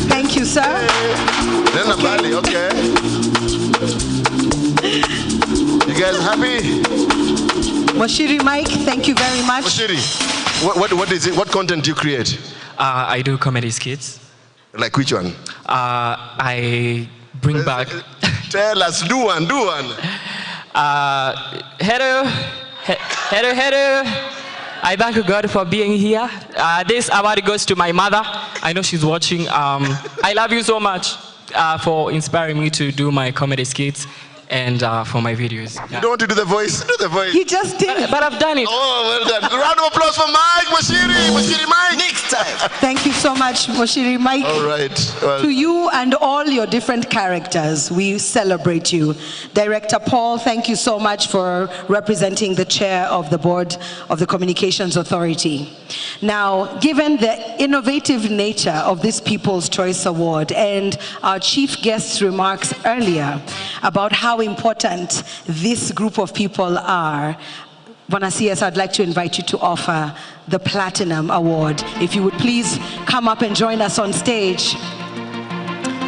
Thank you, sir. Okay. You guys happy? Moshiri Mike, thank you very much. Moshiri, what is it? What content do you create? I do comedy skits. Like which one? I bring back... Tell us, do one. Hello. I thank God for being here. This award goes to my mother. I know she's watching. I love you so much for inspiring me to do my comedy skits and for my videos. You don't want to do the voice? Do the voice. He just did. But I've done it. Oh, well done. Round of applause for Mike Moshiri Mike. Next time. Thank you so much, Moshiri Mike. All right. Well, to you and all your different characters, we celebrate you. Director Paul, thank you so much for representing the chair of the board of the Communications Authority. Now, given the innovative nature of this People's Choice Award and our chief guest's remarks earlier about how important this group of people are, Bonasias, I'd like to invite you to offer the Platinum Award. If you would please come up and join us on stage.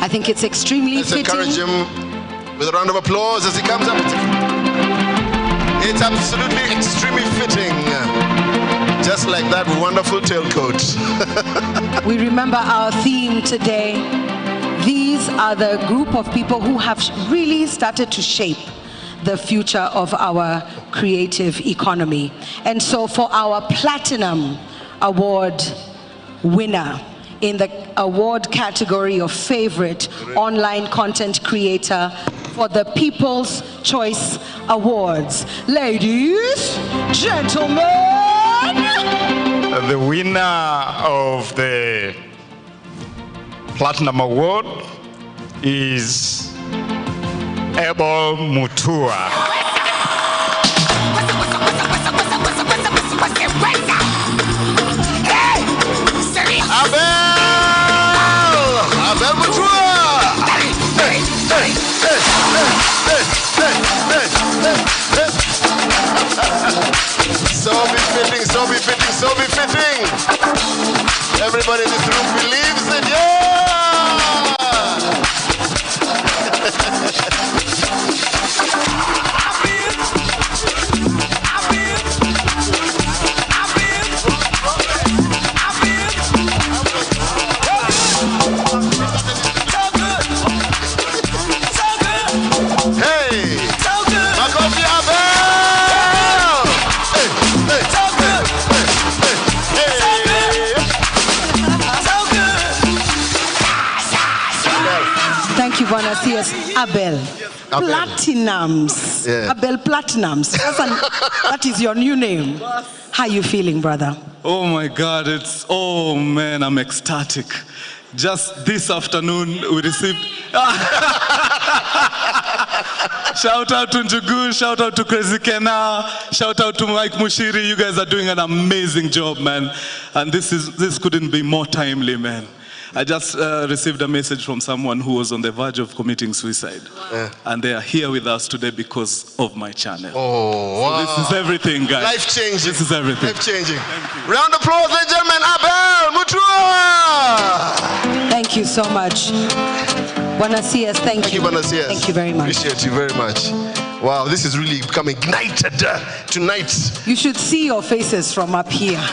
I think it's extremely fitting. Let's encourage him with a round of applause as he comes up. It's absolutely extremely fitting. Just like that wonderful tailcoat. We remember our theme today. These are the group of people who have really started to shape the future of our creative economy. And so for our Platinum Award winner in the award category of favorite online content creator for the People's Choice Awards, ladies, gentlemen, the winner of the Platinum Award is Abel Mutua. Abel Mutua! So befitting. Everybody in this room believes it, yeah! Bonasias, Abel. Platinums. Yeah. Abel Platinums. That is your new name. How are you feeling, brother? Oh my God, oh man, I'm ecstatic. Just this afternoon, we received... Shout out to Njugu, shout out to Crazy Kena, shout out to Mike Mushiri. You guys are doing an amazing job, man. And this couldn't be more timely, man. I just received a message from someone who was on the verge of committing suicide. Yeah. And they are here with us today because of my channel. Oh, wow. So this is everything, guys. Life-changing. This is everything. Life-changing. Round of applause, ladies and gentlemen, Abel Mutua! Thank you so much. Bonasias, thank you. Bonasias. Thank you very much. Appreciate you very much. Wow, this is really becoming ignited tonight. You should see your faces from up here.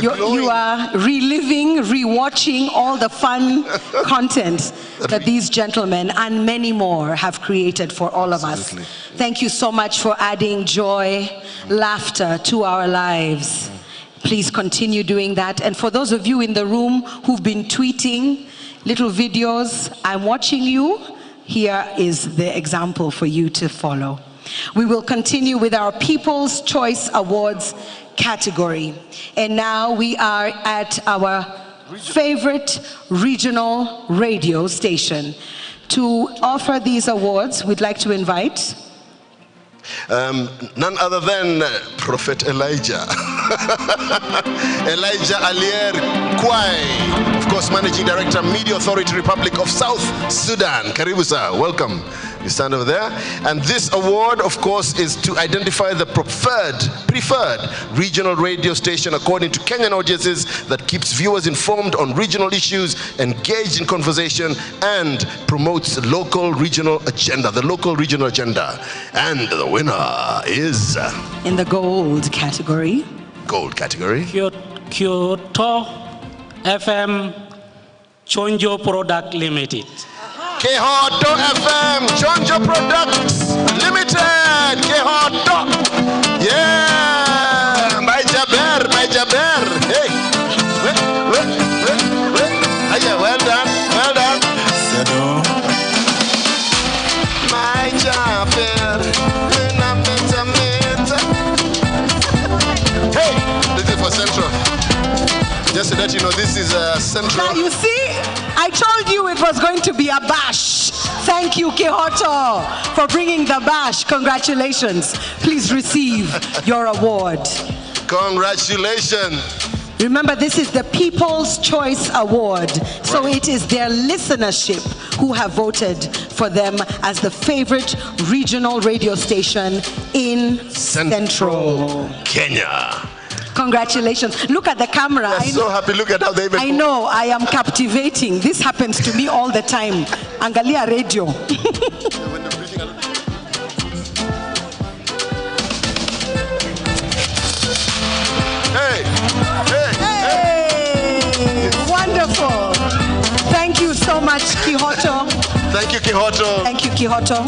You are reliving, rewatching all the fun content that these gentlemen and many more have created for all of us. Thank you so much for adding joy, laughter to our lives. Please continue doing that. And for those of you in the room who've been tweeting little videos, I'm watching you. Here is the example for you to follow. We will continue with our People's Choice Awards category. And now we are at our favorite regional radio station. To offer these awards, we'd like to invite none other than Prophet Elijah. Elijah Alier Kwai, of course, Managing Director, Media Authority, Republic of South Sudan. Karibu sir, welcome. You stand over there. And this award, of course, is to identify the preferred regional radio station according to Kenyan audiences that keeps viewers informed on regional issues, engaged in conversation, and promotes the local regional agenda. And the winner is... in the gold category. Gold category. Kyoto FM Chonjo Product Limited. Kehoto FM Chonjo Products Limited. Kehoto. Yeah. My Jaber. Hey. Well done. My Jaber. Hey, this is for Central. Just so that you know, this is Central. Now you see, I told you it was going to be a bash. Thank you, Kehoto, for bringing the bash. Congratulations. Please receive your award. Congratulations. Remember, this is the People's Choice Award. So it is their listenership who have voted for them as the favorite regional radio station in Central Kenya. Congratulations. Look at the camera. I'm so happy. Look at how they I know. I am captivating. This happens to me all the time. Angalia radio. Hey. Wonderful. Thank you so much, Kehoto. Thank you, Kehoto. Thank you, Kehoto.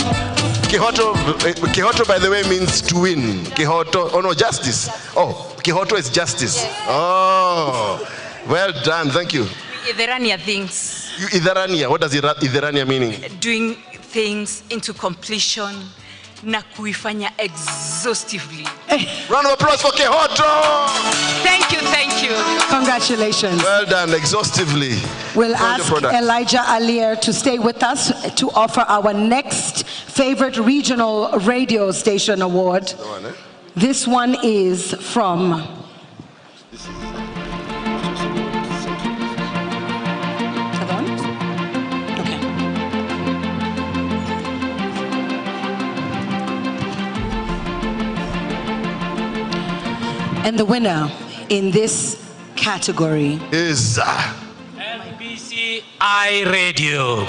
Kehoto, by the way, means to win. Kehoto, oh no, justice. Oh, Kehoto is justice. Oh, well done. Thank you. Idherania things. Idherania. What does Idherania meaning? Doing things into completion na kuifanya exhaustively. Round of applause for Kehoto. Thank you. Congratulations. Well done, exhaustively. We'll ask Elijah Alier to stay with us to offer our next favorite regional radio station award. This one is from... And the winner in this category is MBCI Radio.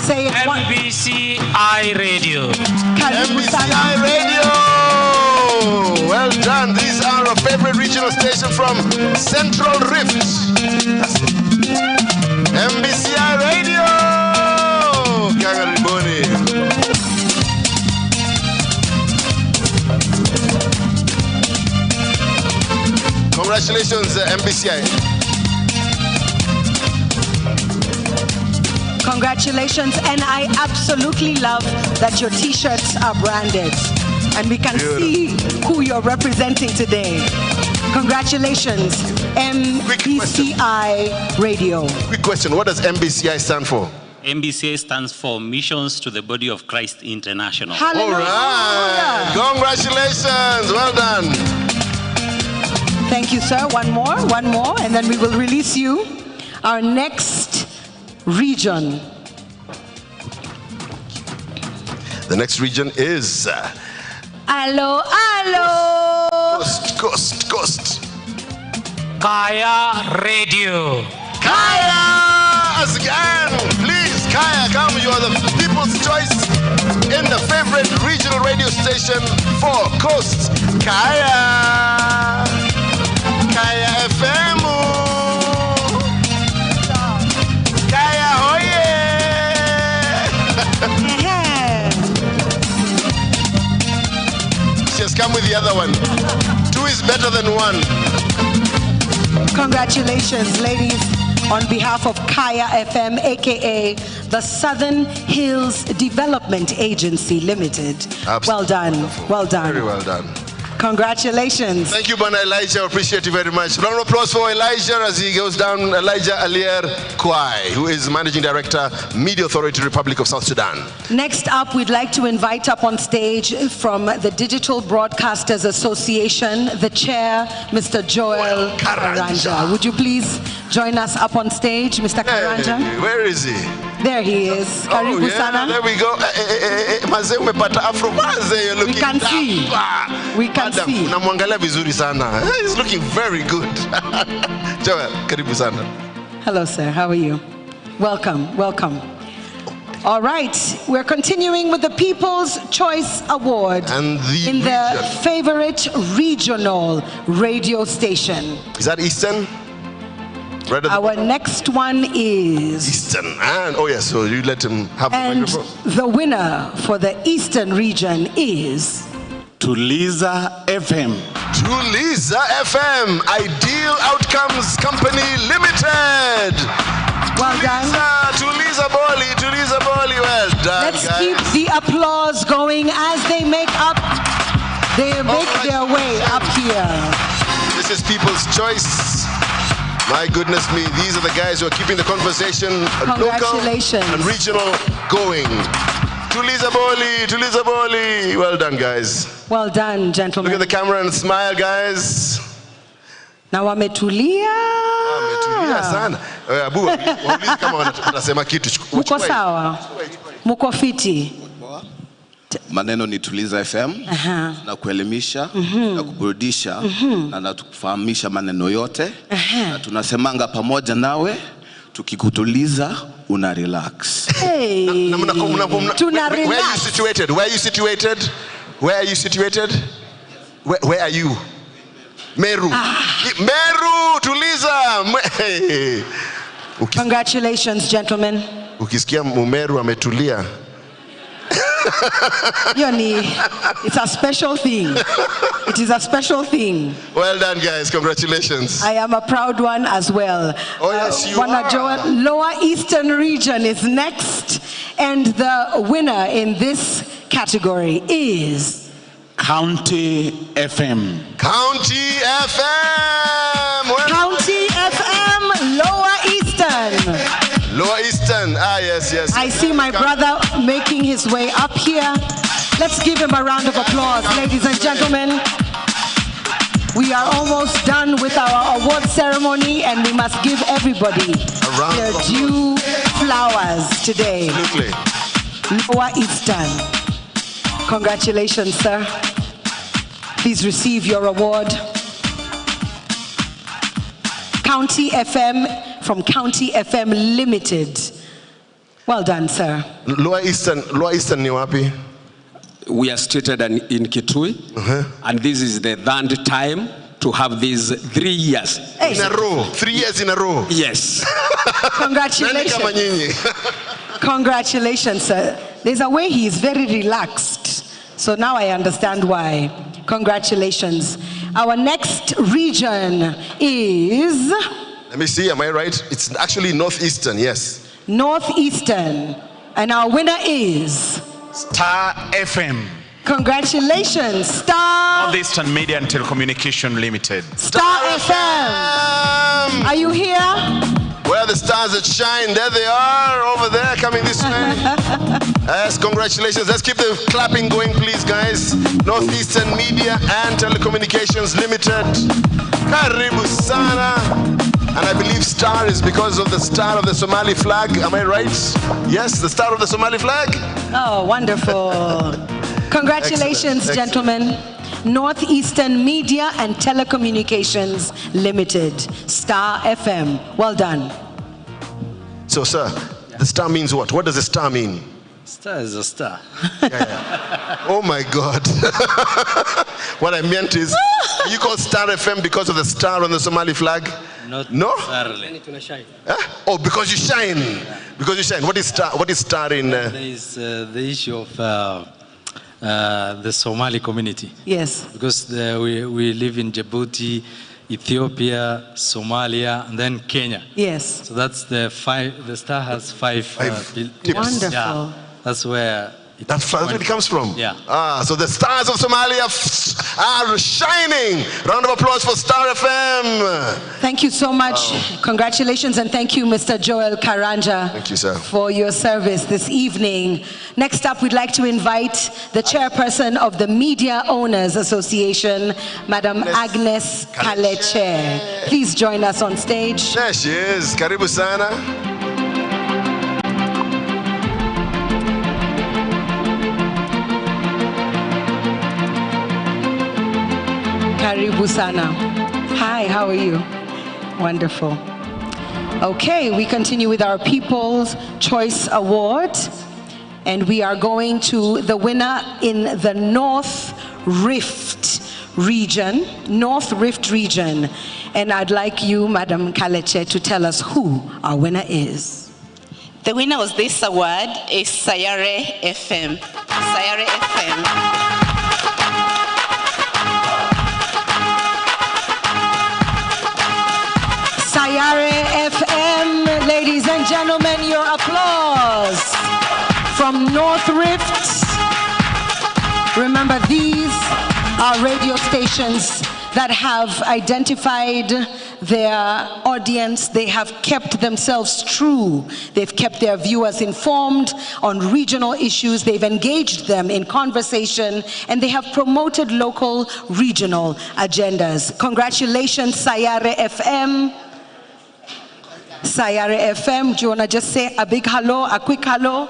Say it. MBCI Radio. MBCI Radio. Well done. These are our favorite regional station from Central Rift. That's it. MBCI Radio. Kagariboni. Congratulations, MBCI. Congratulations, and I absolutely love that your t-shirts are branded and we can see who you're representing today. Congratulations, MBCI Radio. Quick question, what does MBCI stand for? MBCI stands for Missions to the Body of Christ International. Hallelujah. All right, congratulations, well done. Thank you, sir. One more, and then we will release you. Our next region. The next region is... Allo. Coast. Kaya Radio. Kaya! Again, please, Kaya, come. You are the people's choice in the favorite regional radio station for Coast. Kaya! Kaya FM. Kaya hoye. She has come with the other one. Two is better than one. Congratulations, ladies, on behalf of Kaya FM, aka the Southern Hills Development Agency Limited. Absolutely. Well done. Wonderful. Well done. Very well done. Congratulations. Thank you, Bana Elijah. Appreciate you very much. Round of applause for Elijah as he goes down. Elijah Alier Kwai, who is Managing Director, Media Authority, Republic of South Sudan. Next up, we'd like to invite up on stage from the Digital Broadcasters Association, the chair, Mr. Joel Karanja. Would you please join us up on stage, Mr. Karanja? Hey, where is he? There he is. Oh, yeah, there we go. We can see. We can see. Unamwangalia vizuri sana. He's looking very good. Joel, karibu sana. Hello, sir. How are you? Welcome. Welcome. All right. We're continuing with the People's Choice Award and in the favorite regional radio station. Is that Eastern? Right Our next one is Eastern. And oh yes, so you let him have the microphone. The winner for the Eastern region is Tuliza FM. Tuliza FM, Ideal Outcomes Company Limited. Well done. Tuliza Boli, well done. Let's guys. keep the applause going as they make their way up here. This is People's Choice. My goodness me, these are the guys who are keeping the conversation local and regional going. Tuliza Boli. Well done, guys. Well done, gentlemen. Look at the camera and smile, guys. Na wametulia. Wametulia sana. Abu, waulize kama wanasema kitu. Muko sawa? Muko fiti? Maneno ni Tuliza FM, na kuelimisha, na kuburudisha, na kufahamisha maneno yote. Na tunasemanga pamoja nawe, tukikutuliza, una relax. Hey, tuna relax. Where are you situated? Where are you situated? Where are you situated? Where are you? Meru. Meru, Tuliza. Hey. Congratulations, gentlemen. Ukisikia Mumeru ametulia. It's a special thing. It is a special thing. Well done, guys. Congratulations. I am a proud one as well. Oh, yes, you are. Joel, Lower Eastern region is next. And the winner in this category is County FM. County FM. County FM, Lower Eastern. Lower Eastern, yes. I see my brother making his way up here. Let's give him a round of applause, ladies and gentlemen. We are almost done with our award ceremony and we must give everybody their due flowers today. Absolutely. Lower Eastern. Congratulations, sir. Please receive your award. County FM from County FM Limited. Well done, sir. Lower Eastern ni wapi? We are situated in Kitui, and this is the third time to have these 3 years. Hey. In a row, 3 years in a row. Yes. Congratulations. Congratulations, sir. There's a way he is very relaxed. So now I understand why. Congratulations. Our next region is... Let me see, am I right? It's actually Northeastern, yes. Northeastern. And our winner is... Star FM. Congratulations, Star... Northeastern Media and Telecommunication Limited. Star FM. Are you here? Where are the stars that shine? There they are, over there, coming this way. Yes, congratulations. Let's keep the clapping going, please, guys. Northeastern Media and Telecommunications Limited. Karibu sana. And I believe star is because of the star of the Somali flag. Am I right? Yes, the star of the Somali flag. Oh, wonderful. Congratulations, excellent. Gentlemen. Northeastern Media and Telecommunications Limited, Star FM. Well done. So, sir, the star means what? What does the star mean? Star is a star. Oh my God. What I meant is, you call Star FM because of the star on the Somali flag? No? Oh, because you shine. Yeah. Because you shine. What is star? What is star in? There is the issue of the Somali community. Yes. Because we live in Djibouti, Ethiopia, Somalia, and then Kenya. Yes. So that's the star has five tips. Wonderful. Yeah, that's where That's where it comes from? Yeah. So the stars of Somalia are shining. Round of applause for Star FM. Thank you so much. Congratulations, and thank you, Mr. Joel Karanja. Thank you, sir. For your service this evening. Next up, we'd like to invite the chairperson of the Media Owners Association, Madam Agnes Kaleche. Please join us on stage. There she is. Karibu sana. Karibu sana. Hi, how are you? Wonderful. Okay, we continue with our People's Choice Award, and we are going to the winner in the North Rift region. And I'd like you, Madam Kaleche, to tell us who our winner is. The winner of this award is Sayare FM. Sayare FM. Sayare FM, ladies and gentlemen, your applause from North Rift. Remember, these are radio stations that have identified their audience. They have kept themselves true. They've kept their viewers informed on regional issues. They've engaged them in conversation, and they have promoted local regional agendas. Congratulations, Sayare FM. Sayare FM, do you want to just say a big hello, a quick hello?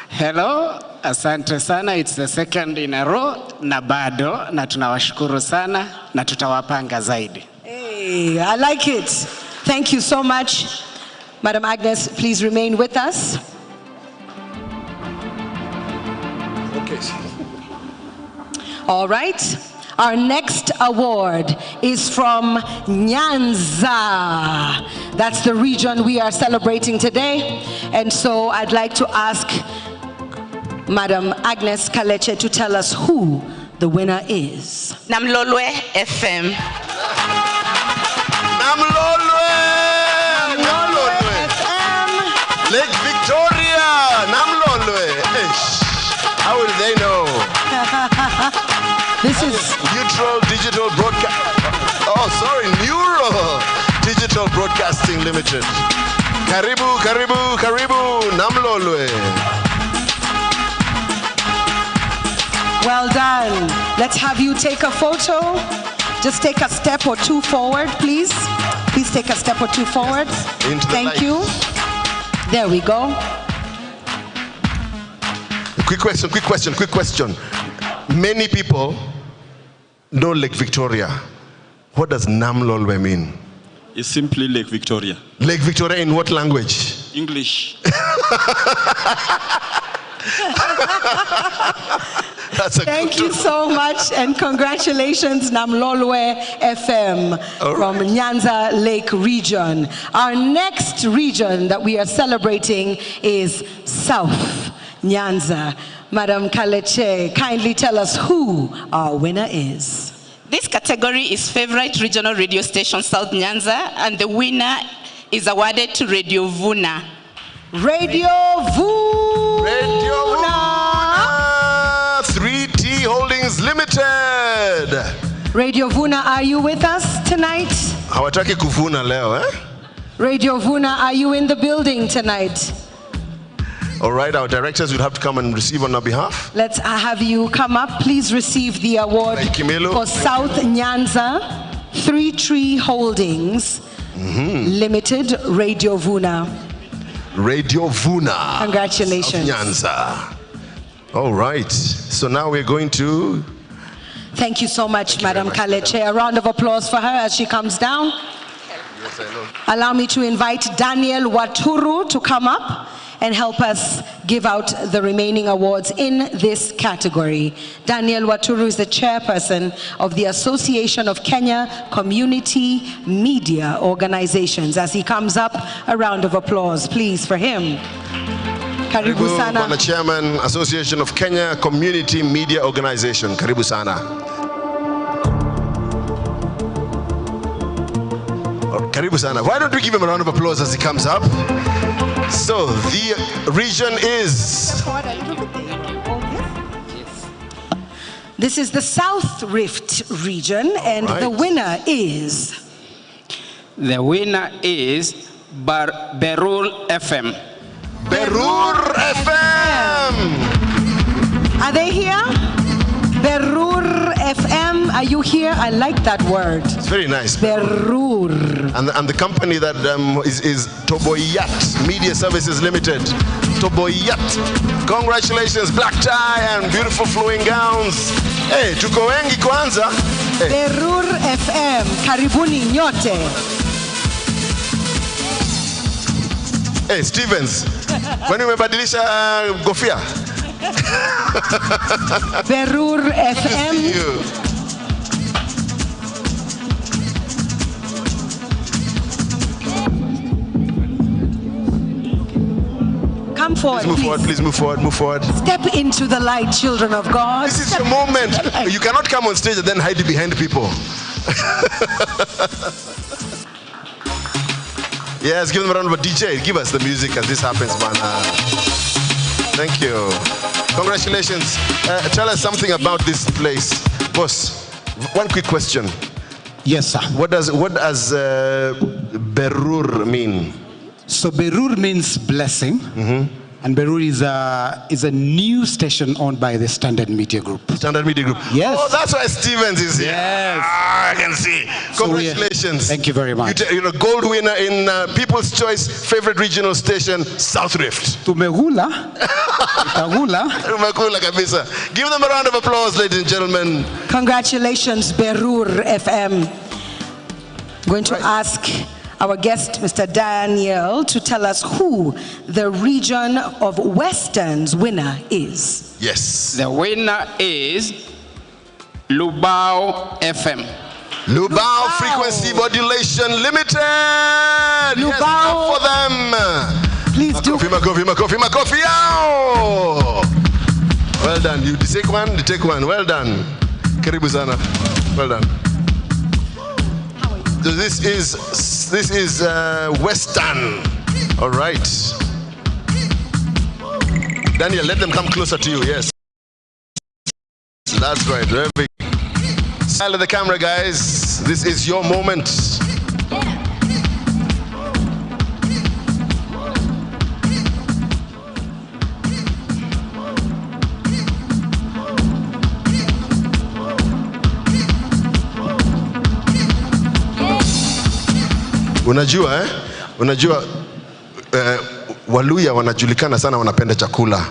Hello, asante sana. It's the second in a row, na bado, na tunawashukuru sana, na tutawapanga zaidi. Hey, I like it. Thank you so much. Madam Agnes, please remain with us. Okay. All right. Our next award is from Nyanza. That's the region we are celebrating today. And so I'd like to ask Madam Agnes Kaleche to tell us who the winner is. Namlolwe FM. Namlolwe FM. Lake Victoria. Namlolwe. How will they know? This is Neutral Digital Broadcast. Oh, sorry, Neural Digital Broadcasting Limited. Karibu, karibu, karibu, Namlolwe. Well done. Let's have you take a photo. Just take a step or two forward, please. Please take a step or two forward. Thank you. There we go. Quick question. Many people know Lake Victoria. What does Namlolwe mean? It's simply Lake Victoria. Lake Victoria in what language? English. Thank you so much, and congratulations, Namlolwe FM from Nyanza Lake region. Our next region that we are celebrating is South Nyanza. Madam Kaleche, kindly tell us who our winner is. This category is favorite regional radio station South Nyanza, and the winner is awarded to Radio Vuna. Radio Vuna. 3T Holdings Limited. Radio Vuna, are you with us tonight? Hawataki kuvuna leo, eh? Radio Vuna, are you in the building tonight? All right, our directors will have to come and receive on our behalf. Let's have you come up. Please receive the award for South Nyanza 3T Holdings Limited, Radio Vuna. Radio Vuna. Congratulations. South Nyanza. All right, so now we're going to... Thank you so much, Madam Kaleche. A round of applause for her as she comes down. Yes, I know. Allow me to invite Daniel Waturu to come up and help us give out the remaining awards in this category. Daniel Waturu is the chairperson of the Association of Kenya Community Media Organizations. As he comes up, a round of applause, please, for him. Karibu sana. Bwana Chairman, Association of Kenya Community Media Organization. Karibu sana. Karibu sana. Why don't we give him a round of applause as he comes up? So the region is... This is the South Rift region, and the winner is... The winner is Berur FM. Berur FM! Are they here? Berur FM, are you here? I like that word. It's very nice. Berur. And the company that is Toboyat Media Services Limited. Toboyat. Congratulations, black tie and beautiful flowing gowns. Hey, tuko wengi kwanza. Hey. Berur FM, karibuni nyote. Hey, Stevens, kwani umebadilisha kofia? Berur FM. Come forward, please move forward. Step into the light, children of God. This is your moment. You cannot come on stage and then hide behind people. Yes, give them a round of applause. DJ, give us the music as this happens, man. Thank you. Congratulations. Tell us something about this place. Boss, one quick question. Yes, sir. What does Berur mean? So Berur means blessing. And Berur is a new station owned by the Standard Media Group. Standard Media Group. Yes. Oh, that's why Stevens is here. Yes. I can see. Congratulations. Thank you very much. You're a gold winner in People's Choice favorite regional station, South Rift. Tumegula. Tumegula kabisa. Give them a round of applause, ladies and gentlemen. Congratulations, Berur FM. Going to ask our guest, Mr. Daniel, to tell us who the region of Western's winner is. Yes. The winner is Lubao FM. Lubao Frequency Modulation Limited. Lubao. Yes, for them. Please do. Makofi. Ow! Well done. You take one. Well done. Karibu sana. Well done. So this is Western. All right. Daniel, let them come closer to you. Yes. That's right. Very big. Smile at the camera, guys. This is your moment. Unajua Waluya wanajulikana sana wanapenda chakula.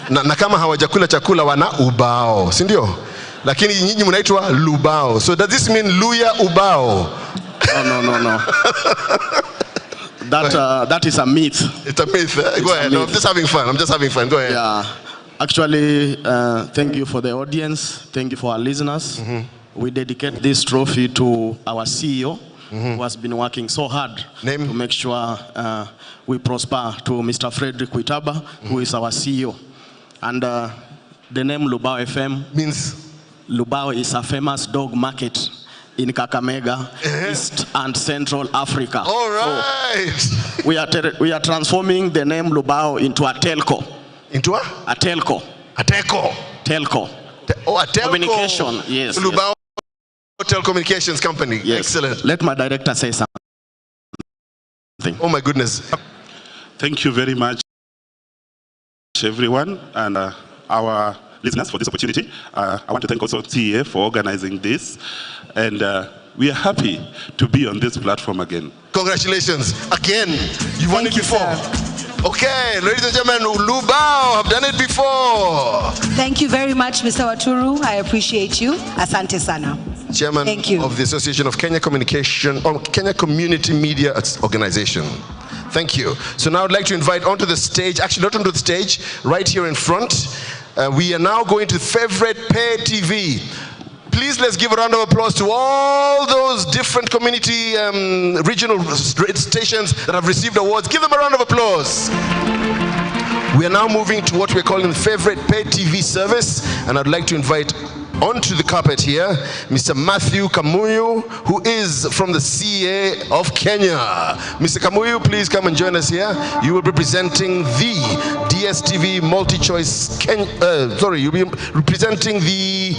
Na kama hawajakula chakula wana ubao, si ndio? Lakini nyinyi mnaitwa Lubao. So does this mean Luya Ubao? No. That is a myth. It's a myth. Go ahead. No, I'm just having fun. Go ahead. Yeah. Actually, thank you for the audience. Thank you for our listeners. We dedicate this trophy to our CEO, who has been working so hard to make sure we prosper, to Mr. Frederick Witaba, who is our CEO. And the name Lubao FM means? Lubao is a famous dog market in Kakamega, East and Central Africa. All right. So we are transforming the name Lubao into a telco. Into a? A telco. A telco. Telco. A telco. Communication, yes. Lubao Telecommunications Company. Yes. Excellent. Let my director say something. Oh my goodness. Thank you very much, everyone, and our listeners for this opportunity. I want to thank also TA for organizing this, and we are happy to be on this platform again. Congratulations. Again, you won it before. Okay, ladies and gentlemen, Lubao have done it before. Thank you very much, Mr. Waturu. I appreciate you. Asante sana. Chairman of the Association of Kenya Kenya Community Media Organization. Thank you. So now I'd like to invite onto the stage, actually not onto the stage, right here in front. We are now going to Favorite Pay TV. Please let's give a round of applause to all those different community regional stations that have received awards. Give them a round of applause. We are now moving to what we're calling Favorite Pay TV service, and I'd like to invite onto the carpet here, Mr. Matthew Kamuyu, who is from the CA of Kenya. Mr. Kamuyu, please come and join us here. You will be presenting the DSTV multi-choice you'll be representing the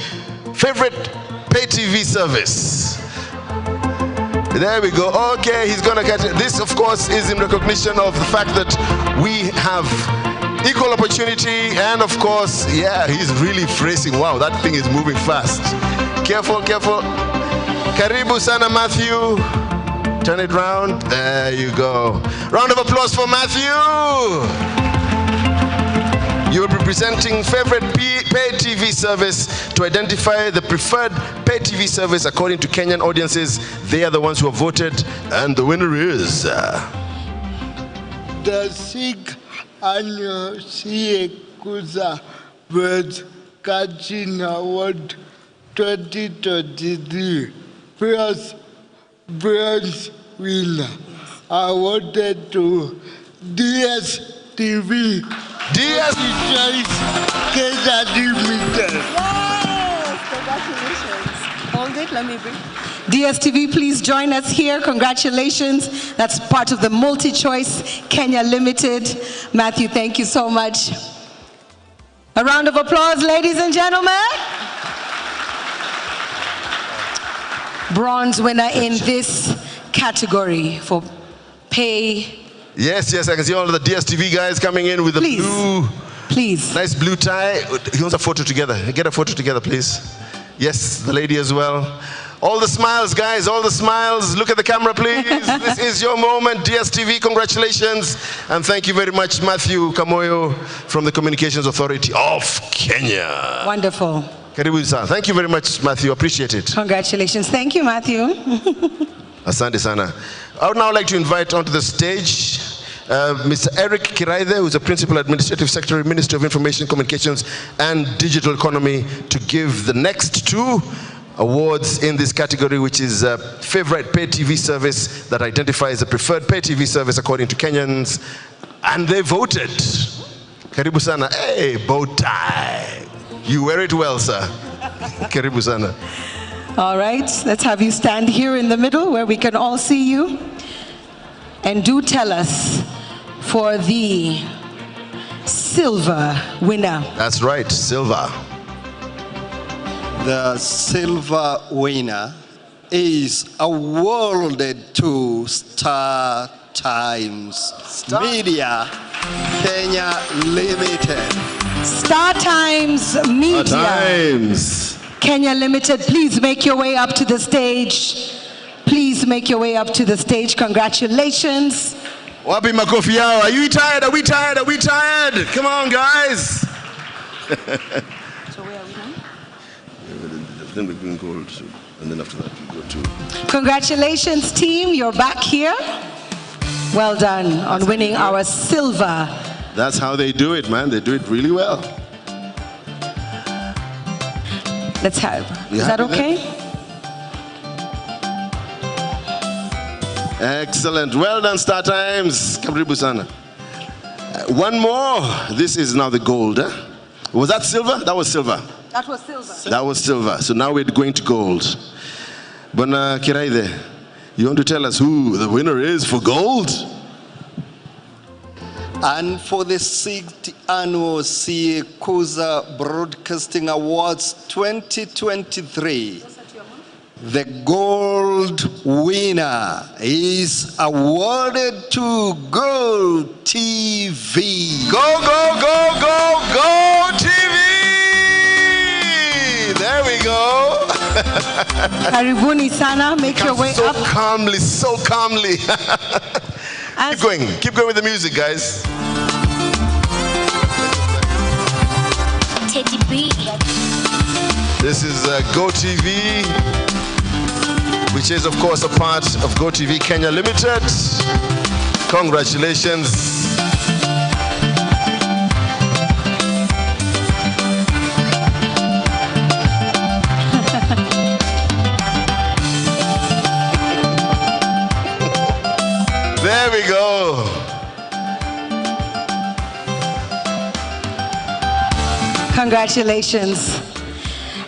favorite pay TV service. There we go. Okay, he's gonna catch it. This, of course, is in recognition of the fact that we have equal opportunity, and of course, yeah, he's really phrasing. Wow, that thing is moving fast. Careful, careful. Karibu sana, Matthew. Turn it round. There you go. Round of applause for Matthew. You will be presenting favorite pay TV service to identify the preferred pay TV service according to Kenyan audiences. They are the ones who have voted, and the winner is the Sikh annual CA Kuza Broadcasting Award 2023 first bronze winner awarded to DSTV. Choice Kenya Limited. Yes, congratulations. Hold it, let me bring. DSTV, please join us here. Congratulations. That's part of the multi-choice Kenya Limited. Matthew, thank you so much. A round of applause, ladies and gentlemen. Bronze winner in this category for pay. Yes, yes, I can see all of the DSTV guys coming in with the blue. Please. Nice blue tie. He wants a photo together. Get a photo together, please. Yes, the lady as well. All the smiles, guys, all the smiles. Look at the camera, please. This is your moment, DSTV. Congratulations. And thank you very much, Matthew Kamoyo from the Communications Authority of Kenya. Wonderful. Karibu sana. Thank you very much, Matthew. Appreciate it. Congratulations. Thank you, Matthew. Asante sana. I would now like to invite onto the stage Mr. Eric Kiraithe, who is a Principal Administrative Secretary, Ministry of Information, Communications and Digital Economy, to give the next two awards in this category, which is favorite pay TV service that identifies the preferred pay TV service according to Kenyans, and they voted. Karibu sana. Hey, bow tie. You wear it well, sir. Karibu sana. All right, let's have you stand here in the middle where we can all see you. And do tell us for the silver winner. That's right, silver. The silver winner is awarded to Star Times Media Kenya Limited. Star Times Media Times Kenya Limited, please make your way up to the stage. Please make your way up to the stage. Congratulations. Wapi makofi yao? Are you tired? Are we tired? Are we tired? Come on, guys. So where are we now? Then we're going gold, and then after that we go to. Congratulations, team. You're back here. Well done on winning our silver. That's how they do it, man. They do it really well. Let's have. Is that okay? Excellent. Well done, Star Times. Karibu sana. One more. This is now the gold. Was that silver? That was silver. That was silver. That was silver. So now we're going to gold. Bwana Kiraithe, you want to tell us who the winner is for gold? And for the 6th annual CA Kuza Broadcasting Awards 2023, the gold winner is awarded to Go TV. Go, go, go, go, go TV! There we go. Karibuni sana, make your way so up. Calmly, so calmly. Keep going with the music, guys. Teddy B. This is Go TV, which is, of course, a part of Go TV Kenya Limited. Congratulations. There we go. Congratulations.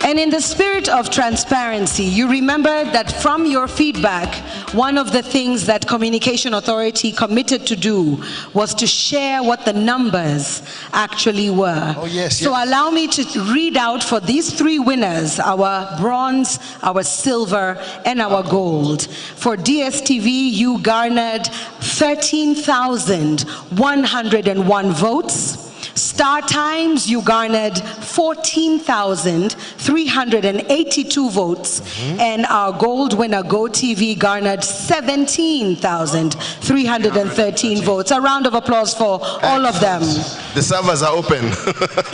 And in the spirit of transparency, you remember that from your feedback, one of the things that Communication Authority committed to do was to share what the numbers actually were. Oh, yes, so yes. allow me to read out for these three winners, our bronze, our silver, and our gold. For DSTV, you garnered 13,101 votes. Star Times, you garnered 14,382 votes, and our gold winner, GoTV, garnered 17,313 votes. A round of applause for all of them. The servers are open.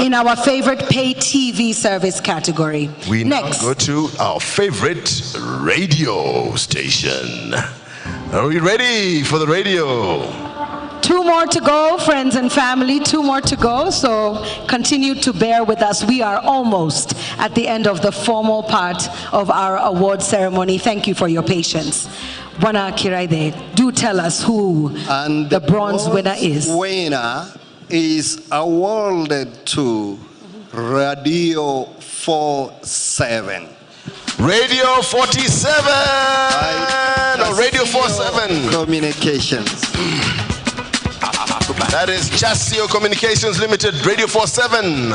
In our favorite pay TV service category. We Next. now go to our favorite radio station. Are we ready for the radio? 2 more to go, friends and family, 2 more to go, so continue to bear with us. We are almost at the end of the formal part of our award ceremony. Thank you for your patience. Bwana Kiraide, do tell us who and the bronze winner is. The winner is awarded to Radio 47. Radio 47! No, Radio 47. Communications. That is Chasio Communications Limited, Radio 47.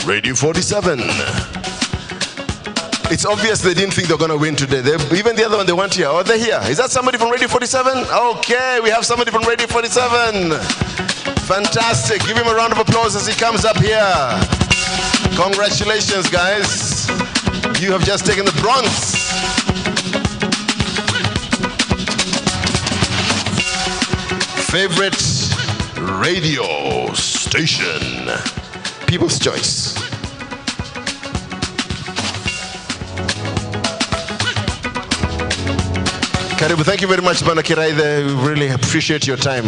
Radio 47. It's obvious they didn't think they were going to win today. Even the other one, they weren't here. Oh, they're here. Is that somebody from Radio 47? Okay, we have somebody from Radio 47. Fantastic. Give him a round of applause as he comes up here. Congratulations, guys. You have just taken the bronze. Favorite radio station. People's Choice. Karibu, thank you very much, Bwana Kiraide. We really appreciate your time.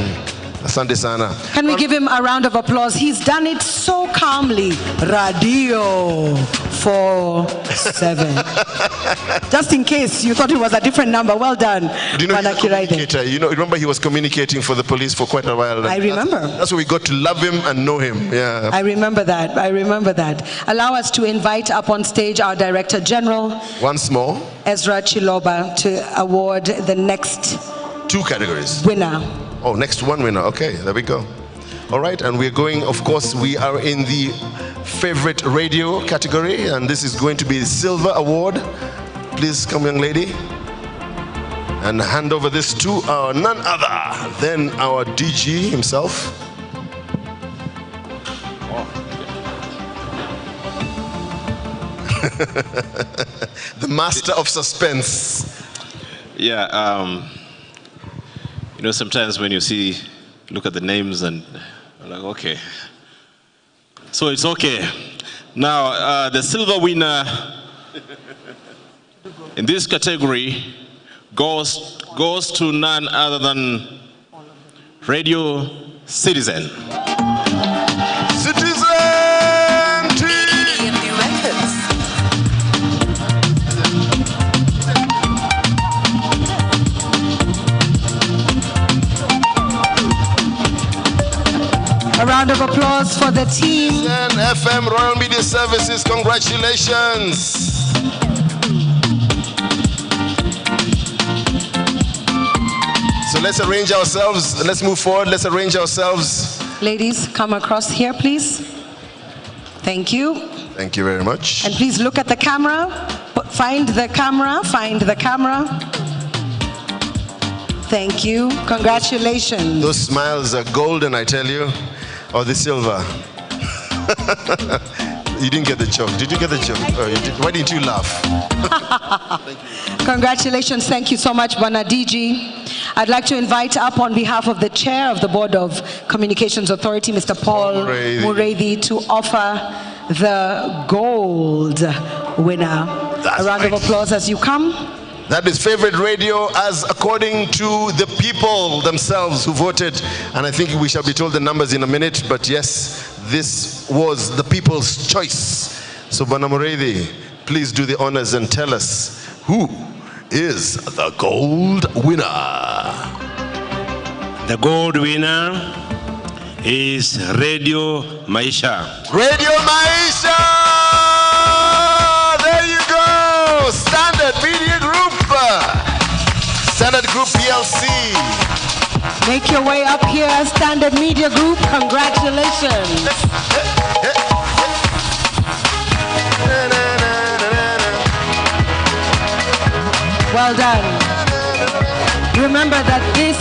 Asante sana. Can we give him a round of applause? He's done it so calmly. Radio 47. Just in case you thought it was a different number. Well done, Do you know, Bwana Kiraide. you know, remember he was communicating for the police for quite a while. I remember. That's why we got to love him and know him. Yeah. I remember that. I remember that. Allow us to invite up on stage our Director General, Once more. Ezra Chiloba, to award the next 2 categories. winner. Oh, next one winner. Okay, there we go. All right, and we're going, of course, we are in the favorite radio category, and this is going to be the Silver Award. Please come, young lady, and hand over this to none other than our DG himself. The master of suspense. Yeah, you know, sometimes when you look at the names and I'm like, okay. So it's okay. Now, the silver winner in this category goes to none other than Radio Citizen. A round of applause for the team. FM Royal Media Services, congratulations. So let's arrange ourselves. Let's move forward. Let's arrange ourselves. Ladies, come across here, please. Thank you. Thank you very much. And please look at the camera. Find the camera. Find the camera. Thank you. Congratulations. Those smiles are golden, I tell you. Or the silver. You didn't get the joke. Did you get the joke? Oh, you did. Why didn't you laugh? Thank you. Congratulations. Thank you so much, Bwana DG. I'd like to invite up on behalf of the Chair of the Board of Communications Authority, Mr. Paul Mureithi, to offer the gold winner. That's a round of applause as you come. That is favorite radio as according to the people themselves who voted. And I think we shall be told the numbers in a minute. But yes, this was the people's choice. So Bwana Mureithi, please do the honors and tell us who is the gold winner. The gold winner is Radio Maisha. Radio Maisha! Make your way up here, Standard Media Group. Congratulations. Well done. Remember that this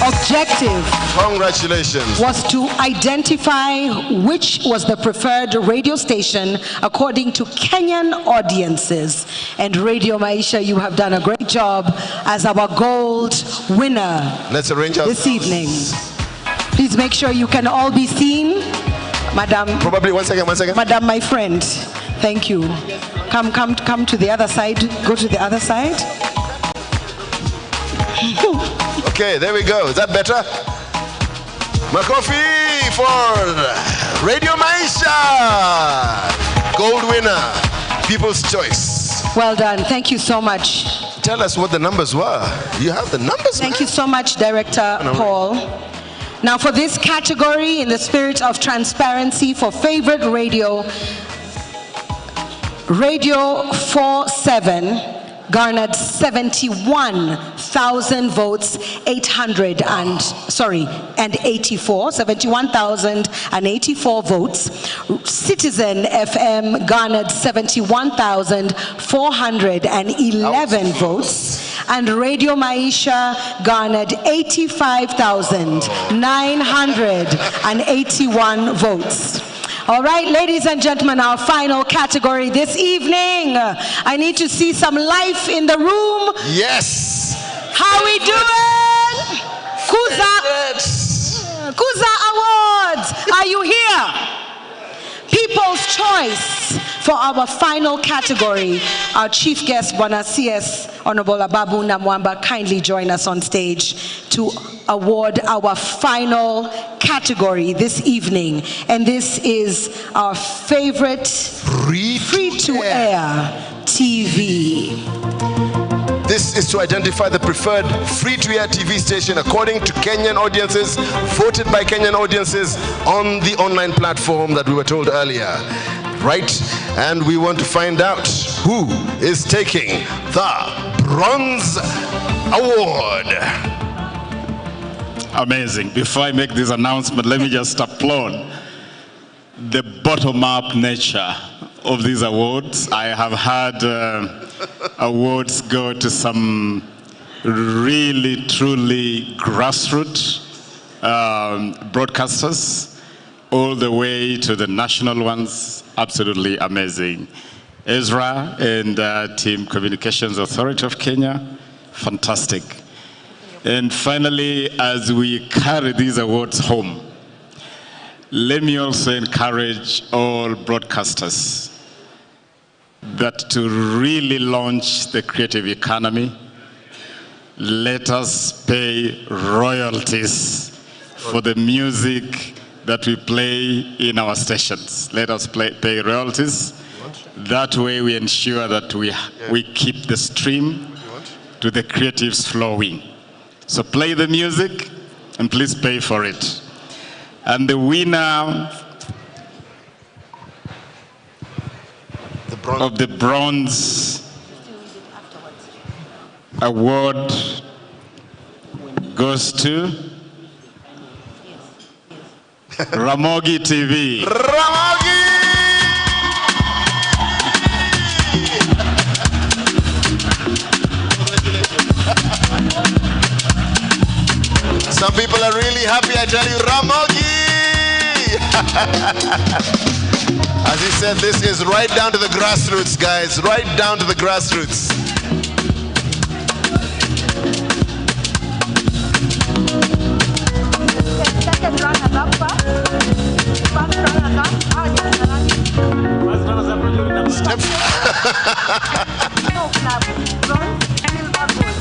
objective, congratulations, was to identify which was the preferred radio station according to Kenyan audiences. And Radio Maisha, you have done a great job as our gold winner. Let's arrange this evening. Please make sure you can all be seen. Madam. Probably one second. Madam, my friend. Thank you. Come to the other side. Go to the other side. Okay, there we go. Is that better? Makofi for Radio Maisha. Gold winner. People's choice. Well done. Thank you so much. Tell us what the numbers were. You have the numbers? Thank you so much, Director Paul. Now for this category, in the spirit of transparency for favorite radio, Radio 47 garnered 71,000 votes, 71,084 votes. Citizen FM garnered 71,411 votes. And Radio Maisha garnered 85,981 votes. All right, ladies and gentlemen, our final category this evening. I need to see some life in the room. Yes. How we doing? Kuza Awards. Are you here? People's Choice for our final category. Our chief guest, Bwana CS Honorable Ababu Namwamba, kindly join us on stage to award our final category this evening. And this is our favorite free-to-air TV. This is to identify the preferred free-to-air TV station according to Kenyan audiences, voted by Kenyan audiences on the online platform that we were told earlier. Right? And we want to find out who is taking the Bronze Award. Amazing. Before I make this announcement, let me just applaud the bottom-up nature of these awards. I have had awards go to some really, truly grassroots broadcasters, all the way to the national ones. Absolutely amazing. Ezra and Team Communications Authority of Kenya, fantastic. And finally, as we carry these awards home, let me also encourage all broadcasters that to really launch the creative economy, let us pay royalties for the music that we play in our stations. Let us pay royalties. That way we ensure that we keep the stream to the creatives flowing. So play the music and please pay for it. And the winner of the Bronze Award goes to Ramogi TV. Ramogi! Some people are really happy, I tell you, Ramogi! As he said, this is right down to the grassroots, guys, right down to the grassroots.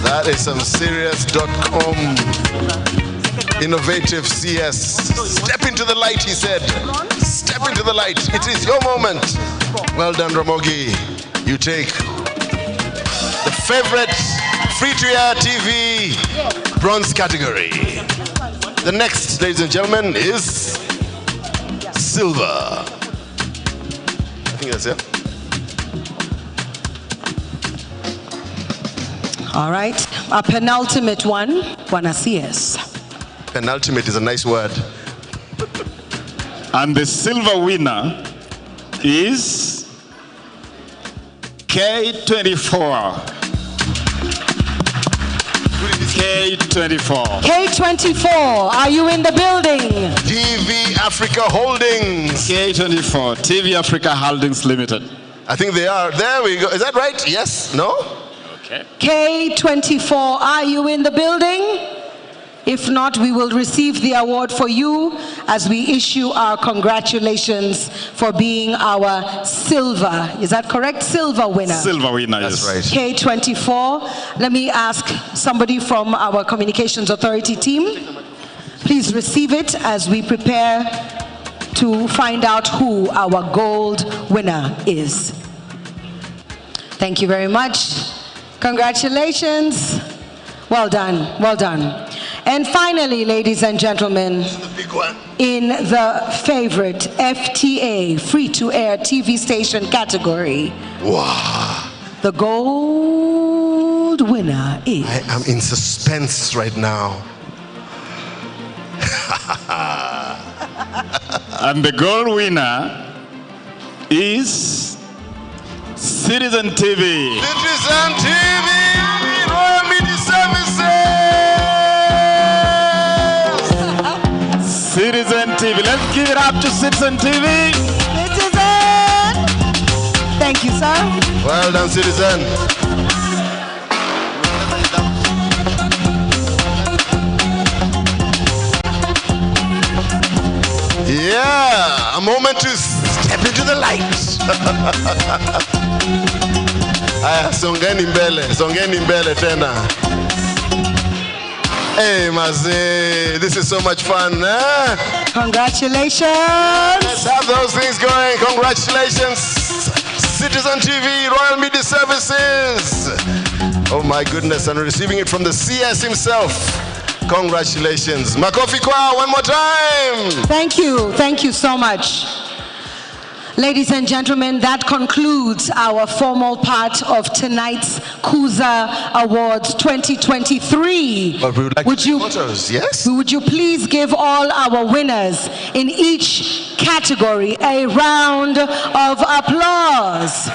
That is some serious .com innovative CS. Step into the light, he said. Step into the light. It is your moment. Well done, Ramogi. You take the favorite free-to-air TV bronze category. The next, ladies and gentlemen, is silver. I think that's it. All right, our penultimate one, Bwana CS. Penultimate is a nice word. And the silver winner is K24. K24. K24, are you in the building? TV Africa Holdings. K24, TV Africa Holdings Limited. I think they are. There we go. Is that right? Yes? No? Okay. K24, are you in the building? If not, we will receive the award for you as we issue our congratulations for being our silver, is that correct? Silver winner. Silver winner, yes. That's right. K24. Let me ask somebody from our Communications Authority team. Please receive it as we prepare to find out who our gold winner is. Thank you very much. Congratulations. Well done, well done. And finally, ladies and gentlemen, in the favorite FTA, free-to-air TV station category, wow, the gold winner is... I am in suspense right now. And the gold winner is Citizen TV. Citizen TV, Royal Media Services. Citizen TV. Let's give it up to Citizen TV. Citizen! Thank you, sir. Well done, Citizen. Yeah, a moment to step into the light. Aya, songeni mbele tena. Hey, Mazi, this is so much fun. Eh? Congratulations. Let's have those things going. Congratulations, Citizen TV, Royal Media Services. Oh my goodness, and receiving it from the CS himself. Congratulations. Makofi kwa, one more time. Thank you so much. Ladies and gentlemen, that concludes our formal part of tonight's Kuza Awards 2023. But we would like to take photos, yes? Would you please give all our winners in each category a round of applause?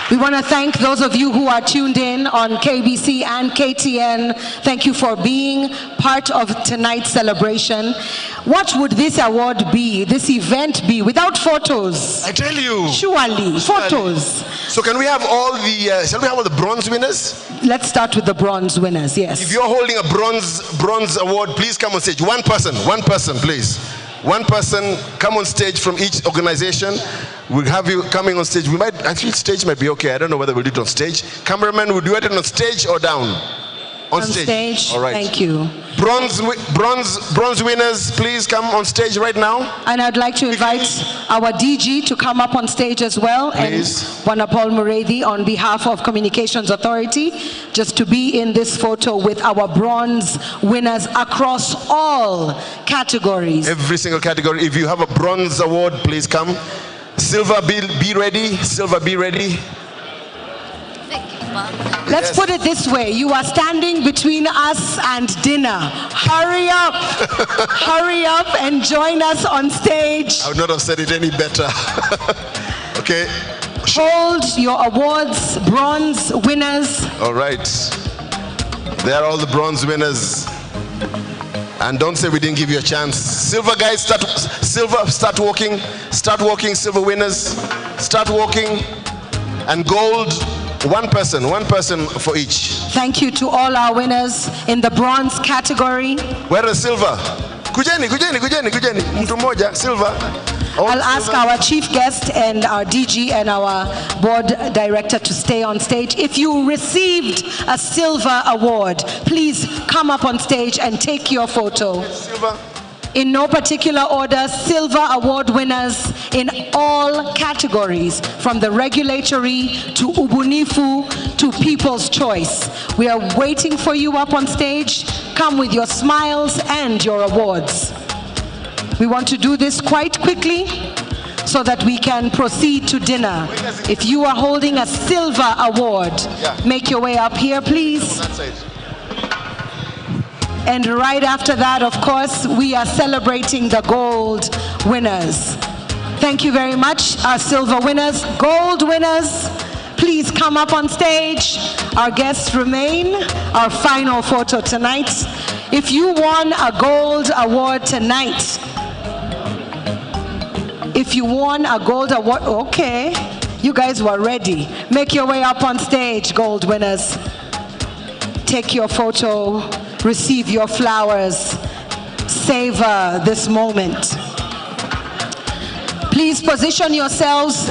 We want to thank those of you who are tuned in on KBC and KTN. Thank you for being part of tonight's celebration. What would this award be, this event be, without photos? I tell you. Surely, photos. So can we have all the, shall we have all the bronze winners? Let's start with the bronze winners, yes. If you're holding a bronze award, please come on stage. One person, please. One person, come on stage from each organization. We'll have you coming on stage. We might, actually stage might be okay. I don't know whether we'll do it on stage. Cameraman, will do it on stage or down? On stage. All right. Thank you. Bronze winners, please come on stage right now. And I'd like to invite our DG to come up on stage as well. Please. And Paul Muredi on behalf of Communications Authority, just to be in this photo with our bronze winners across all categories. Every single category. If you have a bronze award, please come. Silver, be ready. Silver, be ready. Let's put it this way. You are standing between us and dinner. Hurry up. Hurry up and join us on stage. I would not have said it any better. Okay. Hold your awards, bronze winners. All right. They are all the bronze winners. And don't say we didn't give you a chance. Silver guys, start walking. Start walking, silver winners. Start walking. And gold, one person for each. Thank you to all our winners in the bronze category. Where is silver? Kujeni. Mtu moja, silver. I'll ask our chief guest and our DG and our board director to stay on stage. If you received a silver award, please come up on stage and take your photo. Silver. In no particular order, silver award winners in all categories, from the regulatory to ubunifu to people's choice. We are waiting for you up on stage. Come with your smiles and your awards. We want to do this quite quickly so that we can proceed to dinner. If you are holding a silver award, make your way up here, please. And right after that, of course, we are celebrating the gold winners. Thank you very much, our silver winners. Gold winners, please come up on stage. Our guests remain. Our final photo tonight. If you won a gold award tonight, if you won a gold award, okay, you guys were ready. Make your way up on stage, gold winners. Take your photo, receive your flowers, savor this moment. Please position yourselves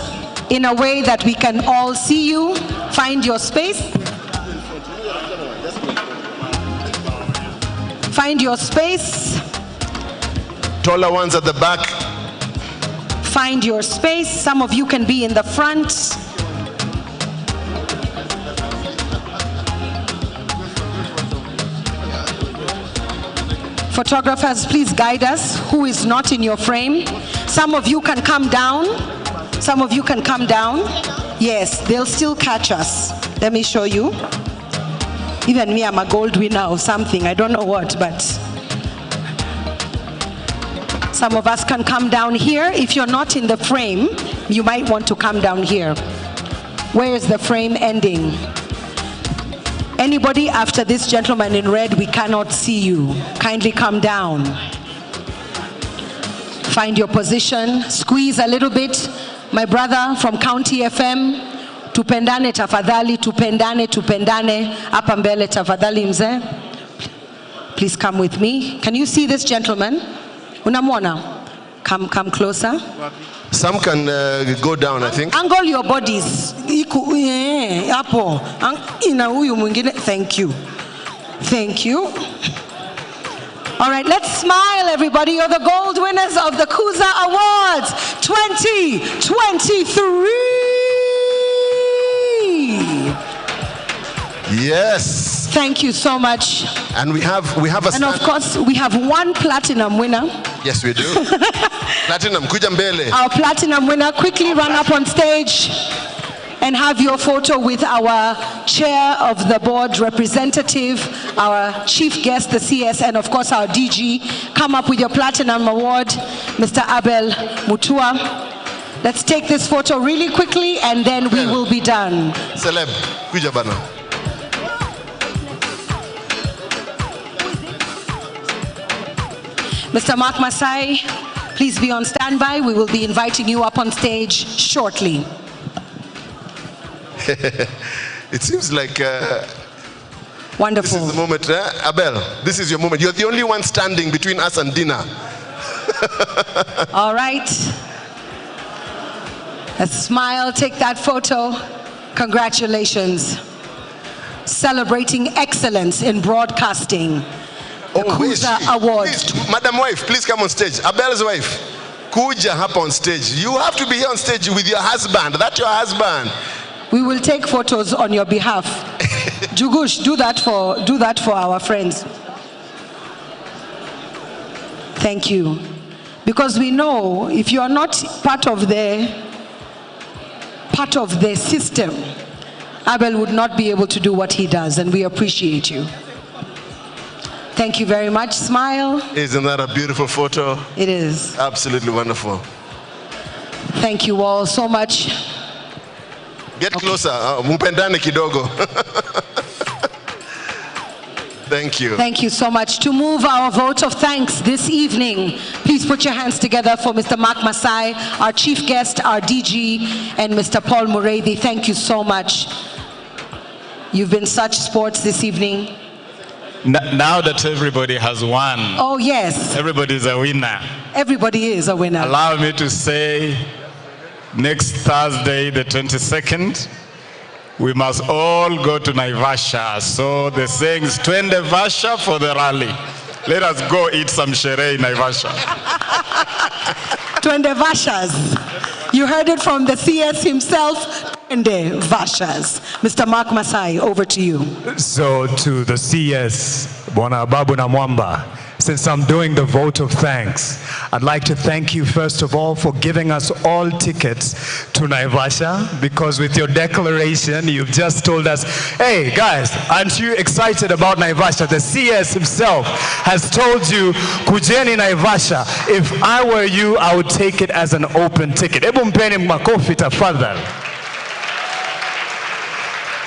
in a way that we can all see you. Find your space. Find your space. Taller ones at the back. Find your space. Some of you can be in the front. Photographers, please guide us. Who is not in your frame? Some of you can come down. Some of you can come down. Yes, they'll still catch us. Let me show you. Even me, I'm a gold winner of something. I don't know what, but some of us can come down here. If you're not in the frame, you might want to come down here. Where is the frame ending? Anybody after this gentleman in red, we cannot see you. Kindly come down. Find your position. Squeeze a little bit. My brother from County FM. Tupendane tafadhali, tupendane, tupendane. Hapa mbele tafadhali mzee. Please come with me. Can you see this gentleman? Unamwona? Come closer. Some can go down, I think. Angle your bodies. Hapo. Ina huyu mwingine. Thank you. Thank you. All right, let's smile, everybody. You're the gold winners of the Kuza Awards 2023. Yes. Thank you so much. And we have a and of course we have one platinum winner. Yes, we do. Platinum, kuja mbele. Our platinum winner, quickly run up on stage and have your photo with our chair of the board representative, our chief guest, the CS, and of course our DG. Come up with your platinum award, Mr. Abel Mutua. Let's take this photo really quickly and then we will be done. Celeb, kuja bana. Mr. Mark Masai, please be on standby. We will be inviting you up on stage shortly. It seems like wonderful. This is the moment, Abel. This is your moment. You're the only one standing between us and dinner. All right. A smile. Take that photo. Congratulations. Celebrating excellence in broadcasting. The Kuza Awards. Please, Madam Wife, please come on stage. Abel's wife, kuja hapa on stage. You have to be here on stage with your husband. That's your husband. We will take photos on your behalf. Jugush, do that for our friends. Thank you. Because we know if you are not part of the system, Abel would not be able to do what he does, and we appreciate you. Thank you very much. Smile. Isn't that a beautiful photo? It is. Absolutely wonderful. Thank you all so much. Get closer. Mpendane kidogo. Thank you. Thank you so much. To move our vote of thanks this evening, please put your hands together for Mr. Mark Masai, our chief guest, our DG, and Mr. Paul Muredi. Thank you so much. You've been such sports this evening. Now that everybody has won. Oh, yes. Everybody is a winner. Everybody is a winner. Allow me to say, next Thursday, the 22nd, we must all go to Naivasha. So the saying is, twende Vasha for the rally. Let us go eat some shere in Naivasha. Twende Vashas. You heard it from the CS himself. Twende Vashas. Mr. Mark Masai, over to you. So to the CS, Bwana Babu na Mwamba, since I'm doing the vote of thanks, I'd like to thank you first of all for giving us all tickets to Naivasha, because with your declaration, you've just told us, hey guys, aren't you excited about Naivasha? The CS himself has told you, kujeni Naivasha. If I were you, I would take it as an open ticket. Ebu mpeni makofi tafadhali.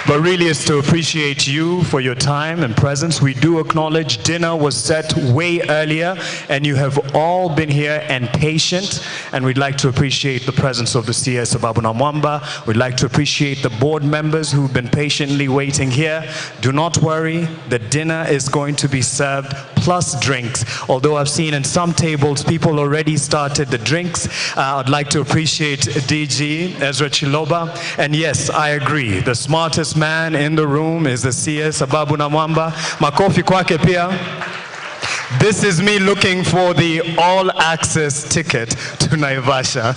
But really, it's to appreciate you for your time and presence. We do acknowledge dinner was set way earlier, and you have all been here and patient. And we'd like to appreciate the presence of the CS of Abu Namwamba. We'd like to appreciate the board members who've been patiently waiting here. Do not worry, the dinner is going to be served plus drinks. Although I've seen in some tables, people already started the drinks. I'd like to appreciate DG Ezra Chiloba. And yes, I agree, the smartest man in the room is the CS Ababu Namwamba. Makofi kwake pia. This is me looking for the all-access ticket to Naivasha.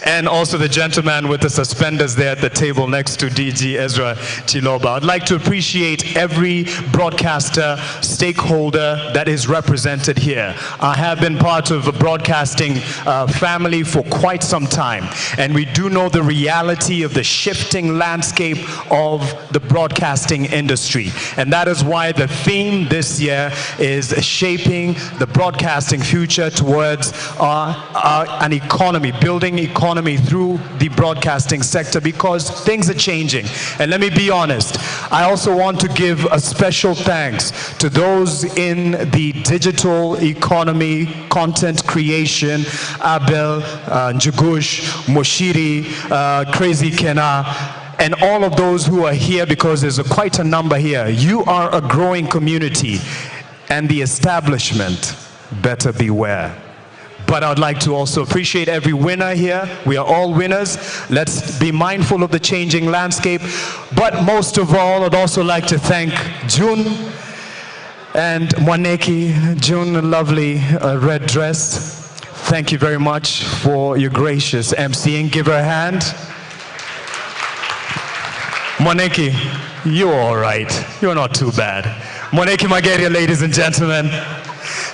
And also the gentleman with the suspenders there at the table next to DG Ezra Chiloba. I'd like to appreciate every broadcaster, stakeholder that is represented here. I have been part of the broadcasting family for quite some time, and we do know the reality of the shifting landscape of the broadcasting industry. And that is why the theme this year is shaping the broadcasting future towards an economy, building economy through the broadcasting sector, because things are changing. And let me be honest, I also want to give a special thanks to those in the digital economy, content creation, Abel, Njugush, Moshiri, Crazy Kena, and all of those who are here, because there's quite a number here. You are a growing community, and the establishment better beware. But I'd like to also appreciate every winner here. We are all winners. Let's be mindful of the changing landscape. But most of all, I'd also like to thank June and Mwaneki. June, a lovely red dress. Thank you very much for your gracious emceeing. Give her a hand. Mwaneki, you're all right. You're not too bad. Mwaneki Mageria, ladies and gentlemen.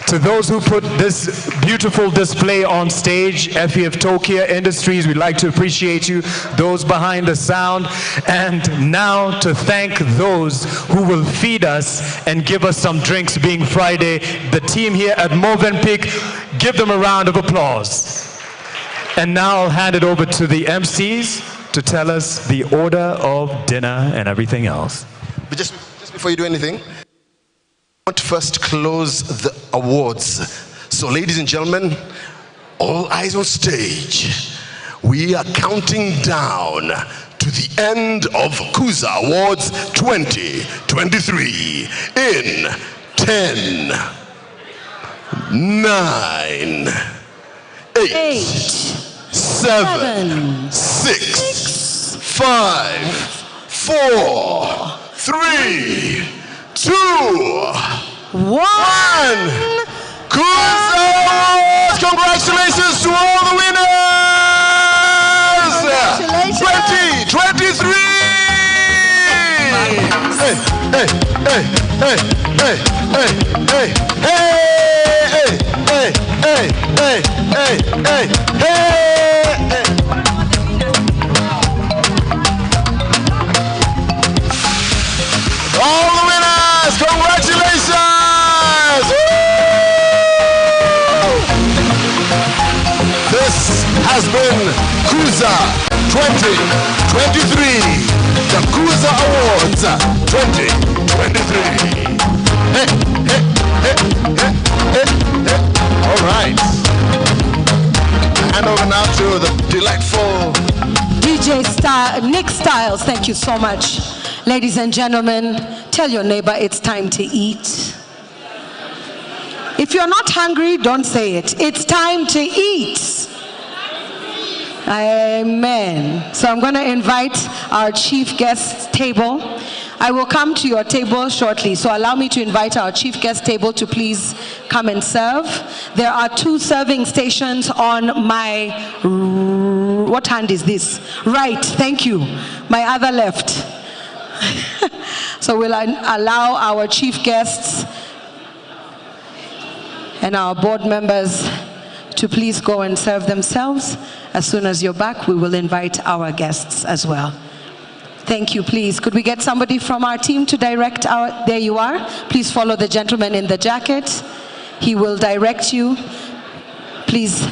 To those who put this beautiful display on stage, FEF Tokia Industries, we'd like to appreciate you, those behind the sound. And now to thank those who will feed us and give us some drinks, being Friday, the team here at Movenpick. Give them a round of applause. And now I'll hand it over to the MCs to tell us the order of dinner and everything else. But just before you do anything, I want to first close the awards. So ladies and gentlemen, all eyes on stage. We are counting down to the end of Kuza Awards 2023 in 10, 9, 8, 7, 6, 5, 4, 3, 2, 1. Kuza Awards! Congratulations to all the winners! 2023! Hey, hey, hey, hey, hey, hey, hey, hey, hey, hey, hey, hey, hey, hey. All the winners, congratulations! Woo! This has been Kuza 2023, the Kuza Awards 2023. Hey, hey, hey, hey, hey, hey. All right. Hand over now to the delightful DJ Nick Styles. Thank you so much. Ladies and gentlemen, tell your neighbor it's time to eat. If you're not hungry, don't say it. It's time to eat. Amen. So I'm going to invite our chief guest table. I will come to your table shortly, so allow me to invite our chief guest table to please come and serve. There are 2 serving stations on my, what hand is this? Right, thank you. My other left. So we'll allow our chief guests and our board members to please go and serve themselves. As soon as you're back, we will invite our guests as well. Thank you, please. Could we get somebody from our team to direct our, there you are. Please follow the gentleman in the jacket. He will direct you. Please